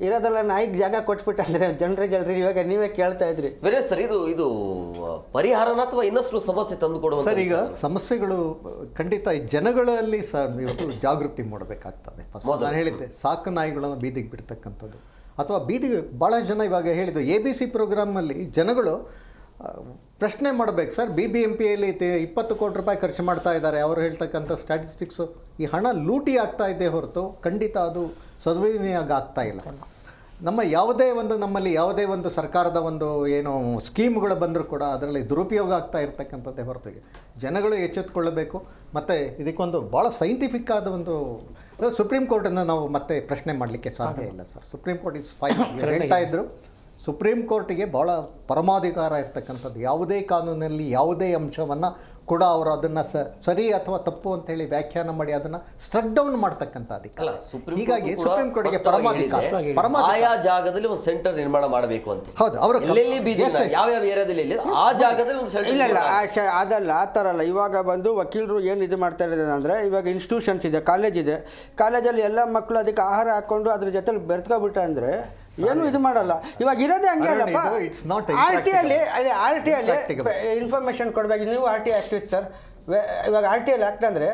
Speaker 6: ಇರೋದೆಲ್ಲ ನಾಯಿಗೆ ಜಾಗ ಕೊಟ್ಬಿಟ್ಟಂದ್ರೆ ಜನರಿಗೆ ಹೇಳ್ರಿ. ಇವಾಗ ನೀವೇ ಕೇಳ್ತಾ ಇದ್ರಿ
Speaker 3: ಬೇರೆ ಸರ್, ಇದು ಪರಿಹಾರನ ಅಥವಾ ಇನ್ನಷ್ಟು ಸಮಸ್ಯೆ ತಂದು ಕೊಡುವ?
Speaker 5: ಸರ್, ಈಗ ಸಮಸ್ಯೆಗಳು ಖಂಡಿತ ಜನಗಳಲ್ಲಿ ಸರ್ ಇವತ್ತು ಜಾಗೃತಿ ಮೂಡಬೇಕಾಗ್ತದೆ. ನಾನು ಹೇಳಿದ್ದೆ, ಸಾಕು ನಾಯಿಗಳನ್ನು ಬೀದಿಗೆ ಬಿಡ್ತಕ್ಕಂಥದ್ದು ಅಥವಾ ಬೀದಿಗೆ ಭಾಳ ಜನ ಇವಾಗ ಹೇಳಿದ್ದು ABC ಪ್ರೋಗ್ರಾಮಲ್ಲಿ ಜನಗಳು ಪ್ರಶ್ನೆ ಮಾಡಬೇಕು. ಸರ್, BBMPಯಲ್ಲಿ 20 ಕೋಟಿ ರೂಪಾಯಿ ಖರ್ಚು ಮಾಡ್ತಾ ಇದ್ದಾರೆ, ಅವರು ಹೇಳ್ತಕ್ಕಂಥ ಸ್ಟ್ಯಾಟಿಸ್ಟಿಕ್ಸು ಈ ಹಣ ಲೂಟಿ ಆಗ್ತಾ ಇದೆ ಹೊರತು ಖಂಡಿತ ಅದು ಸದ್ವಿನಿಯೋಗ ಆಗ್ತಾ ಇಲ್ಲ. ನಮ್ಮ ನಮ್ಮಲ್ಲಿ ಯಾವುದೇ ಒಂದು ಸರ್ಕಾರದ ಒಂದು ಏನು ಸ್ಕೀಮ್ಗಳು ಬಂದರೂ ಕೂಡ ಅದರಲ್ಲಿ ದುರುಪಯೋಗ ಆಗ್ತಾ ಇರ್ತಕ್ಕಂಥದ್ದೇ ಹೊರತು ಜನಗಳು ಎಚ್ಚೆತ್ತುಕೊಳ್ಳಬೇಕು. ಮತ್ತು ಇದಕ್ಕೊಂದು ಭಾಳ ಸೈಂಟಿಫಿಕ್ ಆದ ಒಂದು ಸುಪ್ರೀಂ ಕೋರ್ಟನ್ನು ನಾವು ಮತ್ತೆ ಪ್ರಶ್ನೆ ಮಾಡಲಿಕ್ಕೆ ಸಾಧ್ಯ ಇಲ್ಲ sir. Supreme court is fine ಹೇಳ್ತಾ ಇದ್ದರು. ಸುಪ್ರೀಂ ಕೋರ್ಟಿಗೆ ಭಾಳ ಪರಮಾಧಿಕಾರ ಇರ್ತಕ್ಕಂಥದ್ದು. ಯಾವುದೇ ಕಾನೂನಲ್ಲಿ ಯಾವುದೇ ಅಂಶವನ್ನು ಕೂಡ ಅವರು ಅದನ್ನು ಸರಿ ಅಥವಾ ತಪ್ಪು ಅಂತೇಳಿ ವ್ಯಾಖ್ಯಾನ ಮಾಡಿ ಅದನ್ನು ಸ್ಟ್ರಕ್ ಡೌನ್ ಮಾಡ್ತಕ್ಕಂಥ ಅಧಿಕಾರ. ಹೀಗಾಗಿ ಸುಪ್ರೀಂ ಕೋರ್ಟ್ಗೆ ಪರಮಾಧಿಕಾರ
Speaker 3: ಆಯಾ ಜಾಗದಲ್ಲಿ ಒಂದು ಸೆಂಟರ್ ನಿರ್ಮಾಣ ಮಾಡಬೇಕು ಅಂತ.
Speaker 5: ಹೌದು, ಅವರು
Speaker 3: ಎಲ್ಲೆಲ್ಲಿ ಬೀದಿ ಯಾವ್ಯಾವ ಏರಿಯಾದಲ್ಲಿ ಆ ಜಾಗದಲ್ಲಿ ಒಂದು ಸೆಂಟರ್.
Speaker 6: ಇಲ್ಲ ಅದಲ್ಲ, ಆ ಥರ ಅಲ್ಲ. ಇವಾಗ ಬಂದು ವಕೀಲರು ಏನು ಇದು ಮಾಡ್ತಾ ಇರೋದು ಅಂದರೆ, ಇವಾಗ ಇನ್ಸ್ಟಿಟ್ಯೂಷನ್ಸ್ ಇದೆ, ಕಾಲೇಜ್ ಇದೆ, ಕಾಲೇಜಲ್ಲಿ ಎಲ್ಲ ಮಕ್ಕಳು ಅದಕ್ಕೆ ಆಹಾರ ಹಾಕ್ಕೊಂಡು ಅದ್ರ ಜೊತೆ ಬೆರೆತ್ಕೊಬಿಟ್ರೆ ಅಂದರೆ ಏನು ಇದು ಮಾಡಲ್ಲ. ಇವಾಗ ಇರೋದೇ ಹಂಗೆ ಅಲ್ಲಪ್ಪ. ಆರ್ ಟಿ ಅಲ್ಲಿ ಇನ್ಫಾರ್ಮೇಶನ್ ಕೊಡಬೇಕು. ನೀವು ಆರ್ ಟಿ ಆಕ್ಟಿವ್ ಸರ್. ಇವಾಗ ಆರ್ ಟಿ ಅಲ್ಲಿ ಹಾಕ್ತಂದ್ರೆ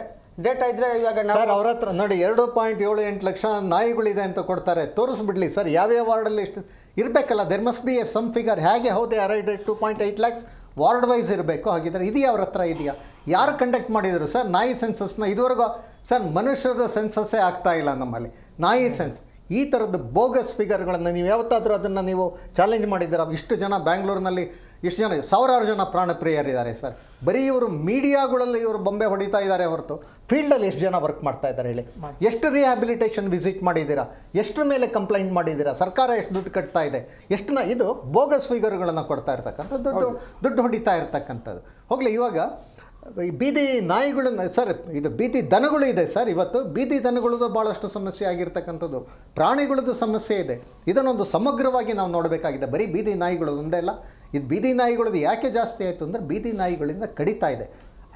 Speaker 6: ಡೇಟಾ ಇದ್ರೆ ಇವಾಗ
Speaker 5: ಸರ್ ಅವ್ರ ಹತ್ರ ನೋಡಿ 2.78 ಲಕ್ಷ ನಾಯಿಗಳಿದೆ ಅಂತ ಕೊಡ್ತಾರೆ. ತೋರಿಸ್ಬಿಡ್ಲಿ ಸರ್ ಯಾವ್ಯಾವ ವಾರ್ಡಲ್ಲಿ ಎಷ್ಟು ಇರಬೇಕಲ್ಲ. There must be some figure. ಹೇಗೆ ಹೌದೇ ಅರೈಡ್ 2.8 lakhs ವಾರ್ಡ್ ವೈಸ್ ಇರಬೇಕು. ಹಾಗಿದ್ರೆ ಇದೆಯಾ ಅವ್ರ ಹತ್ರ? ಇದೆಯಾ? ಯಾರು ಕಂಡಕ್ಟ್ ಮಾಡಿದರು ಸರ್ ನಾಯಿ ಸೆನ್ಸಸ್ನ? ಇದುವರೆಗೂ ಸರ್ ಮನುಷ್ಯರದ ಸೆನ್ಸಸ್ಸೇ ಆಗ್ತಾ ಇಲ್ಲ ನಮ್ಮಲ್ಲಿ. ನಾಯಿ ಸೆನ್ಸ್ ಈ ಥರದ್ದು ಬೋಗಸ್ ಫಿಗರ್ಗಳನ್ನು ನೀವು ಯಾವತ್ತಾದರೂ ಅದನ್ನು ನೀವು ಚಾಲೆಂಜ್ ಮಾಡಿದ್ದೀರಾ? ಇಷ್ಟು ಜನ ಬ್ಯಾಂಗ್ಳೂರಿನಲ್ಲಿ ಇಷ್ಟು ಜನ ಸಾವಿರಾರು ಜನ ಪ್ರಾಣಪ್ರಿಯರಿದ್ದಾರೆ ಸರ್. ಬರೀ ಇವರು ಮೀಡಿಯಾಗಳಲ್ಲಿ ಇವರು ಬೊಂಬೆ ಹೊಡಿತಾ ಇದ್ದಾರೆ ಹೊರತು ಫೀಲ್ಡಲ್ಲಿ ಎಷ್ಟು ಜನ ವರ್ಕ್ ಮಾಡ್ತಾ ಇದ್ದಾರೆ ಹೇಳಿ? ಎಷ್ಟು ರಿಹ್ಯಾಬಿಲಿಟೇಷನ್ ವಿಸಿಟ್ ಮಾಡಿದ್ದೀರಾ? ಎಷ್ಟರ ಮೇಲೆ ಕಂಪ್ಲೇಂಟ್ ಮಾಡಿದ್ದೀರಾ? ಸರ್ಕಾರ ಎಷ್ಟು ದುಡ್ಡು ಕಟ್ತಾ ಇದೆ? ಎಷ್ಟು ಇದು ಬೋಗಸ್ ಫಿಗರ್ಗಳನ್ನು ಕೊಡ್ತಾ ಇರ್ತಕ್ಕಂಥದ್ದು, ದುಡ್ಡು ಹೊಡಿತಾ ಇರ್ತಕ್ಕಂಥದ್ದು. ಹೋಗಲಿ, ಇವಾಗ ಬೀದಿ ನಾಯಿಗಳು ಸರ್, ಇದು ಬೀದಿ ದನಗಳು ಇದೆ ಸರ್. ಇವತ್ತು ಬೀದಿ ದನಗಳದ್ದು ಭಾಳಷ್ಟು ಸಮಸ್ಯೆ ಆಗಿರ್ತಕ್ಕಂಥದ್ದು, ಪ್ರಾಣಿಗಳದ್ದು ಸಮಸ್ಯೆ ಇದೆ. ಇದನ್ನೊಂದು ಸಮಗ್ರವಾಗಿ ನಾವು ನೋಡಬೇಕಾಗಿದೆ. ಬರೀ ಬೀದಿ ನಾಯಿಗಳು ಒಂದೇ ಅಲ್ಲ. ಇದು ಬೀದಿ ನಾಯಿಗಳದ್ದು ಯಾಕೆ ಜಾಸ್ತಿ ಆಯಿತು ಅಂದರೆ ಬೀದಿ ನಾಯಿಗಳಿಂದ ಕಡಿತಾ ಇದೆ.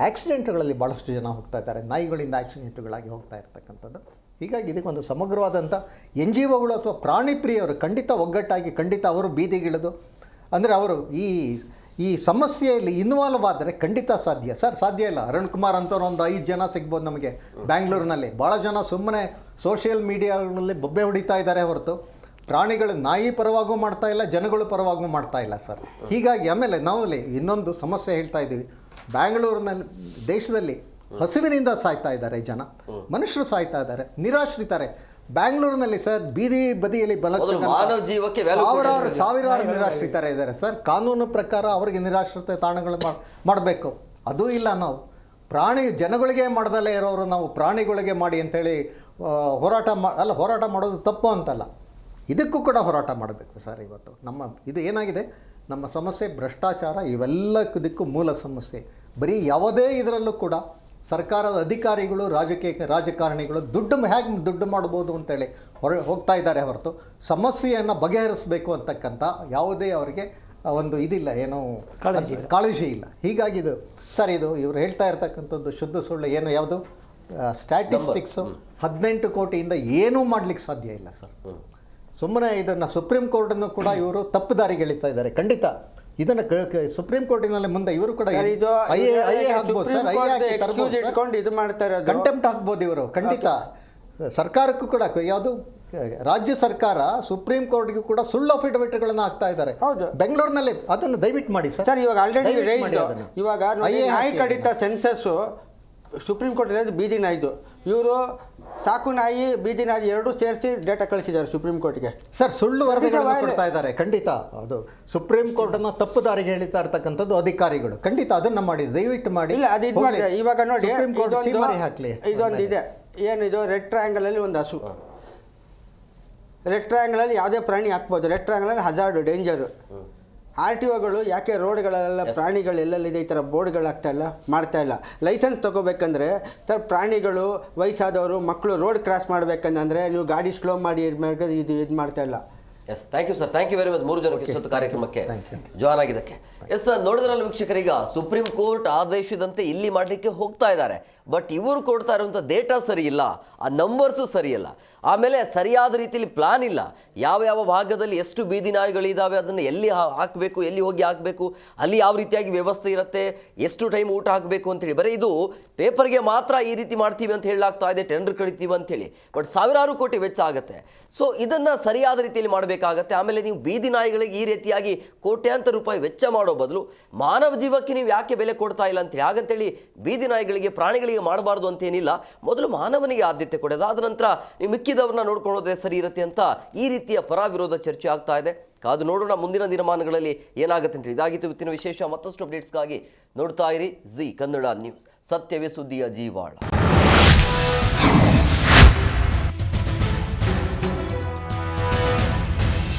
Speaker 5: ಆಕ್ಸಿಡೆಂಟ್ಗಳಲ್ಲಿ ಭಾಳಷ್ಟು ಜನ ಹೋಗ್ತಾ ಇದ್ದಾರೆ, ನಾಯಿಗಳಿಂದ ಆಕ್ಸಿಡೆಂಟ್ಗಳಾಗಿ ಹೋಗ್ತಾ ಇರ್ತಕ್ಕಂಥದ್ದು. ಹೀಗಾಗಿ ಇದಕ್ಕೊಂದು ಸಮಗ್ರವಾದಂಥ NGOಗಳು ಅಥವಾ ಪ್ರಾಣಿ ಪ್ರಿಯರು ಖಂಡಿತ ಒಗ್ಗಟ್ಟಾಗಿ ಖಂಡಿತ ಅವರು ಬೀದಿಗಿಳಿದು ಅಂದರೆ ಅವರು ಈ ಸಮಸ್ಯೆಯಲ್ಲಿ ಇನ್ವಾಲ್ವ್ ಆದರೆ ಖಂಡಿತ ಸಾಧ್ಯ ಸರ್. ಸಾಧ್ಯ ಇಲ್ಲ. ಅರುಣ್ ಕುಮಾರ್ ಅಂತವ್ರು ಒಂದು 5 ಜನ ಸಿಗ್ಬೋದು ನಮಗೆ ಬ್ಯಾಂಗ್ಳೂರಿನಲ್ಲಿ. ಭಾಳ ಜನ ಸುಮ್ಮನೆ ಸೋಷಿಯಲ್ ಮೀಡಿಯಾಗಳಲ್ಲಿ ಬೊಬ್ಬೆ ಹೊಡಿತಾ ಇದ್ದಾರೆ ಹೊರತು ಪ್ರಾಣಿಗಳು ನಾಯಿ ಪರವಾಗೂ ಮಾಡ್ತಾ ಇಲ್ಲ, ಜನಗಳು ಪರವಾಗೂ ಮಾಡ್ತಾ ಇಲ್ಲ ಸರ್. ಹೀಗಾಗಿ ಆಮೇಲೆ ನಾವಲ್ಲಿ ಇನ್ನೊಂದು ಸಮಸ್ಯೆ ಹೇಳ್ತಾ ಇದ್ದೀವಿ. ಬ್ಯಾಂಗ್ಳೂರಿನಲ್ಲಿ ದೇಶದಲ್ಲಿ ಹಸಿವಿನಿಂದ ಸಾಯ್ತಾ ಇದ್ದಾರೆ ಜನ, ಮನುಷ್ಯರು ಸಾಯ್ತಾ ಇದ್ದಾರೆ, ನಿರಾಶ್ರಿತಾರೆ. ಬ್ಯಾಂಗ್ಳೂರಿನಲ್ಲಿ ಸರ್ ಬೀದಿ ಬದಿಯಲ್ಲಿ ಸಾವಿರಾರು ನಿರಾಶ್ರಿತರ ಇದ್ದಾರೆ ಸರ್. ಕಾನೂನು ಪ್ರಕಾರ ಅವರಿಗೆ ನಿರಾಶ್ರಿತ ತಾಣಗಳು ಮಾಡಬೇಕು. ಅದೂ ಇಲ್ಲ. ನಾವು ಜನಗಳಿಗೆ ಮಾಡ್ದಲ್ಲೇ ಇರೋರು ನಾವು ಪ್ರಾಣಿಗಳಿಗೆ ಮಾಡಿ ಅಂತೇಳಿ ಹೋರಾಟ ಮಾಡೋದು ತಪ್ಪು ಅಂತಲ್ಲ, ಇದಕ್ಕೂ ಕೂಡ ಹೋರಾಟ ಮಾಡಬೇಕು ಸರ್. ಇವತ್ತು ಇದು ಏನಾಗಿದೆ, ನಮ್ಮ ಸಮಸ್ಯೆ ಭ್ರಷ್ಟಾಚಾರ, ಇವೆಲ್ಲದಕ್ಕೂ ಮೂಲ ಸಮಸ್ಯೆ. ಬರೀ ಯಾವುದೇ ಇದರಲ್ಲೂ ಕೂಡ ಸರ್ಕಾರದ ಅಧಿಕಾರಿಗಳು ರಾಜಕಾರಣಿಗಳು ಹೇಗೆ ದುಡ್ಡು ಮಾಡ್ಬೋದು ಅಂತೇಳಿ ಹೋಗ್ತಾ ಇದ್ದಾರೆ ಹೊರತು ಸಮಸ್ಯೆಯನ್ನು ಬಗೆಹರಿಸಬೇಕು ಅಂತಕ್ಕಂಥ ಯಾವುದೇ ಅವರಿಗೆ ಒಂದು ಇದಿಲ್ಲ, ಏನೋ ಕಾಳಜಿ ಇಲ್ಲ. ಹೀಗಾಗಿ ಇದು ಸರ್, ಇವರು ಹೇಳ್ತಾ ಇರ್ತಕ್ಕಂಥದ್ದು ಶುದ್ಧ ಸುಳ್ಳು. ಯಾವುದು ಸ್ಟ್ಯಾಟಿಸ್ಟಿಕ್ಸು 18 ಕೋಟಿಯಿಂದ ಏನೂ ಮಾಡಲಿಕ್ಕೆ ಸಾಧ್ಯ ಇಲ್ಲ ಸರ್. ಸುಮ್ಮನೆ ಇದನ್ನು ಸುಪ್ರೀಂ ಕೋರ್ಟನ್ನು ಕೂಡ ಇವರು ತಪ್ಪು ದಾರಿಗೆ ಎಳಿತಾ ಇದ್ದಾರೆ. ಖಂಡಿತ ಇದನ್ನು ಸುಪ್ರೀಂ ಕೋರ್ಟಿನಲ್ಲಿ ಮುಂದೆ ಇವರು ಕೂಡ ಕಂಟೆಂಪ್ಟ್ ಹಾಕ್ಬೋದು ಇವರು. ಖಂಡಿತ ಸರ್ಕಾರಕ್ಕೂ ಕೂಡ ಯಾವುದು ರಾಜ್ಯ ಸರ್ಕಾರ ಸುಪ್ರೀಂ ಕೋರ್ಟ್ಗೂ ಕೂಡ ಸುಳ್ಳು ಅಫಿಡವಿಟ್ಗಳನ್ನು ಹಾಕ್ತಾ ಇದ್ದಾರೆ.
Speaker 6: ಹೌದು,
Speaker 5: ಬೆಂಗಳೂರಿನಲ್ಲಿ ಅದನ್ನು ದಯವಿಟ್ಟು ಮಾಡಿ ಸರ್.
Speaker 6: ಇವಾಗ ಆಲ್ರೆಡಿ ಇವಾಗ ನಾಯಿ ಕಡಿತ ಸೆನ್ಸಸ್ಸು ಸುಪ್ರೀಂ ಕೋರ್ಟ್ ಇರೋದು ಬೀದಿ ನಾಯಿದು. ಇವರು ಸಾಕು ನಾಯಿ ಬೀದಿ ನಾಯಿ ಎರಡೂ ಸೇರಿಸಿ ಡೇಟಾ ಕಳಿಸಿದ್ದಾರೆ ಸುಪ್ರೀಂ ಕೋರ್ಟ್ಗೆ ಸರ್. ಸುಳ್ಳು ವರದಿಗಳನ್ನು ಕೊಡ್ತಾ ಇದ್ದಾರೆ. ಖಂಡಿತ ಅದು ಸುಪ್ರೀಂ ಕೋರ್ಟನ್ನು ತಪ್ಪು ದಾರಿಗೆ ಎಳಿತಾ ಇರ್ತಕ್ಕಂಥದ್ದು ಅಧಿಕಾರಿಗಳು. ಖಂಡಿತ ಅದನ್ನು ಮಾಡಿ, ದಯವಿಟ್ಟು ಮಾಡಿ. ಇಲ್ಲ, ಅದು ಇದು ಮಾಡಿ. ಇವಾಗ ನೋಡಿ, ಇದೊಂದು ಇದೆ, ಏನಿದು ರೆಡ್ ಟ್ರಯಾಂಗಲಲ್ಲಿ ಒಂದು ಹಸು. ರೆಡ್ ಟ್ರಯಾಂಗಲಲ್ಲಿ ಯಾವುದೇ ಪ್ರಾಣಿ ಹಾಕ್ಬೋದು. Red ಟ್ರಯಾಂಗಲಲ್ಲಿ ಹಜಾರ್ಡು, danger. RTOಗಳು ಯಾಕೆ ರೋಡ್ಗಳೆಲ್ಲ ಪ್ರಾಣಿಗಳು ಎಲ್ಲೆಲ್ಲಿದೆ ಈ ಥರ ಬೋರ್ಡ್ಗಳು ಮಾಡ್ತಾ ಇಲ್ಲ. ಲೈಸೆನ್ಸ್ ತೊಗೋಬೇಕಂದ್ರೆ ಸರ್, ಪ್ರಾಣಿಗಳು, ವಯಸ್ಸಾದವರು, ಮಕ್ಕಳು ರೋಡ್ ಕ್ರಾಸ್ ಮಾಡಬೇಕಂದ್ರೆ ನೀವು ಗಾಡಿ ಸ್ಲೋ ಮಾಡಿ ಇದು ಮಾಡ್ತಾ ಇಲ್ಲ.
Speaker 3: Yes, thank you sir. Thank you very much 3 ಜನಕ್ಕೆ ಇಷ್ಟೊತ್ತು ಕಾರ್ಯಕ್ರಮಕ್ಕೆ ಜಾಯ್ನ್ ಆಗಿದ್ದಕ್ಕೆ. ಎಸ್ ಸರ್, ನೋಡಿದ್ರಲ್ಲ ವೀಕ್ಷಕರೀಗ ಸುಪ್ರೀಂ ಕೋರ್ಟ್ ಆದೇಶದಂತೆ ಇಲ್ಲಿ ಮಾಡಲಿಕ್ಕೆ ಹೋಗ್ತಾ ಇದ್ದಾರೆ. ಬಟ್ ಇವರು ಕೊಡ್ತಾ ಇರುವಂಥ ಡೇಟಾ ಸರಿ ಇಲ್ಲ, ಆ ನಂಬರ್ಸು ಸರಿ ಇಲ್ಲ, ಆಮೇಲೆ ಸರಿಯಾದ ರೀತಿಯಲ್ಲಿ ಪ್ಲಾನ್ ಇಲ್ಲ. ಯಾವ ಭಾಗದಲ್ಲಿ ಎಷ್ಟು ಬೀದಿ ನಾಯಿಗಳಿದ್ದಾವೆ, ಅದನ್ನು ಎಲ್ಲಿ ಹಾಕಬೇಕು, ಎಲ್ಲಿ ಹೋಗಿ ಹಾಕಬೇಕು, ಅಲ್ಲಿ ಯಾವ ರೀತಿಯಾಗಿ ವ್ಯವಸ್ಥೆ ಇರುತ್ತೆ, ಎಷ್ಟು ಟೈಮ್ ಊಟ ಹಾಕಬೇಕು ಅಂತೇಳಿ ಬರೀ ಇದು ಪೇಪರ್ಗೆ ಮಾತ್ರ ಈ ರೀತಿ ಮಾಡ್ತೀವಿ ಅಂತ ಹೇಳಲಾಗ್ತಾ ಇದೆ, ಟೆಂಡರ್ ಕಡಿತೀವಿ ಅಂತೇಳಿ. ಬಟ್ ಸಾವಿರಾರು ಕೋಟಿ ವೆಚ್ಚ ಆಗುತ್ತೆ. ಸೊ ಇದನ್ನು ಸರಿಯಾದ ರೀತಿಯಲ್ಲಿ ಮಾಡಬೇಕು. ಮಾಡಬೇಕಾಗತ್ತೆ. ಆಮೇಲೆ ನೀವು ಬೀದಿ ನಾಯಿಗಳಿಗೆ ಈ ರೀತಿಯಾಗಿ ಕೋಟ್ಯಾಂತರ ರೂಪಾಯಿ ವೆಚ್ಚ ಮಾಡೋ ಬದಲು ಮಾನವ ಜೀವಕ್ಕೆ ನೀವು ಯಾಕೆ ಬೆಲೆ ಕೊಡ್ತಾ ಇಲ್ಲ ಅಂತೇಳಿ. ಹಾಗಂತೇಳಿ ಬೀದಿ ನಾಯಿಗಳಿಗೆ ಪ್ರಾಣಿಗಳಿಗೆ ಮಾಡಬಾರ್ದು ಅಂತೇನಿಲ್ಲ. ಮೊದಲು ಮಾನವನಿಗೆ ಆದ್ಯತೆ ಕೊಡಿ, ಅದಾದ ನಂತರ ನೀವು ಮಿಕ್ಕಿದವ್ರನ್ನ ನೋಡ್ಕೊಳ್ಳೋದೇ ಸರಿ ಇರುತ್ತೆ ಅಂತ ಈ ರೀತಿಯ ಪರ ವಿರೋಧ ಚರ್ಚೆ ಆಗ್ತಾ ಇದೆ. ಕಾದು ನೋಡೋಣ ಮುಂದಿನ ದಿನಮಾನಗಳಲ್ಲಿ ಏನಾಗುತ್ತೆ ಅಂತ. ಇದಾಗಿತ್ತು ಇವತ್ತಿನ ವಿಶೇಷ. ಮತ್ತಷ್ಟು ಅಪ್ಡೇಟ್ಸ್ಗಾಗಿ ನೋಡ್ತಾ ಇರಿ ಜಿ ಕನ್ನಡ ನ್ಯೂಸ್. ಸತ್ಯವೇ ಸುದ್ದಿಯ ಜೀವಾಳ.